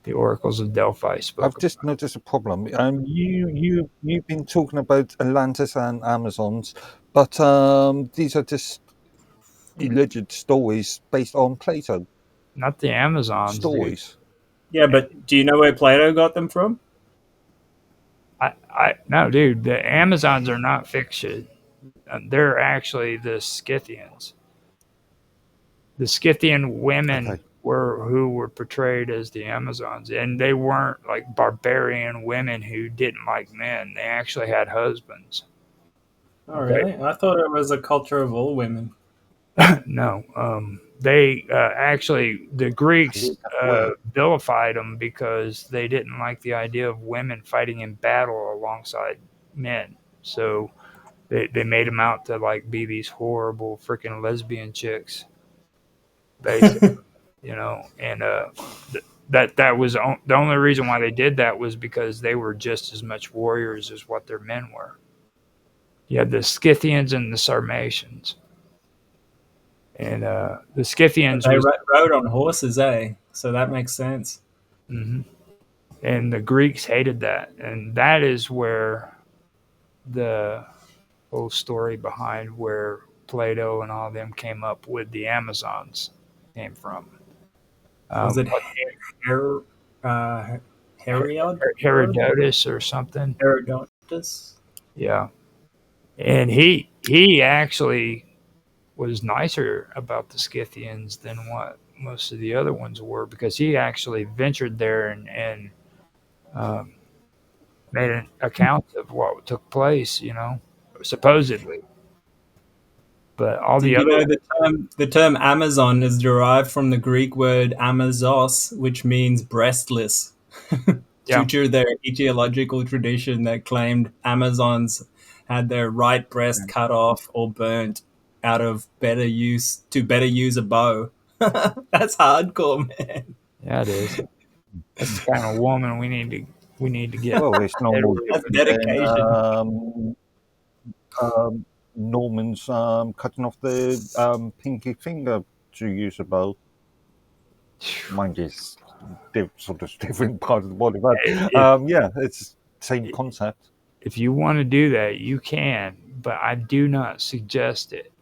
the oracles of Delphi spoke. I've just noticed a problem. You've been talking about Atlantis and Amazons, but these are just alleged stories based on Plato Not the Amazons, dude. stories. Yeah, but do you know where Plato got them from? No, dude. The Amazons are not fiction. They're actually the Scythians. The Scythian women Okay. were who were portrayed as the Amazons, and they weren't like barbarian women who didn't like men. They actually had husbands. Oh, Okay. really? I thought it was a culture of all women. No, they actually the Greeks Well, vilified them because they didn't like the idea of women fighting in battle alongside men. So they made them out to like be these horrible freaking lesbian chicks, basically, you know. And that was the only reason why they did that was because they were just as much warriors as what their men were. You had the Scythians and the Sarmatians. And the Scythians They was, rode on horses, eh? So that makes sense. mhm. And the Greeks hated that, and that is where the whole story behind where Plato and all of them came up with the Amazons came from. Was it What, Her- uh, Heriod? Herodotus or something? Herodotus? Yeah, and he actually was nicer about the Scythians than what most of the other ones were because he actually ventured there and um, made an account of what took place, you know, supposedly. But all Did the you other know the term Amazon is derived from the Greek word amazos, which means breastless, Yeah. due to their etiological tradition that claimed Amazons had their right breast cut off or burnt out of better use to better use a bow. That's hardcore, man. Yeah, it is. That's the kind of woman we need to get. well, it's no more That's different than dedication. Normans cutting off the pinky finger to use a bow. Mind you, it's sort of different part of the body, but yeah, it's same concept. If you want to do that, you can, but I do not suggest it.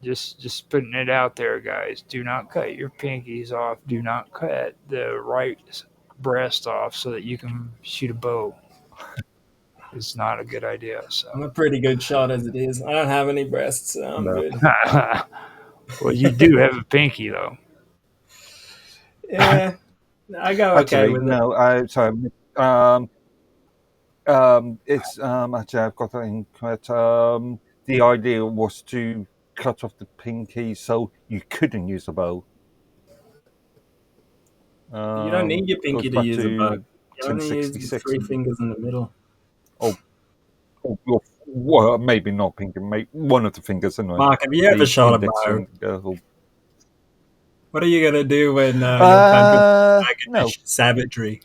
Just putting it out there, guys. Do not cut your pinkies off. Do not cut the right breast off so that you can shoot a bow. It's not a good idea. So, I'm a pretty good shot as it is. I don't have any breasts, so I'm No. good. well, you do have a pinky though. Yeah, I go okay Actually, with it. no. Sorry. It's actually I've got that incorrect. The idea was to cut off the pinky so you couldn't use a bow. You don't need your Goes pinky to back use a bow. to You only use your 1066. three fingers in the middle. Oh, well, maybe not pinky, mate. One of the fingers, anyway. Mark, have you ever The shot a index bow? finger. What are you gonna do when your country No. savagery?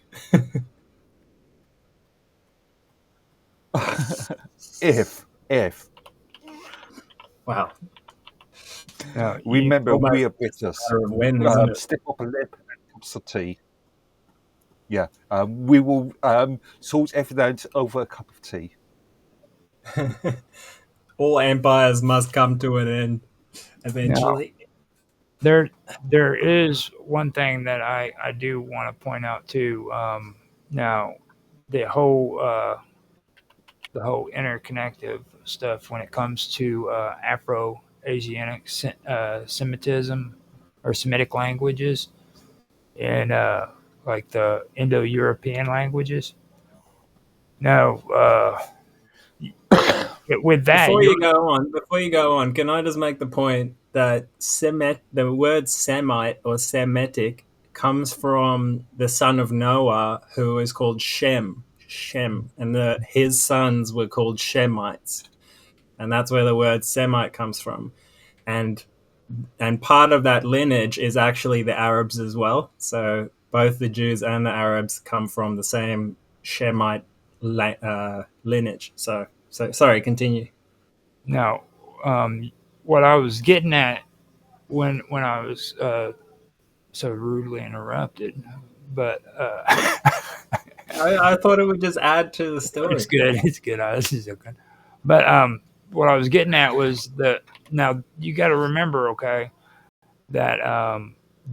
If. Wow. Now, Remember, almost we are British. matter of when, isn't it? Stick up a lip and cups of tea. Yeah. We will sort everything out over a cup of tea. All empires must come to an end eventually. there is one thing that I do want to point out too. Now, the whole interconnective stuff when it comes to Afro-Asiatic Semitism or Semitic languages and like the Indo-European languages. Now, with that, Before you go on, can I just make the point that the word Semite or Semitic comes from the son of Noah, who is called Shem, and his sons were called Shemites, and that's where the word Semite comes from, and part of that lineage is actually the Arabs as well. So both the Jews and the Arabs come from the same Shemite lineage. So sorry, continue. now, what I was getting at when I was so rudely interrupted, but I thought it would just add to the story. it's good. It's good. This is okay. But what I was getting at was that now you got to remember, okay, that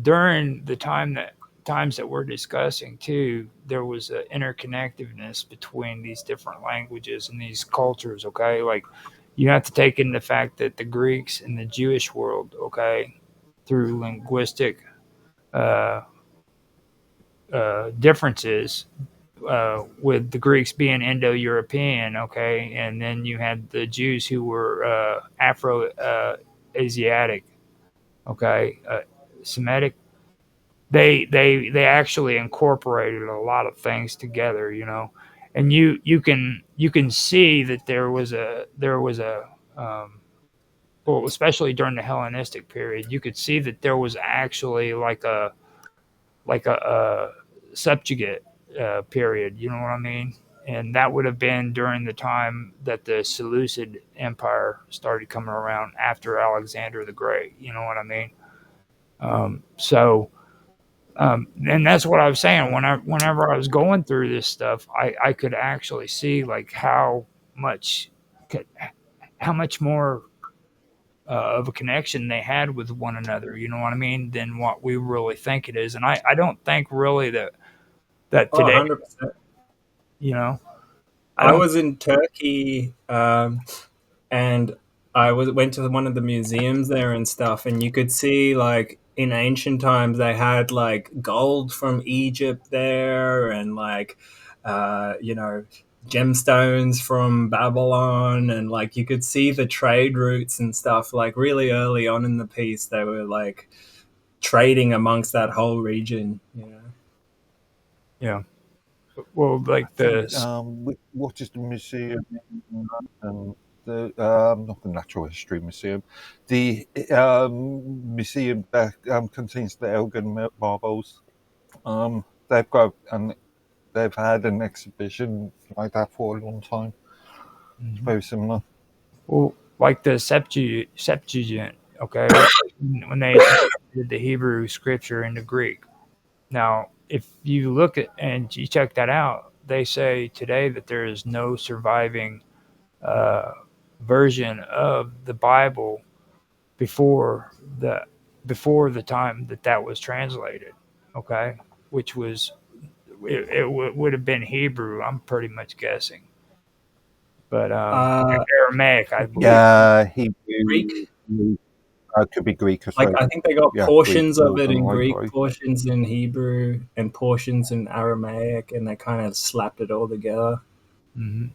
during the times that we're discussing too, there was an interconnectedness between these different languages and these cultures. Okay, like you have to take into the fact that the Greeks and the Jewish world, okay, through linguistic differences, with the Greeks being Indo-European, okay, and then you had the Jews who were Afro-Asiatic, okay, Semitic. They actually incorporated a lot of things together, and you can see that there was a well, especially during the Hellenistic period, you could see that there was actually like a subjugate period. You know what I mean? And that would have been during the time that the Seleucid Empire started coming around after Alexander the Great. You know what I mean? And that's what I was saying. Whenever I was going through this stuff, I could actually see like how much more of a connection they had with one another. You know what I mean? Than what we really think it is. And I don't think really that today, 100%. I was in Turkey, and I went to one of the museums there and stuff, and you could see like in ancient times they had like gold from Egypt there, and like gemstones from Babylon, and like you could see the trade routes and stuff. Like really early on in the piece, they were like trading amongst that whole region. Yeah. Well, like what is the museum? Not the Natural History Museum, the museum that contains the Elgin marbles. They've had an exhibition like that for a long time. It's very similar. Well, like the Septuagint, okay, when they did the Hebrew scripture into Greek. Now, if you look at and you check that out, they say today that there is no surviving version of the Bible before the time that was translated. Okay, which was it would have been Hebrew. I'm pretty much guessing, but Aramaic, I believe. Yeah, Hebrew. Greek. Could be Greek. Like I think they got portions Greek, of it in Greek, portions in Hebrew, and portions in Aramaic, and they kind of slapped it all together. Mm-hmm.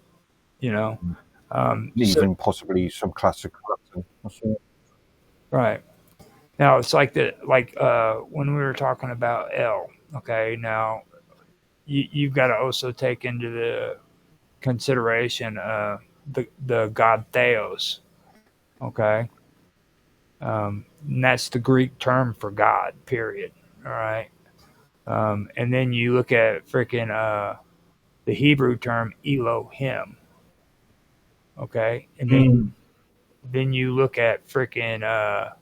Even possibly some classic Latin. Right. Now it's like when we were talking about El, Okay, now you've got to also take into the consideration the god Theos. Okay, and that's the Greek term for God. Period. All right, and then you look at freaking the Hebrew term Elohim. Okay, and Mm. then you look at freaking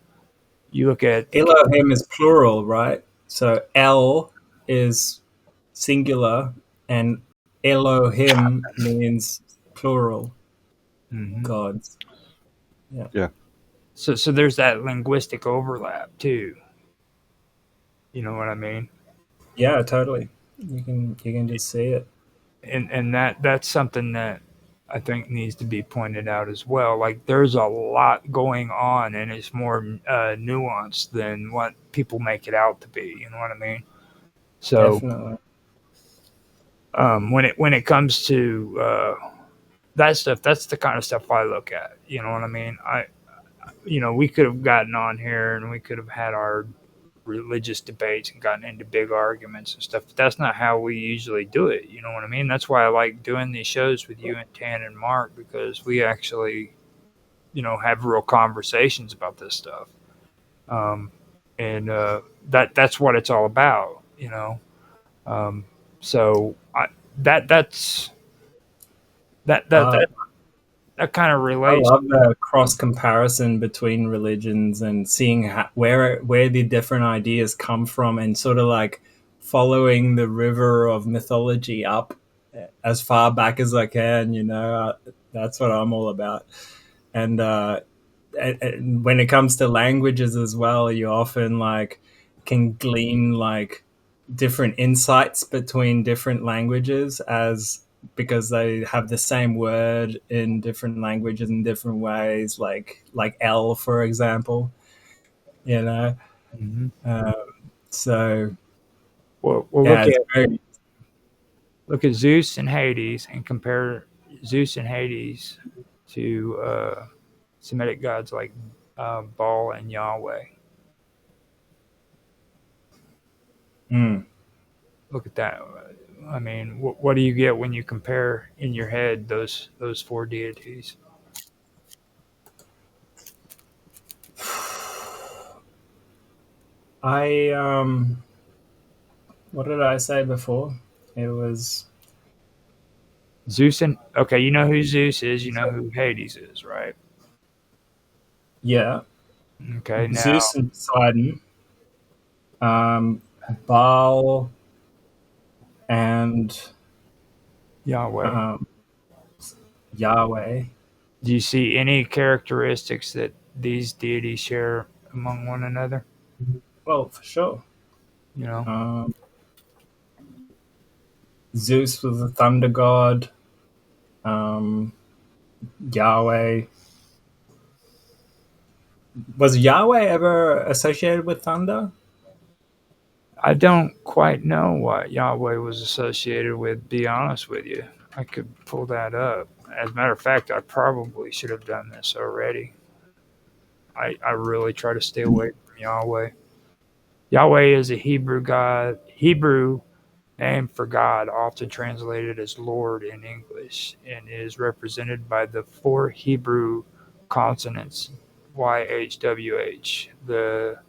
you look at Elohim is plural, right? So El is singular, and Elohim means plural Mhm. gods. Yeah, Yeah. So there's that linguistic overlap too. You know what I mean? yeah, totally. You can just see it. And that's something that I think needs to be pointed out as well. Like there's a lot going on, and it's more nuanced than what people make it out to be. You know what I mean? So Definitely. when it comes to that stuff, that's the kind of stuff I look at. You know what I mean? We could have gotten on here and we could have had our religious debates and gotten into big arguments and stuff. But that's not how we usually do it. You know what I mean? That's why I like doing these shows with you and Tan and Mark, because we actually, have real conversations about this stuff. Um, and that's what it's all about. Um, so that's Uh, that kind of I relates. love the cross comparison between religions and seeing where the different ideas come from, and sort of like following the river of mythology up as far back as I can. That's what I'm all about. And when it comes to languages as well, you often like can glean like different insights between different languages, as because they have the same word in different languages in different ways, like L, for example. You know, Mhm. um, so Well, yeah, it's very look at Zeus and Hades and compare Zeus and Hades to Semitic gods like Baal and Yahweh. mm. Look at that. I mean, what do you get when you compare in your head those four deities? I what did I say before? It was Zeus and okay, you know who Zeus is, you know who Hades is, right? yeah, Okay, now Zeus and Poseidon, um, Baal and Yahweh. um, Yahweh. Do you see any characteristics that these deities share among one another? Well, for sure. You know, Um, Zeus was the thunder god. Um, Yahweh was Yahweh ever associated with thunder? I don't quite know what Yahweh was associated with, be honest with you. I could pull that up. As a matter of fact, I probably should have done this already. I really try to stay away from Yahweh. Yahweh is a Hebrew name for God, often translated as Lord in English, and is represented by the four Hebrew consonants YHWH, the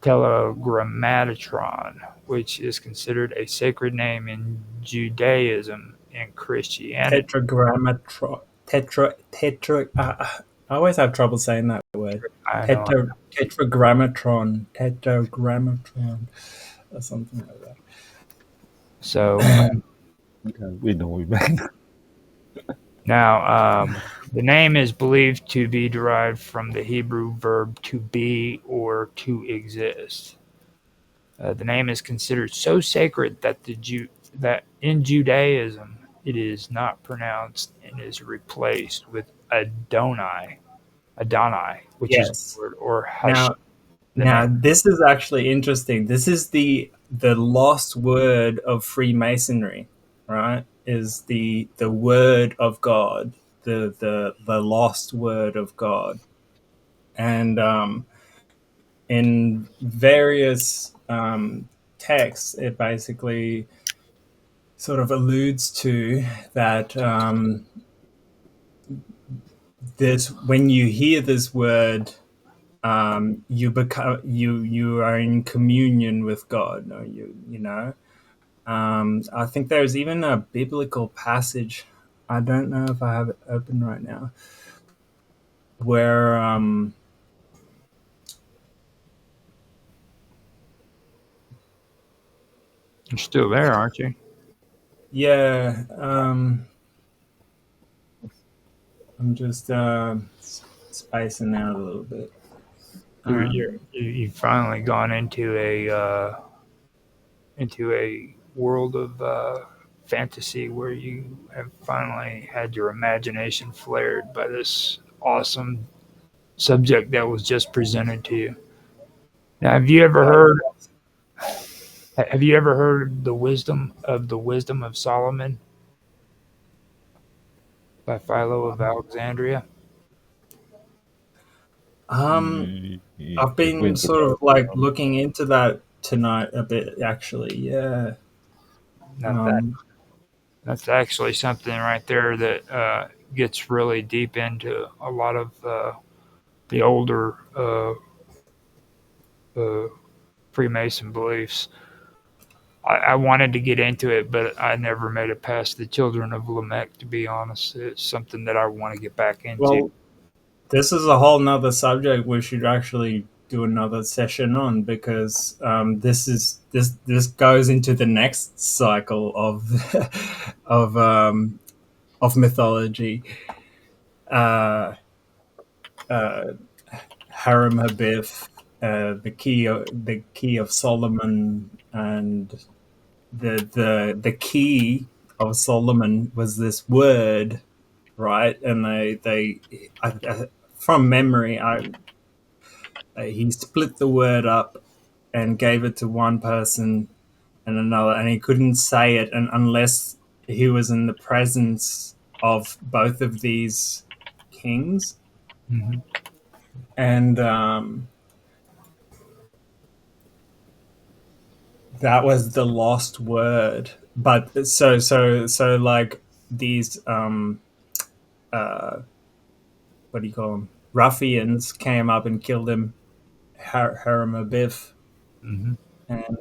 Telegrammatron, which is considered a sacred name in Judaism and Christianity. Tetragrammatron. Tetra. I always have trouble saying that word. I know. Tetragrammatron. Tetragrammatron. Or something like that. So We know we man. now the name is believed to be derived from the Hebrew verb to be or to exist. The name is considered so sacred that that in Judaism it is not pronounced and is replaced with Adonai, which is Yes. Lord, or Hashem, Now, the name. now this is actually interesting. This is the lost word of Freemasonry, right? Is the word of God, the lost word of God, and in various text, it basically sort of alludes to that this when you hear this word, you are in communion with God, or you know. I think there's even a biblical passage. I don't know if I have it open right now, where You're still there, aren't you? yeah, I'm just spacing out a little bit. You've finally gone into a world of fantasy where you have finally had your imagination flared by this awesome subject that was just presented to you. Now, have you ever heard the wisdom of Solomon by Philo of Alexandria? I've been sort of like looking into that tonight a bit, actually. Yeah. Not that That's actually something right there that gets really deep into a lot of the older uh, Freemason beliefs. I wanted to get into it, but I never made it past the Children of Lamech, to be honest. It's something that I want to get back into. Well, this is a whole nother subject we should actually do another session on, because this goes into the next cycle of of um, of mythology. Uh, Harem Habith, the key of Solomon, and the key of Solomon was this word, right? And from memory, he split the word up and gave it to one person and another, and he couldn't say it unless he was in the presence of both of these kings. Mm-hmm. And that was the lost word. But so like these what do you call them, ruffians came up and killed him, Harem Abiff. Mm-hmm. And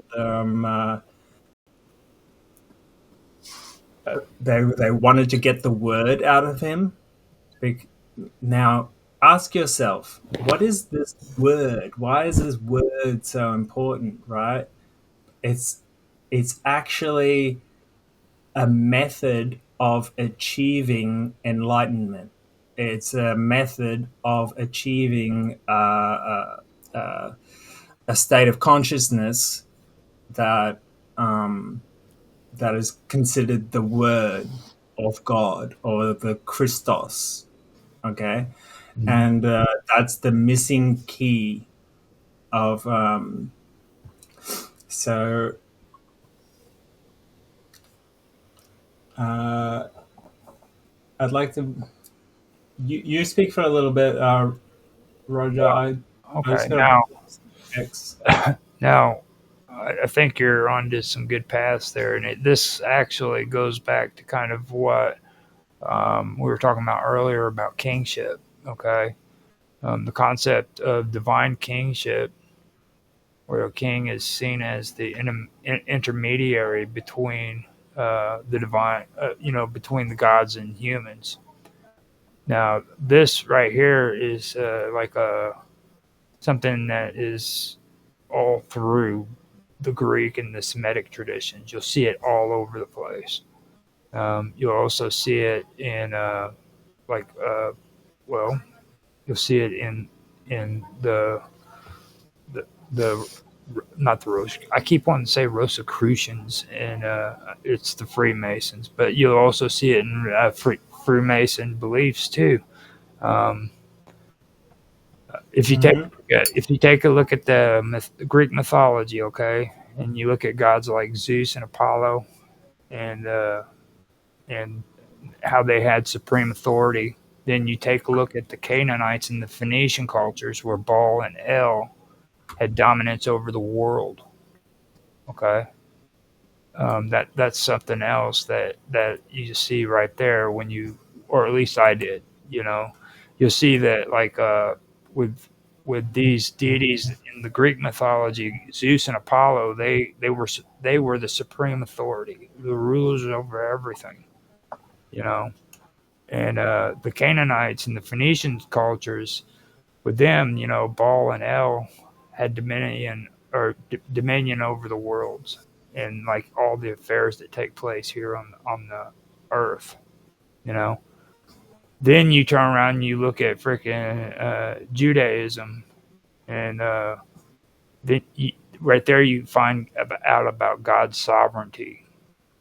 they wanted to get the word out of him. Now, ask yourself, what is this word? Why is this word so important, right? It's actually a method of achieving enlightenment. It's a method of achieving a state of consciousness that that is considered the word of God, or the Christos. Okay, Mm-hmm. and that's the missing key of so. I'd like to you speak for a little bit, Roger. I Okay, just got X. now I think you're onto some good paths there, and this actually goes back to kind of what we were talking about earlier about kingship. Okay, the concept of divine kingship, where a king is seen as the intermediary between the divine, between the gods and humans. Now, this right here is like something that is all through the Greek and the Semitic traditions. You'll see it all over the place. You'll also see it in like well, you'll see it in the not the Rose. I keep wanting to say Rosicrucians, and it's the Freemasons. But you'll also see it in Freemason beliefs too. Um, if you take a look at the Greek mythology, okay, and you look at gods like Zeus and Apollo, and how they had supreme authority, then you take a look at the Canaanites and the Phoenician cultures, where Baal and El had dominance over the world. Okay, that's something else that you see right there when you, or at least I did. You know, you'll see that like with these deities in the Greek mythology, Zeus and Apollo, they were the supreme authority, the rulers over everything. You know, and the Canaanites and the Phoenician cultures, with them, you know, Baal and El had dominion over the worlds and like all the affairs that take place here on the earth. You know, then you turn around and you look at freaking Judaism, and then right there you find out about God's sovereignty.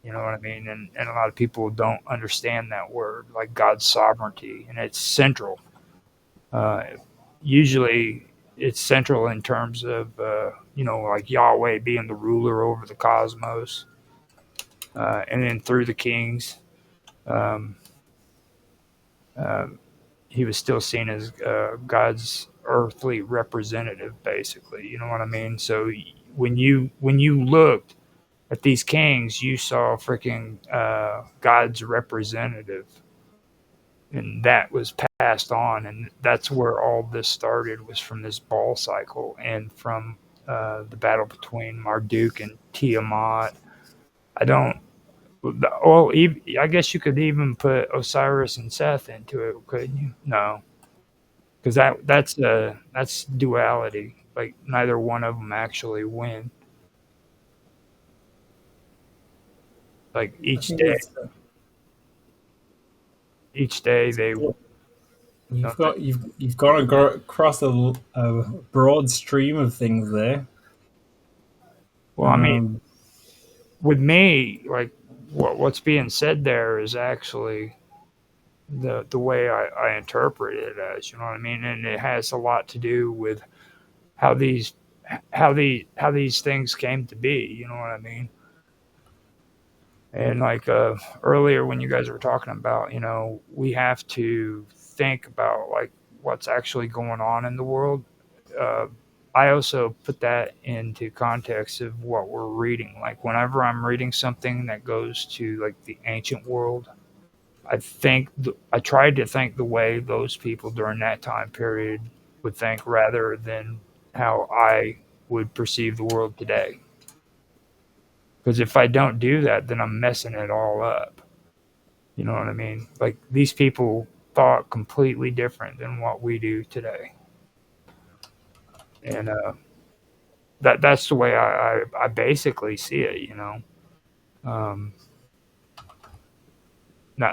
You know what I mean? And a lot of people don't understand that word, like God's sovereignty, and it's central. Uh, Usually, it's central in terms of you know, like Yahweh being the ruler over the cosmos, and then through the kings, um, uh, he was still seen as God's earthly representative, basically. You know what I mean? So when you looked at these kings, you saw freaking God's representative, and that was passed on, and that's where all this started, was from this ball cycle and from the battle between Marduk and Tiamat. I don't. Well, I guess you could even put Osiris and Seth into it, couldn't you? No, because that's duality. Like neither one of them actually win. Like I think it's each day they. you've got to go across a broad stream of things there. Well, I mean, with me, like what's being said there is actually the way I interpret it as, you know what I mean, and it has a lot to do with how these things came to be, you know what I mean. And like earlier when you guys were talking about, you know, we have to think about like what's actually going on in the world. Uh, I also put that into context of what we're reading. Like whenever I'm reading something that goes to like the ancient world, I tried to think the way those people during that time period would think, rather than how I would perceive the world today. Because if I don't do that, then I'm messing it all up. You know what I mean? Like these people thought completely different than what we do today, and that's the way I basically see it. You know, um,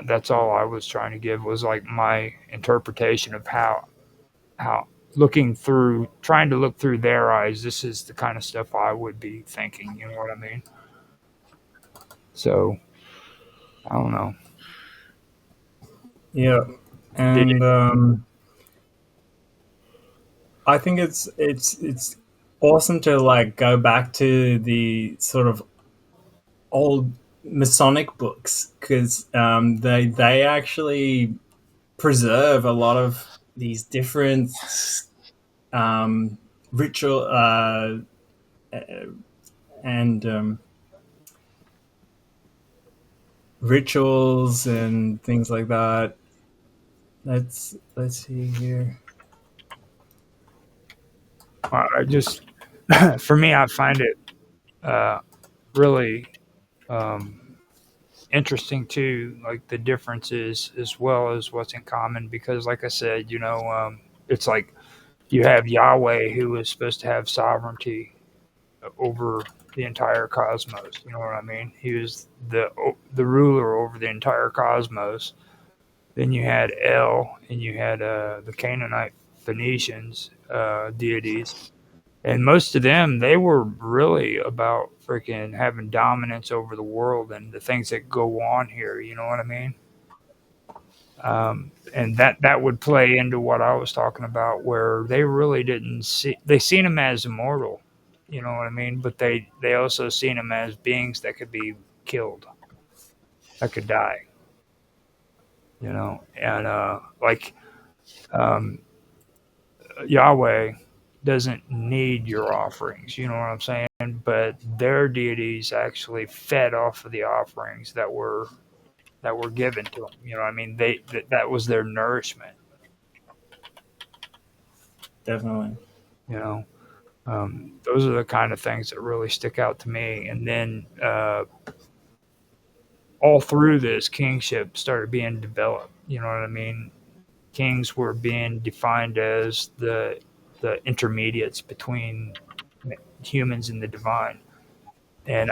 that's all I was trying to give, was like my interpretation of how looking through, trying to look through their eyes. This is the kind of stuff I would be thinking. You know what I mean? So I don't know. Yeah, Did and I think it's awesome to like go back to the sort of old Masonic books, because they actually preserve a lot of these different um, ritual and rituals and things like that. Let's see here. I just for me, I find it really um, interesting too, like the differences as well as what's in common. Because, like I said, you know, it's like you have Yahweh, who is supposed to have sovereignty over the entire cosmos. You know what I mean? He was the ruler over the entire cosmos. Then you had El, and you had the Canaanite Phoenicians deities, and most of them, they were really about freaking having dominance over the world and the things that go on here. You know what I mean? And that would play into what I was talking about, where they really didn't see, they seen him as immortal. You know what I mean? But they also seen him as beings that could be killed, that could die. You know, and like um, Yahweh doesn't need your offerings. You know what I'm saying? but their deities actually fed off of the offerings that were given to them. You know, I mean, that was their nourishment. Definitely. You know, those are the kind of things that really stick out to me. And then all through this, kingship started being developed. You know what I mean? Kings were being defined as the intermediates between humans and the divine, and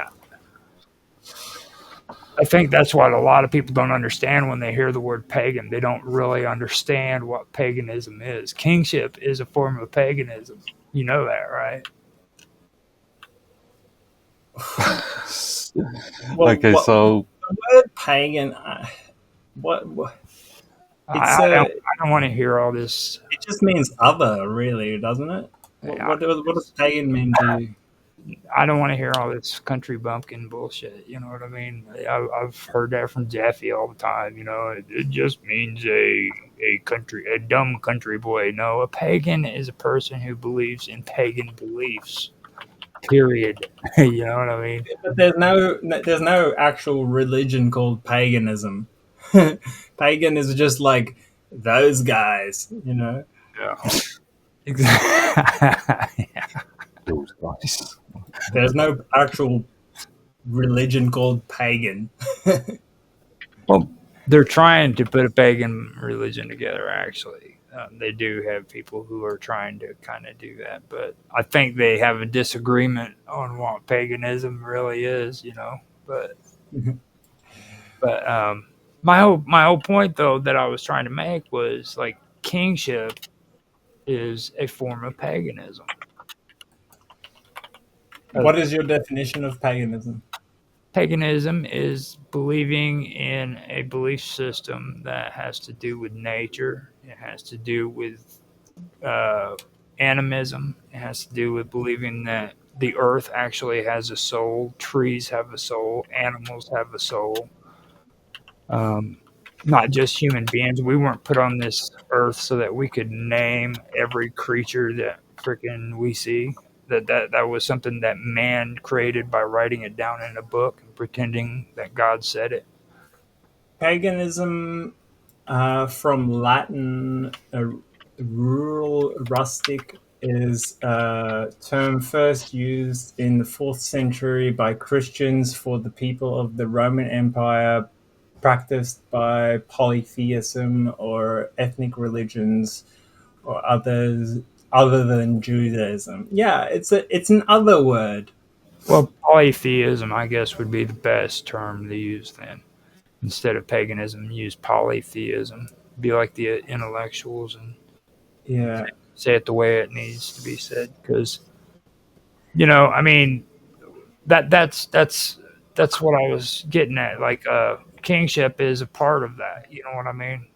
I think that's what a lot of people don't understand when they hear the word pagan. They don't really understand what paganism is. Kingship is a form of paganism. You know that, right? Well, Okay, what, so the word pagan, what it's I don't want to hear all this. it just means other, really, doesn't it? What does pagan mean to you? I don't want to hear all this country bumpkin bullshit. You know what I mean? I've heard that from Jeffy all the time. You know, it just means a dumb country boy. No, a pagan is a person who believes in pagan beliefs. Period. You know what I mean? But there's no actual religion called paganism. Pagan is just like those guys, you know. Yeah. Exactly. those guys. There's no actual religion called pagan. Well, they're trying to put a pagan religion together. Actually, they do have people who are trying to kind of do that, but I think they have a disagreement on what paganism really is. You know, but but my whole point though that I was trying to make was like kingship is a form of paganism. What is your definition of paganism? Paganism is believing in a belief system that has to do with nature. It has to do with animism. It has to do with believing that the earth actually has a soul, trees have a soul, animals have a soul. Not just human beings. We weren't put on this earth so that we could name every creature that freaking we see. That was something that man created by writing it down in a book and pretending that God said it. Paganism, from Latin, rural, rustic, is a term first used in the 4th century by Christians for the people of the Roman Empire, practiced by polytheism or ethnic religions or others other than Judaism. Yeah, it's an other word. Well, polytheism, I guess, would be the best term to use then. Instead of paganism, use polytheism. Be like the intellectuals and Yeah. say it the way it needs to be said. Because, you know, I mean, that's what I was getting at. Like, kingship is a part of that. You know what I mean?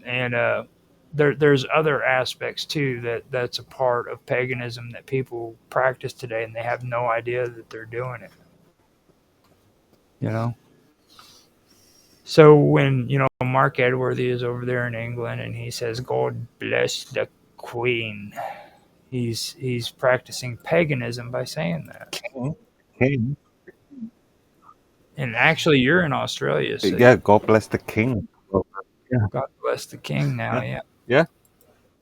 And there's other aspects too that's a part of paganism that people practice today, and they have no idea that they're doing it. You know. So when you know Mark Edworthy is over there in England and he says, "God bless the Queen," he's practicing paganism by saying that. King. And actually, you're in Australia, so Yeah, God bless the king. God bless the King now. Yeah. Yeah.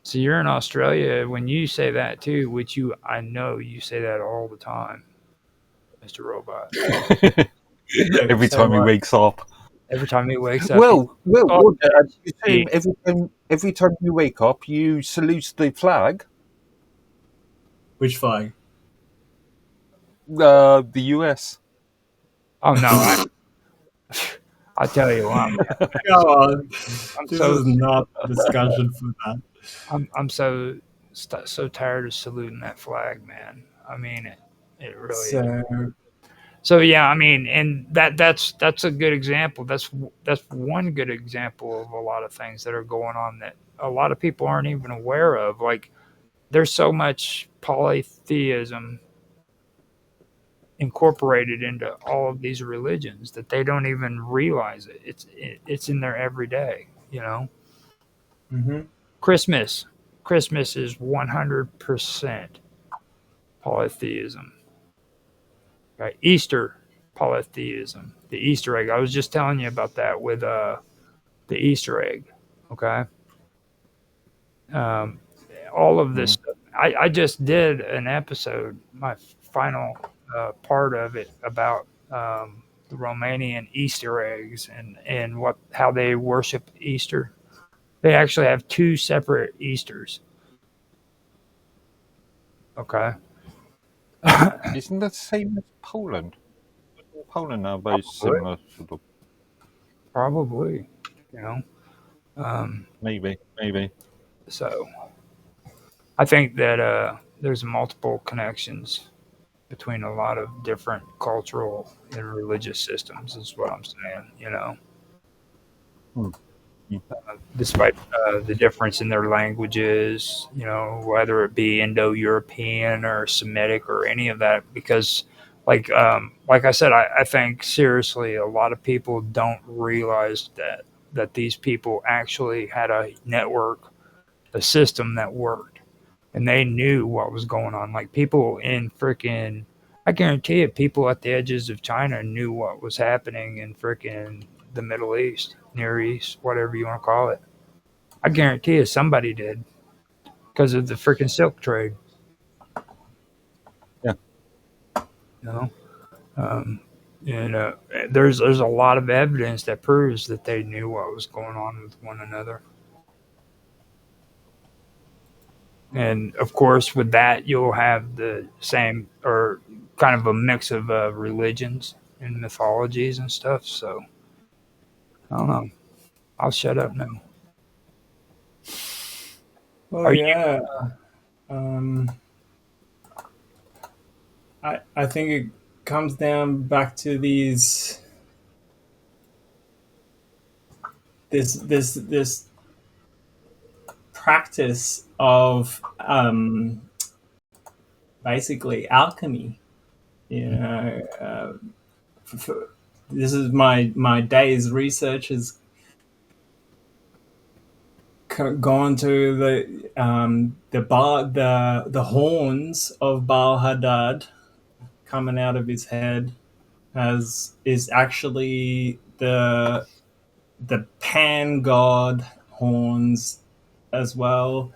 So you're in Australia when you say that too, which I know you say that all the time, Mr. Robot. Every time he wakes up. Every time he wakes up. Well, Oh, every time you wake up, you salute the flag. Which flag? The US. oh no, I tell you what, Come on. I'm This so is not a discussion for that. I'm so tired of saluting that flag, man. I mean it really is. So So yeah, I mean, and that's a good example. That's one good example of a lot of things that are going on that a lot of people aren't even aware of. Like there's so much polytheism incorporated into all of these religions that they don't even realize it. It's in there every day, you know. mhm. Christmas is 100% polytheism. Okay, Easter polytheism, the Easter egg. I was just telling you about that with the Easter egg. Okay, um, all of this. Mm. Stuff. I just did an episode, my final part of it about the Romanian Easter eggs and what how they worship Easter. They actually have two separate Easters. Okay. Isn't that the same as Poland? Poland are very Probably. similar, sort of. Probably. You know. Um, Maybe. so I think that there's multiple connections between a lot of different cultural and religious systems. Is what I'm saying. You know, Hmm. Hmm. despite the difference in their languages, you know, whether it be Indo-European or Semitic or any of that, because like I said, I think seriously a lot of people don't realize that these people actually had a network, a system that worked, and they knew what was going on. Like people in freaking, I guarantee it, people at the edges of China knew what was happening in freaking the Middle East, Near East, whatever you want to call it. I guarantee you somebody did because of the freaking silk trade. Yeah. You know, um, and there's a lot of evidence that proves that they knew what was going on with one another. And of course, with that, you'll have the same or kind of a mix of religions and mythologies and stuff. So I don't know. I'll shut up now. Well, Are you? yeah. Um, I think it comes down back to this practice of basically alchemy. You know, this is my day's research has gone to the horns of Baal Hadad coming out of his head is actually the pan god horns as well,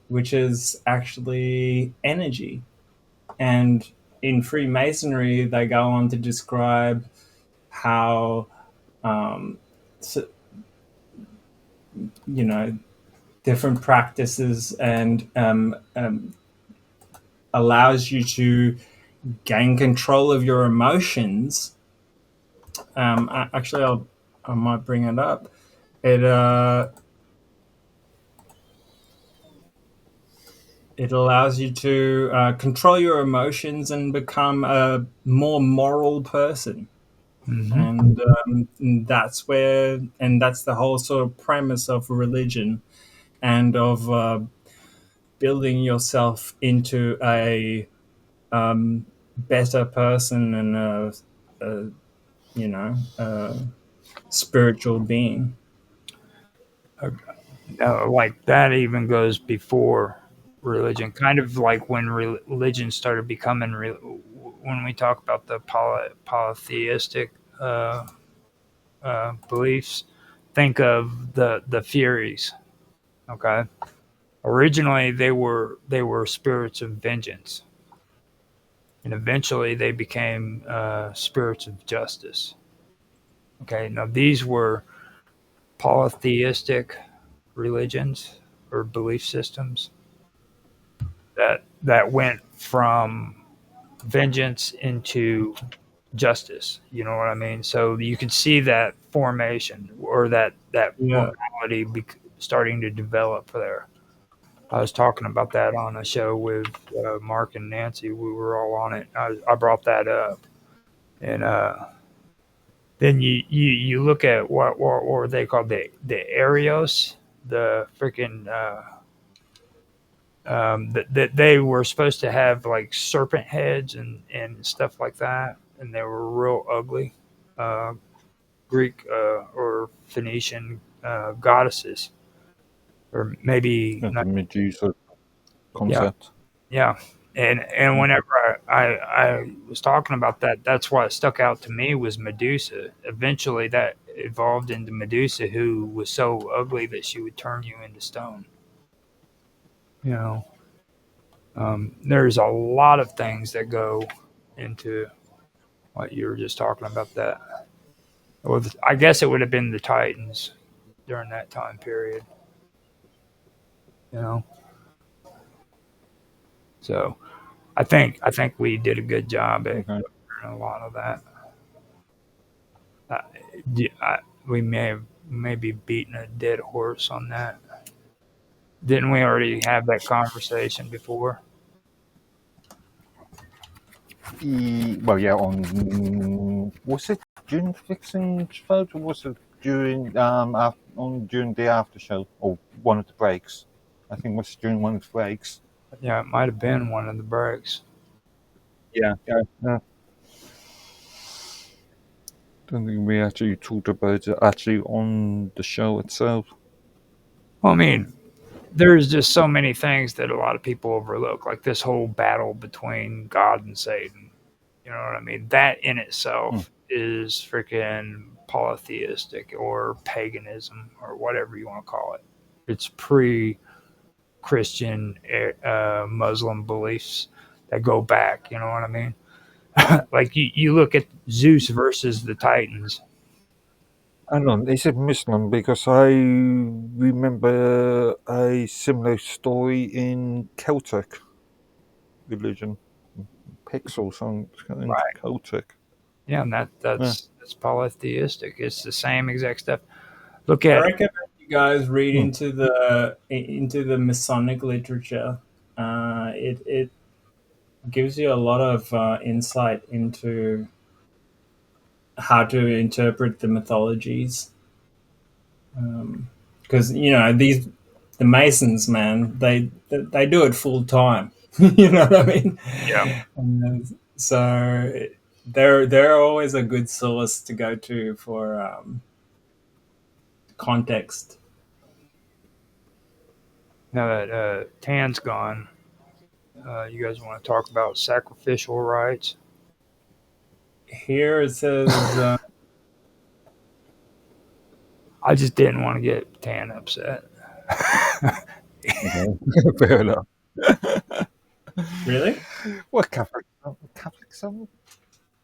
which is actually energy. And in Freemasonry, they go on to describe how, so, you know, different practices and allows you to gain control of your emotions. Actually, I might bring it up. It allows you to control your emotions and become a more moral person. Mm-hmm. And that's the whole sort of premise of religion and of building yourself into a better person and a a spiritual being. Like that even goes before religion. Kind of like when religion started becoming when we talk about the polytheistic beliefs. Think of the Furies. Okay, originally they were spirits of vengeance, and eventually they became spirits of justice. Okay, now these were polytheistic religions or belief systems that went from vengeance into justice. You know what I mean? So you can see that formation or that Yeah. morality starting to develop there. I was talking about that on a show with Mark and Nancy. We were all on it. I brought that up, and then you look at what were they called, the Arios, the freaking that they were supposed to have like serpent heads and stuff like that, and they were real ugly. Uh, Greek or Phoenician goddesses, or maybe Yeah, not. the Medusa Yeah, concept. yeah. And whenever I was talking about that, that's why it stuck out to me was Medusa. Eventually, that evolved into Medusa, who was so ugly that she would turn you into stone. You know, there's a lot of things that go into what you were just talking about. That, well, I guess it would have been the Titans during that time period. You know, so I think we did a good job at Okay. covering a lot of that. Uh, we may have maybe beaten a dead horse on that. Didn't we already have that conversation before? Well, yeah, on was it during the fixing vote or was it during during the after show or one of the breaks? I think it was during one of the breaks. Yeah, it might have been one of the breaks. Yeah. Don't think we actually talked about it actually on the show itself. Well, I mean, there's just so many things that a lot of people overlook, like this whole battle between God and Satan. You know what I mean? That in itself is freaking polytheistic or paganism or whatever you want to call it. It's pre-Christian Muslim beliefs that go back. You know what I mean? Like you look at Zeus versus the Titans. Hang on, is it Muslim? Because I remember a similar story in Celtic religion. Picts or something in Right. Celtic. Yeah, and Yeah. that's polytheistic. It's the same exact stuff. Look I at recommend you guys read Hmm. into the Masonic literature. It gives you a lot of insight into how to interpret the mythologies. Because the Masons, man, they do it full time. You know what I mean? yeah. So they're always a good source to go to for context. Now that Tan's gone, you guys want to talk about sacrificial rites? Here it says. I just didn't want to get Tan upset. Fair enough. Really? What Catholics are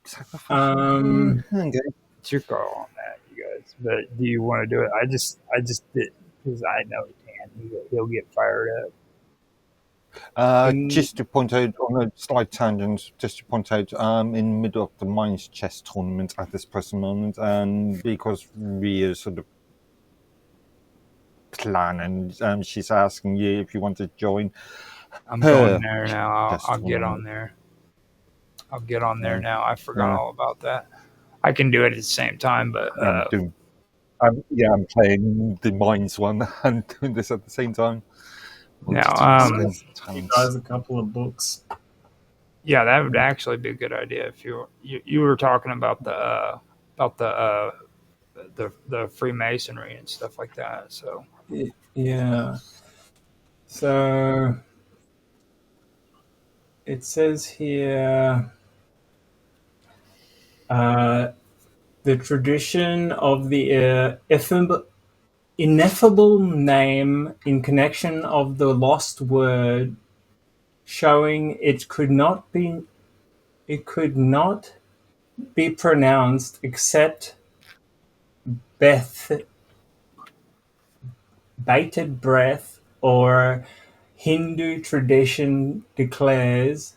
sacrificial? Okay. It's your call on that, you guys. But do you want to do it? I just did because I know Tan. He'll get fired up. In- Just to point out on a slight tangent, just to point out, in the middle of the Minds Chess tournament at this present moment, and because we are sort of planning, she's asking you if you want to join I'm her going there now. chess I'll get on tournament. there. I'll get on there Yeah. now. I forgot Yeah. all about that. I can do it at the same time, but I'm doing. I'm playing the Minds one and doing this at the same time. now, I'm gonna send you guys a couple of books. yeah, that would actually be a good idea if you were talking about the Freemasonry and stuff like that. So Yeah. So it says here the tradition of the ineffable name in connection of the lost word, showing it could not be pronounced except Beth, bated breath, or Hindu tradition declares.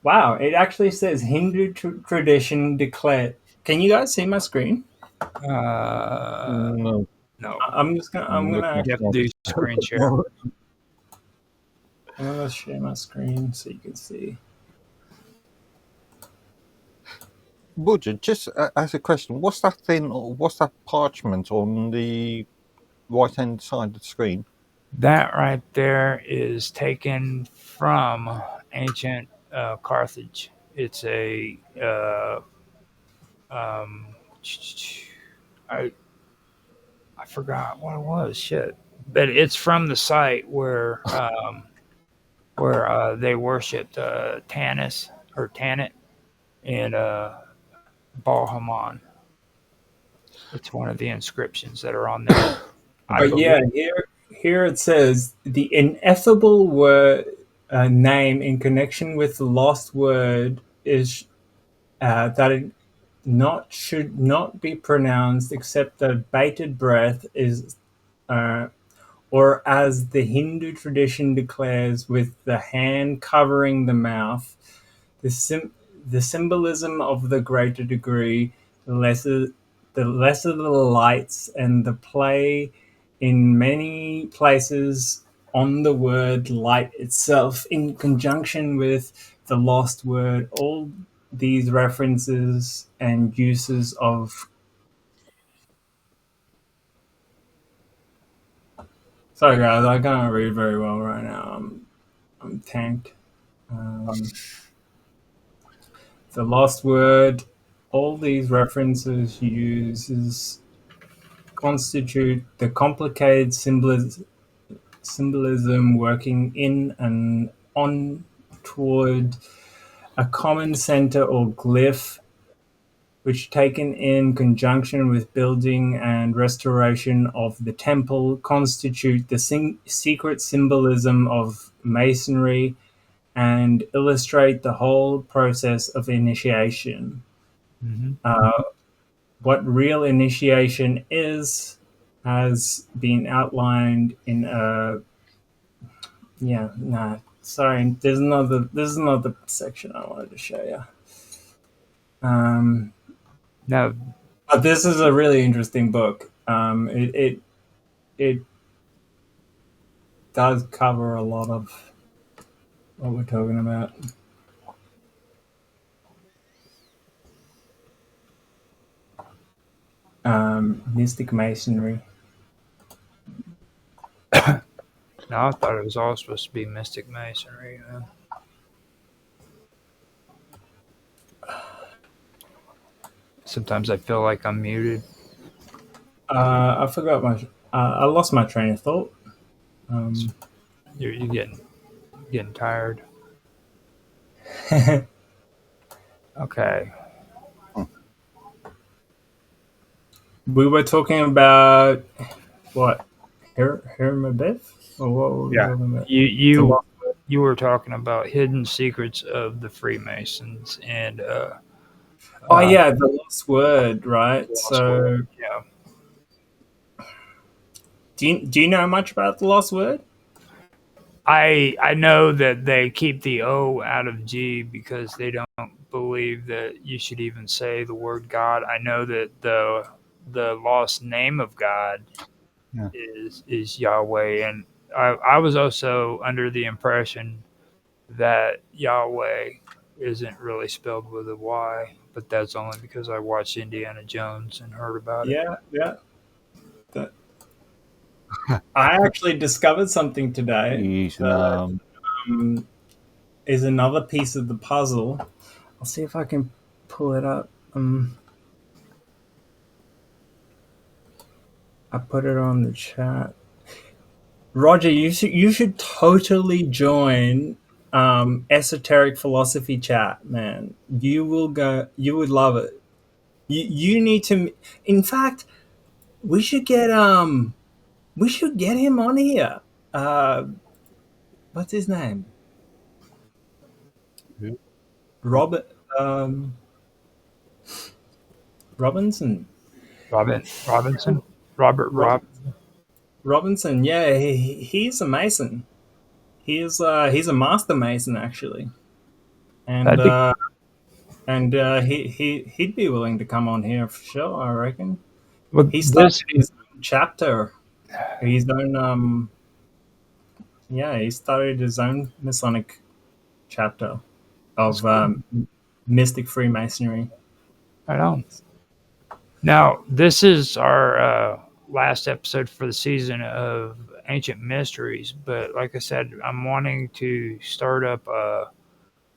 Wow, it actually says Hindu tradition declared. Can you guys see my screen? No, no, I'm just gonna. I'm looking gonna. at you have to do screen share. I'm gonna share my screen so you can see. Roger, just as a question, what's that thing, or what's that parchment on the right-hand side of the screen? That right there is taken from ancient Carthage. It's a I I forgot what it was. Shit, but it's from the site where where they worshipped Tanis or Tanit and Bahamon. It's one of the inscriptions that are on there. I But believe. yeah, here it says the ineffable word name in connection with the lost word is that it not should not be pronounced except that bated breath is uh, or as the Hindu tradition declares, with the hand covering the mouth. The, sim- the symbolism of the greater degree, the lesser the lights, and the play in many places on the word light itself, in conjunction with the lost word. All these references and uses of. Sorry, guys, I can't read very well right now. I'm tanked. Um, the lost word, all these references uses constitute the complicated symbolism working in and on toward a common center or glyph, which taken in conjunction with building and restoration of the temple constitute the secret symbolism of masonry and illustrate the whole process of initiation. Mhm. Uh, what real initiation is has been outlined in a yeah, nah, sorry, there's another section I wanted to show you. No, But this is a really interesting book. It does cover a lot of what we're talking about. Mystic masonry. no, I thought it was all supposed to be Mystic Masonry. Sometimes I feel like I'm muted. I forgot my. I lost my train of thought. Um, You're getting tired. Okay. we were talking about what Hermabeth, or what were we Yeah. talking about? You The you lost. you were talking about hidden secrets of the Freemasons and Oh uh, yeah, the lost word, right? lost word. So, Yeah. do you know much about the lost word? I know that they keep the O out of G because they don't believe that you should even say the word God. I know that the lost name of God Yeah. is Yahweh, and I was also under the impression that Yahweh isn't really spelled with a Y, but that's only because I watched Indiana Jones and heard about it. Yeah, yeah. That, I actually discovered something today Using that is another piece of the puzzle. I'll see if I can pull it up. I put it on the chat. Roger, you should totally join esoteric philosophy chat, man. You will go. You would love it. You need to. In fact, we should get him on here. Uh, what's his name? Robert Robinson. Robinson, Robert Rob, Rob. Robinson. Yeah, he's a mason. He's a master mason actually, and That'd be uh, he'd be willing to come on here for sure. I reckon well. he started This his own chapter, his own yeah, he started his own Masonic chapter is of cool. mystic Freemasonry. I know. Now this is our last episode for the season of Ancient Mysteries, but like I said, I'm wanting to start up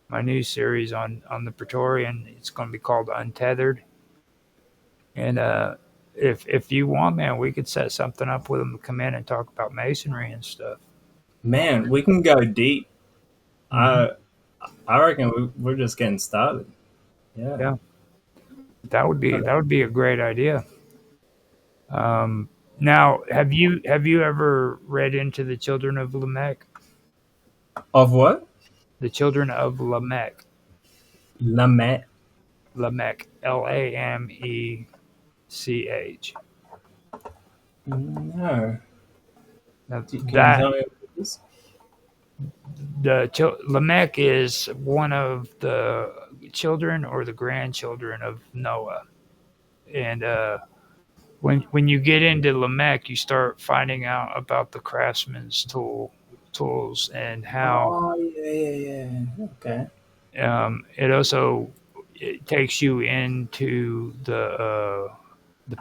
my new series on the Praetorian. It's going to be called Untethered, and if you want, man, we could set something up with them to come in and talk about masonry and stuff. Man, we can go deep. I I reckon we're just getting started. Yeah. Yeah, that would be a great idea. Now, have you ever read into the Children of Lamech? Of what? The Children of Lamech, Lamech. Lamech, Lamech. No. Now Can you that tell me what it is? Lamech is one of the children or the grandchildren of Noah, and when you get into Lamech, you start finding out about the craftsman's tools and how Oh yeah. Okay. it also it takes you into the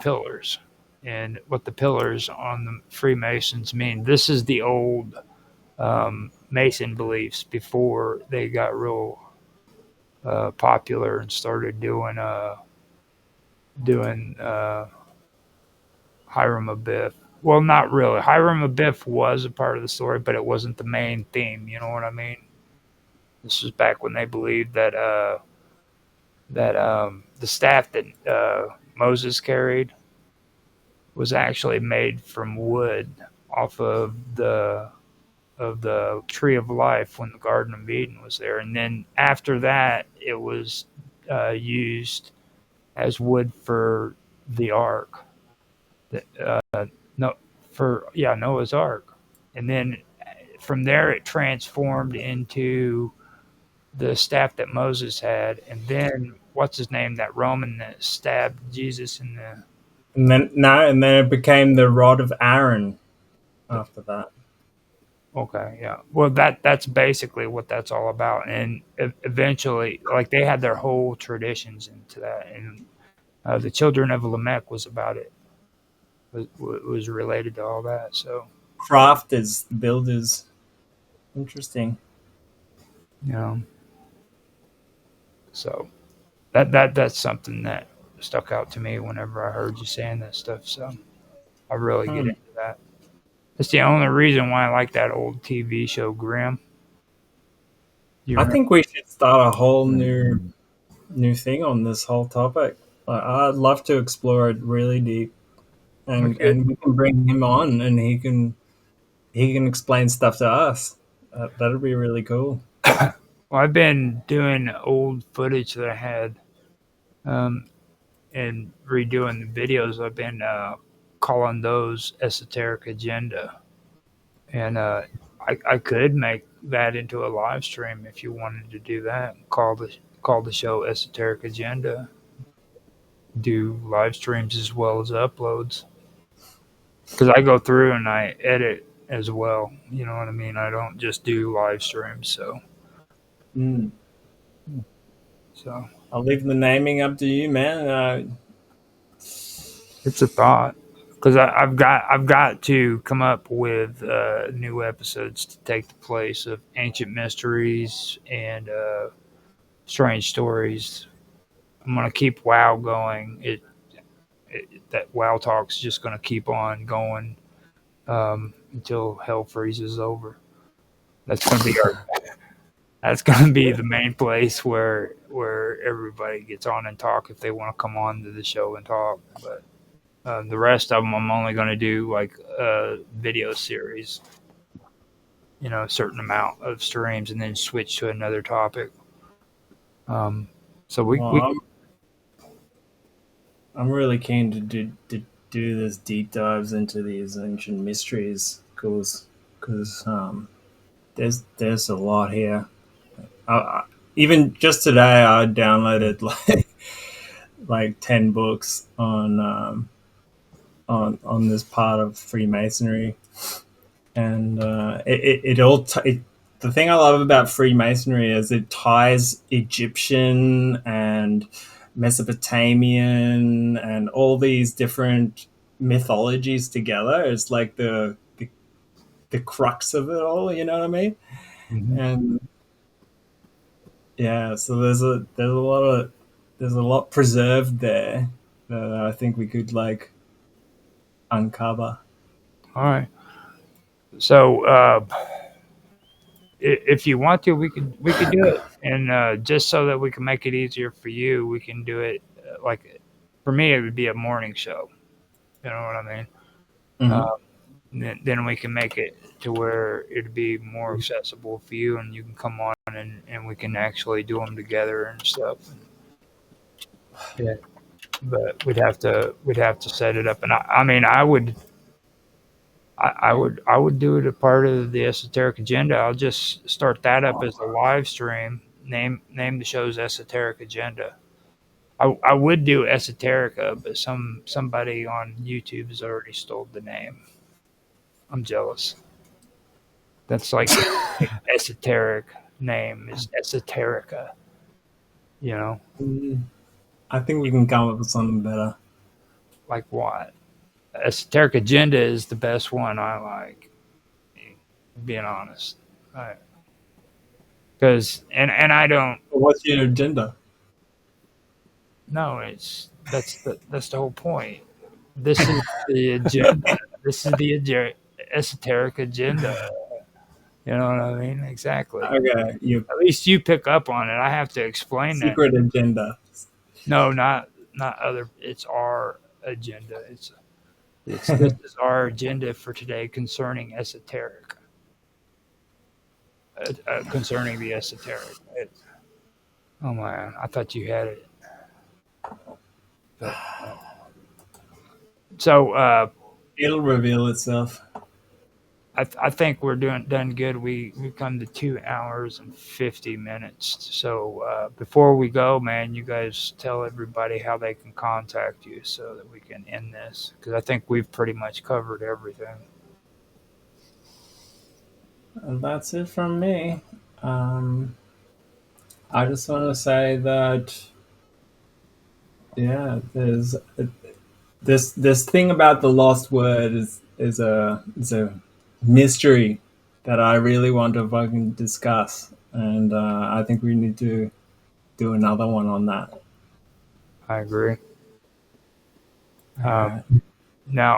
pillars and what the pillars on the Freemasons mean. This is the old Mason beliefs before they got real popular and started doing Hiram Abiff. Well, not really. Hiram Abiff was a part of the story, but it wasn't the main theme. You know what I mean? This was back when they believed that the staff that Moses carried was actually made from wood off of the tree of life when the Garden of Eden was there, and then after that, it was used as wood for the ark. No, for Noah's Ark, and then from there it transformed into the staff that Moses had, and then what's his name, that Roman that stabbed Jesus in the. And then it became the rod of Aaron after that. Okay, yeah. Well, that's basically what that's all about, and eventually, like they had their whole traditions into that, and the Children of Lamech was about it. Was related to all that. So Crafters, builders. Interesting. you know, so that's something that stuck out to me whenever I heard you saying that stuff. So I really get into that. That's the only reason why I like that old TV show Grimm. I think we should start a whole new thing on this whole topic. I'd love to explore it really deep, and we can bring him on, and he can explain stuff to us. That'd be really cool. Well, I've been doing old footage that I had, and redoing the videos. I've been calling those esoteric agenda, and I could make that into a live stream if you wanted to do that. Call the show Esoteric Agenda. Do live streams as well as uploads, because I go through and I edit as well. You know what I mean? I don't just do live streams. So I'll leave the naming up to you, man. it's a thought, because I've got to come up with new episodes to take the place of ancient mysteries and strange stories. I'm gonna keep WoW going. That WoW talk's just gonna keep on going until hell freezes over. That's gonna be our. That's gonna be the main place where everybody gets on and talk if they want to come on to the show and talk. But the rest of them, I'm only gonna do like a video series. You know, a certain amount of streams, and then switch to another topic. So I'm really keen to do this deep dives into these ancient mysteries because there's a lot here. Even just today, I downloaded like 10 books on this part of Freemasonry, and the thing I love about Freemasonry is it ties Egyptian and Mesopotamian and all these different mythologies together. It's like the crux of it all. You know what I mean? Mhm. And yeah, so there's a lot preserved there that I think we could like uncover. All right. So if you want to, we could do it, and just so that we can make it easier for you, we can do it like for me, it would be a morning show. You know what I mean? Mhm. Uh, then we can make it to where it'd be more accessible for you, and you can come on and we can actually do them together and stuff. Yeah, but we'd have to set it up, and I mean I would do it a part of the esoteric agenda. I'll just start that up as a live stream. Name the show's esoteric agenda. I would do esoterica, but somebody on YouTube has already stole the name. I'm jealous. That's like the esoteric name is esoterica. You know, Mm, I think we can come up with something better. like what? Esoteric agenda is the best one I like. Being honest, because and I don't. What's your agenda? No, that's the whole point. This is the agenda. This is the esoteric agenda. You know what I mean? Exactly. Okay, your At least you pick up on it. I have to explain that. secret agenda. No, not other. It's our agenda. It's this is our agenda for today concerning esoteric. Concerning the esoteric. Oh man, I thought you had it. But, so It'll reveal itself. I think we're done good. We come to 2 hours and 50 minutes. So before we go, man, you guys tell everybody how they can contact you so that we can end this because I think we've pretty much covered everything. And that's it from me. I just want to say that yeah, there's this thing about the lost word is a mystery that I really want to fucking discuss, and I think we need to do another one on that. I agree. Um, Alright. now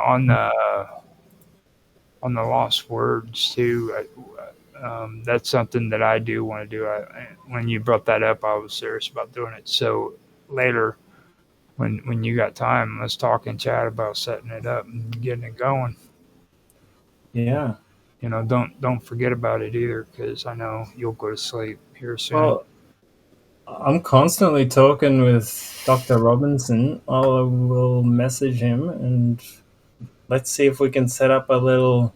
on the lost words too. That's something that I do want to do. When you brought that up, I was serious about doing it. So later, when you got time, let's talk and chat about setting it up and getting it going. Yeah. You know, don't forget about it either, because I know you'll go to sleep here soon. Well, I'm constantly talking with Dr. Robinson. I will message him and let's see if we can set up a little.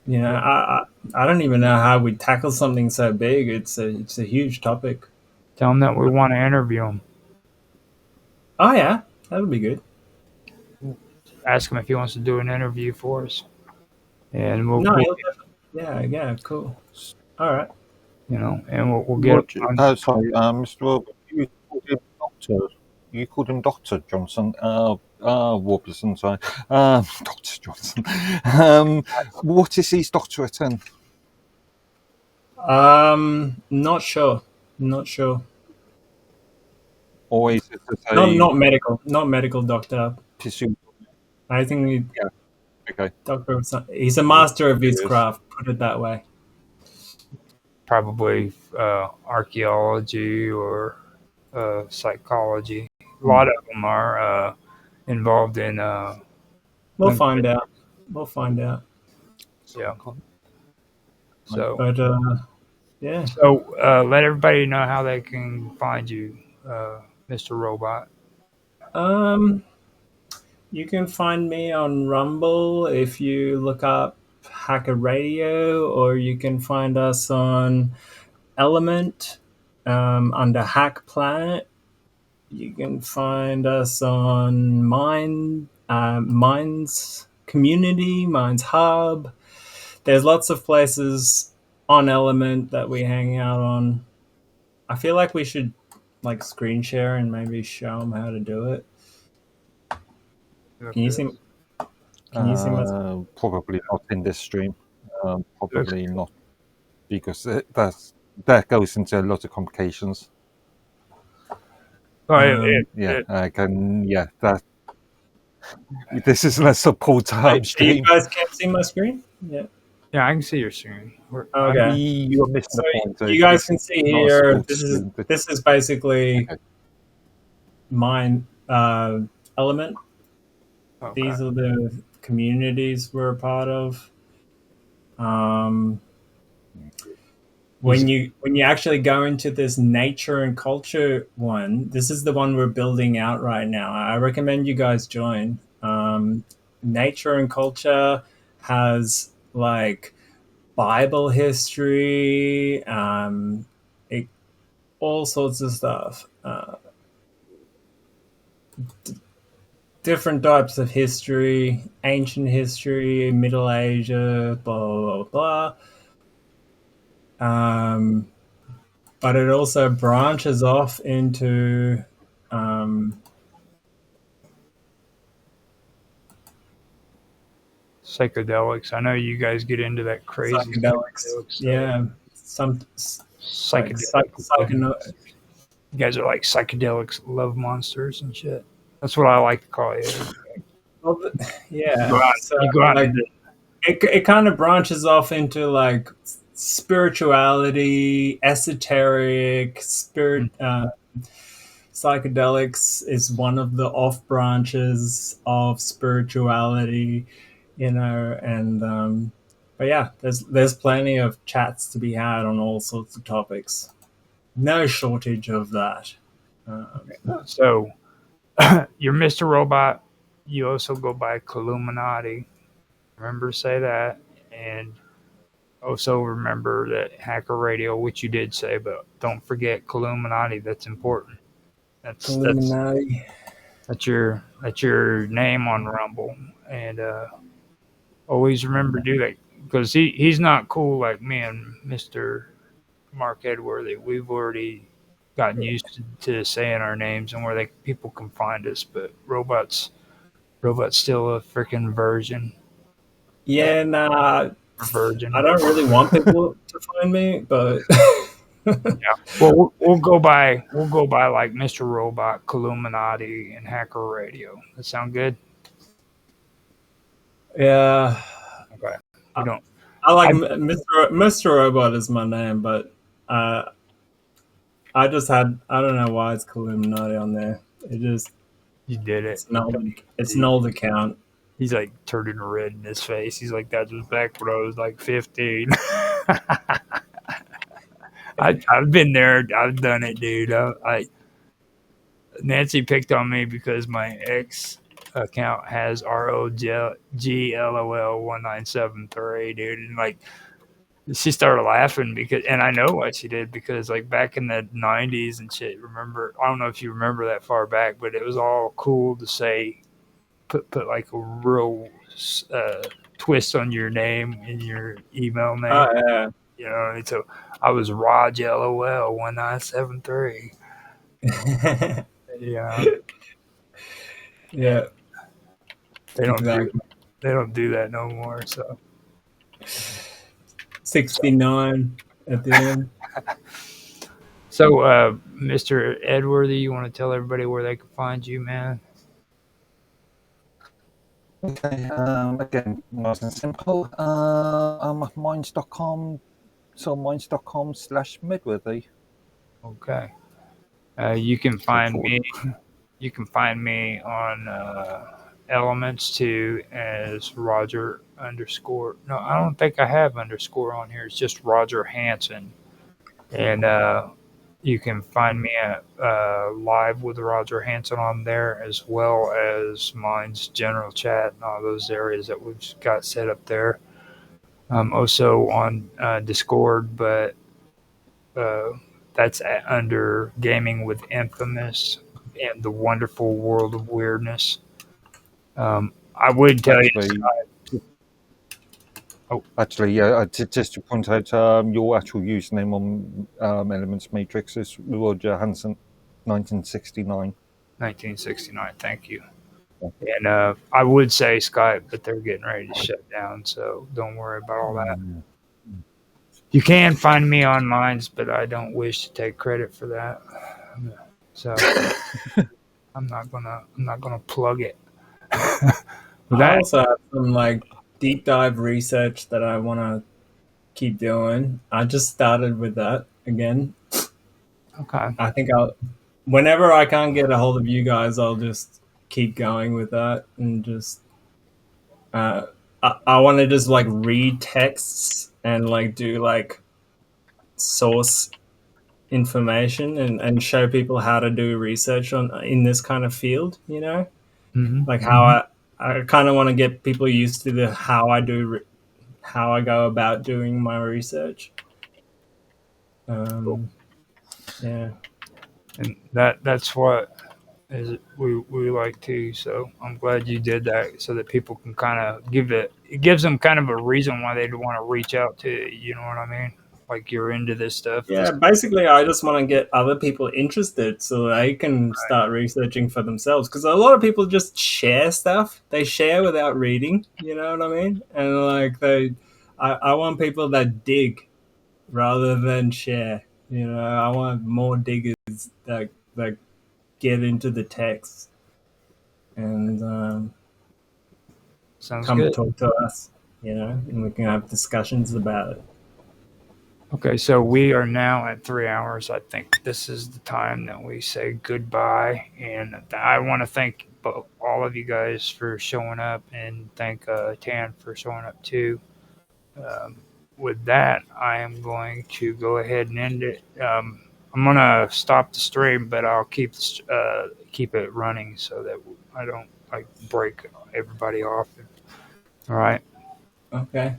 You know, I don't even know how we tackle something so big. It's a huge topic. Tell him that we want to interview him. Oh yeah, that would be good. Ask him if he wants to do an interview for us, and No, yeah, cool. All right. we'll get Roger, him on. sorry, Mr. Robert, you called him Doctor. You called him Doctor Johnson. Robertson, sorry. Doctor Johnson. What is his doctorate in? Not sure. Not sure. Or is it a Not medical doctor. tissue? I think Okay. doctor. He's a master of his Yes. craft. Put it that way. Probably archaeology or psychology. A lot of them are involved in We'll find out. We'll find out. yeah. So But yeah. let everybody know how they can find you, Mr. Robot. You can find me on Rumble if you look up Hacker Radio, or you can find us on Element under Hack Planet. You can find us on Minds Community, Minds Hub. There's lots of places on Element that we hang out on. I feel like we should like screen share and maybe show them how to do it. Can you see? Can you see my? Probably not in this stream. Probably not, because that goes into a lot of complications. I can. Yeah, that. This isn't a support Wait, stream. you guys can't see my screen? Yeah. Yeah, I can see your screen. Okay. You're missing So the point. you guys This can is see not a here. split screen, but This is basically okay. mine element. Okay. These are the communities we're a part of. Um, He's when you actually go into this nature and culture one, this is the one we're building out right now. I recommend you guys join. Nature and culture has like Bible history, it, all sorts of stuff. Different types of history, ancient history, Middle Asia, blah blah blah. But it also branches off into um, psychedelics. I know you guys get into that crazy psychedelics. psychedelic stuff. Yeah, some like Psychedelic love monsters. You guys are like psychedelics love monsters and shit. That's what I like to call you. well, You go yeah. out. So You go out like into it kind of branches off into like spirituality, esoteric, psychedelics is one of the off branches of spirituality, and but yeah, there's plenty of chats to be had on all sorts of topics. No shortage of that. Um, so you're Mr. Robot. You also go by Illuminati. Remember to say that. And also remember that Hacker Radio, which you did say, but don't forget Illuminati. That's important. That's Illuminati. that's your name on Rumble, and always remember to do that because he's not cool like me and Mister Mark Edworthy. We've already gotten used to saying our names and where people can find us, but robots still a freaking Yeah, nah, I virgin. don't really want people to find me, but Yeah. Well, we'll go by like Mr. Robot, Illuminati, and Hacker Radio. That sound good? yeah, Okay. We I, don't. I like I Mr. Robot is my name, but uh, I don't know why it's Illuminati on there. It just You did it. it's an old account. He's like turning red in his face. He's like, that was back when I was like 15. I've been there. I've done it, dude. Nancy picked on me because my ex account has ROGLOL1973, dude. And like, she started laughing because, and I know why she did because like back in the 90s and shit, remember, I don't know if you remember that far back, but it was all cool to say, put like a real twist on your name in your email name, Oh yeah. and so I was Raj LOL 1973. Yeah, Yeah, they don't do exactly. they don't do that no more. So 69 at the end. Mr. Edworthy, you want to tell everybody where they can find you, man? Okay, again, nice and simple. I'm at minds.com, so minds.com/Medworthy. Okay. You can find me. You can find me on Elements 2 as Roger underscore. No, I don't think I have underscore on here. It's just Roger Hansen. And you can find me at live with Roger Hansen on there, as well as mine's general chat and all those areas that we've got set up there. I'm also on Discord, but that's under Gaming with Infamous and the Wonderful World of Weirdness. I would tell you, Actually, yeah, just to point out, your actual username on Elements Matrix is Roger Hansen, 1969. 1969. Thank you. And I would say Skype, but they're getting ready to shut down, so don't worry about all that. You can find me on Minds, but I don't wish to take credit for that. So I'm not gonna plug it. I also have some like deep dive research that I want to keep doing. I just started with that again. Okay. I think whenever I can't get a hold of you guys, I'll just keep going with that and just, uh, I want to just like read texts and like do like source information and show people how to do research on in this kind of field, Hmm. like how I kind of want to get people used to the how I go about doing my research. Cool. Um, yeah. And that's what is we like too. So I'm glad you did that, so that people can kind of it gives them kind of a reason why they'd want to reach out to you. You know what I mean? Like you're into this stuff. Yeah, basically, I just want to get other people interested so they can start researching for themselves. Because a lot of people just share stuff. They share without reading. You know what I mean? And like I want people that dig rather than share. I want more diggers that get into the text and Sounds come good. talk to us. And we can have discussions about it. Okay, so we are now at 3 hours. I think this is the time that we say goodbye. And I want to thank all of you guys for showing up, and thank Tan for showing up too. Um, with that, I am going to go ahead and end it. I'm gonna stop the stream, but I'll keep it running so that I don't like break everybody off. All right, Okay.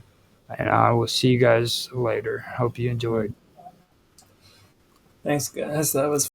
and I will see you guys later. Hope you enjoyed. Thanks, guys. That was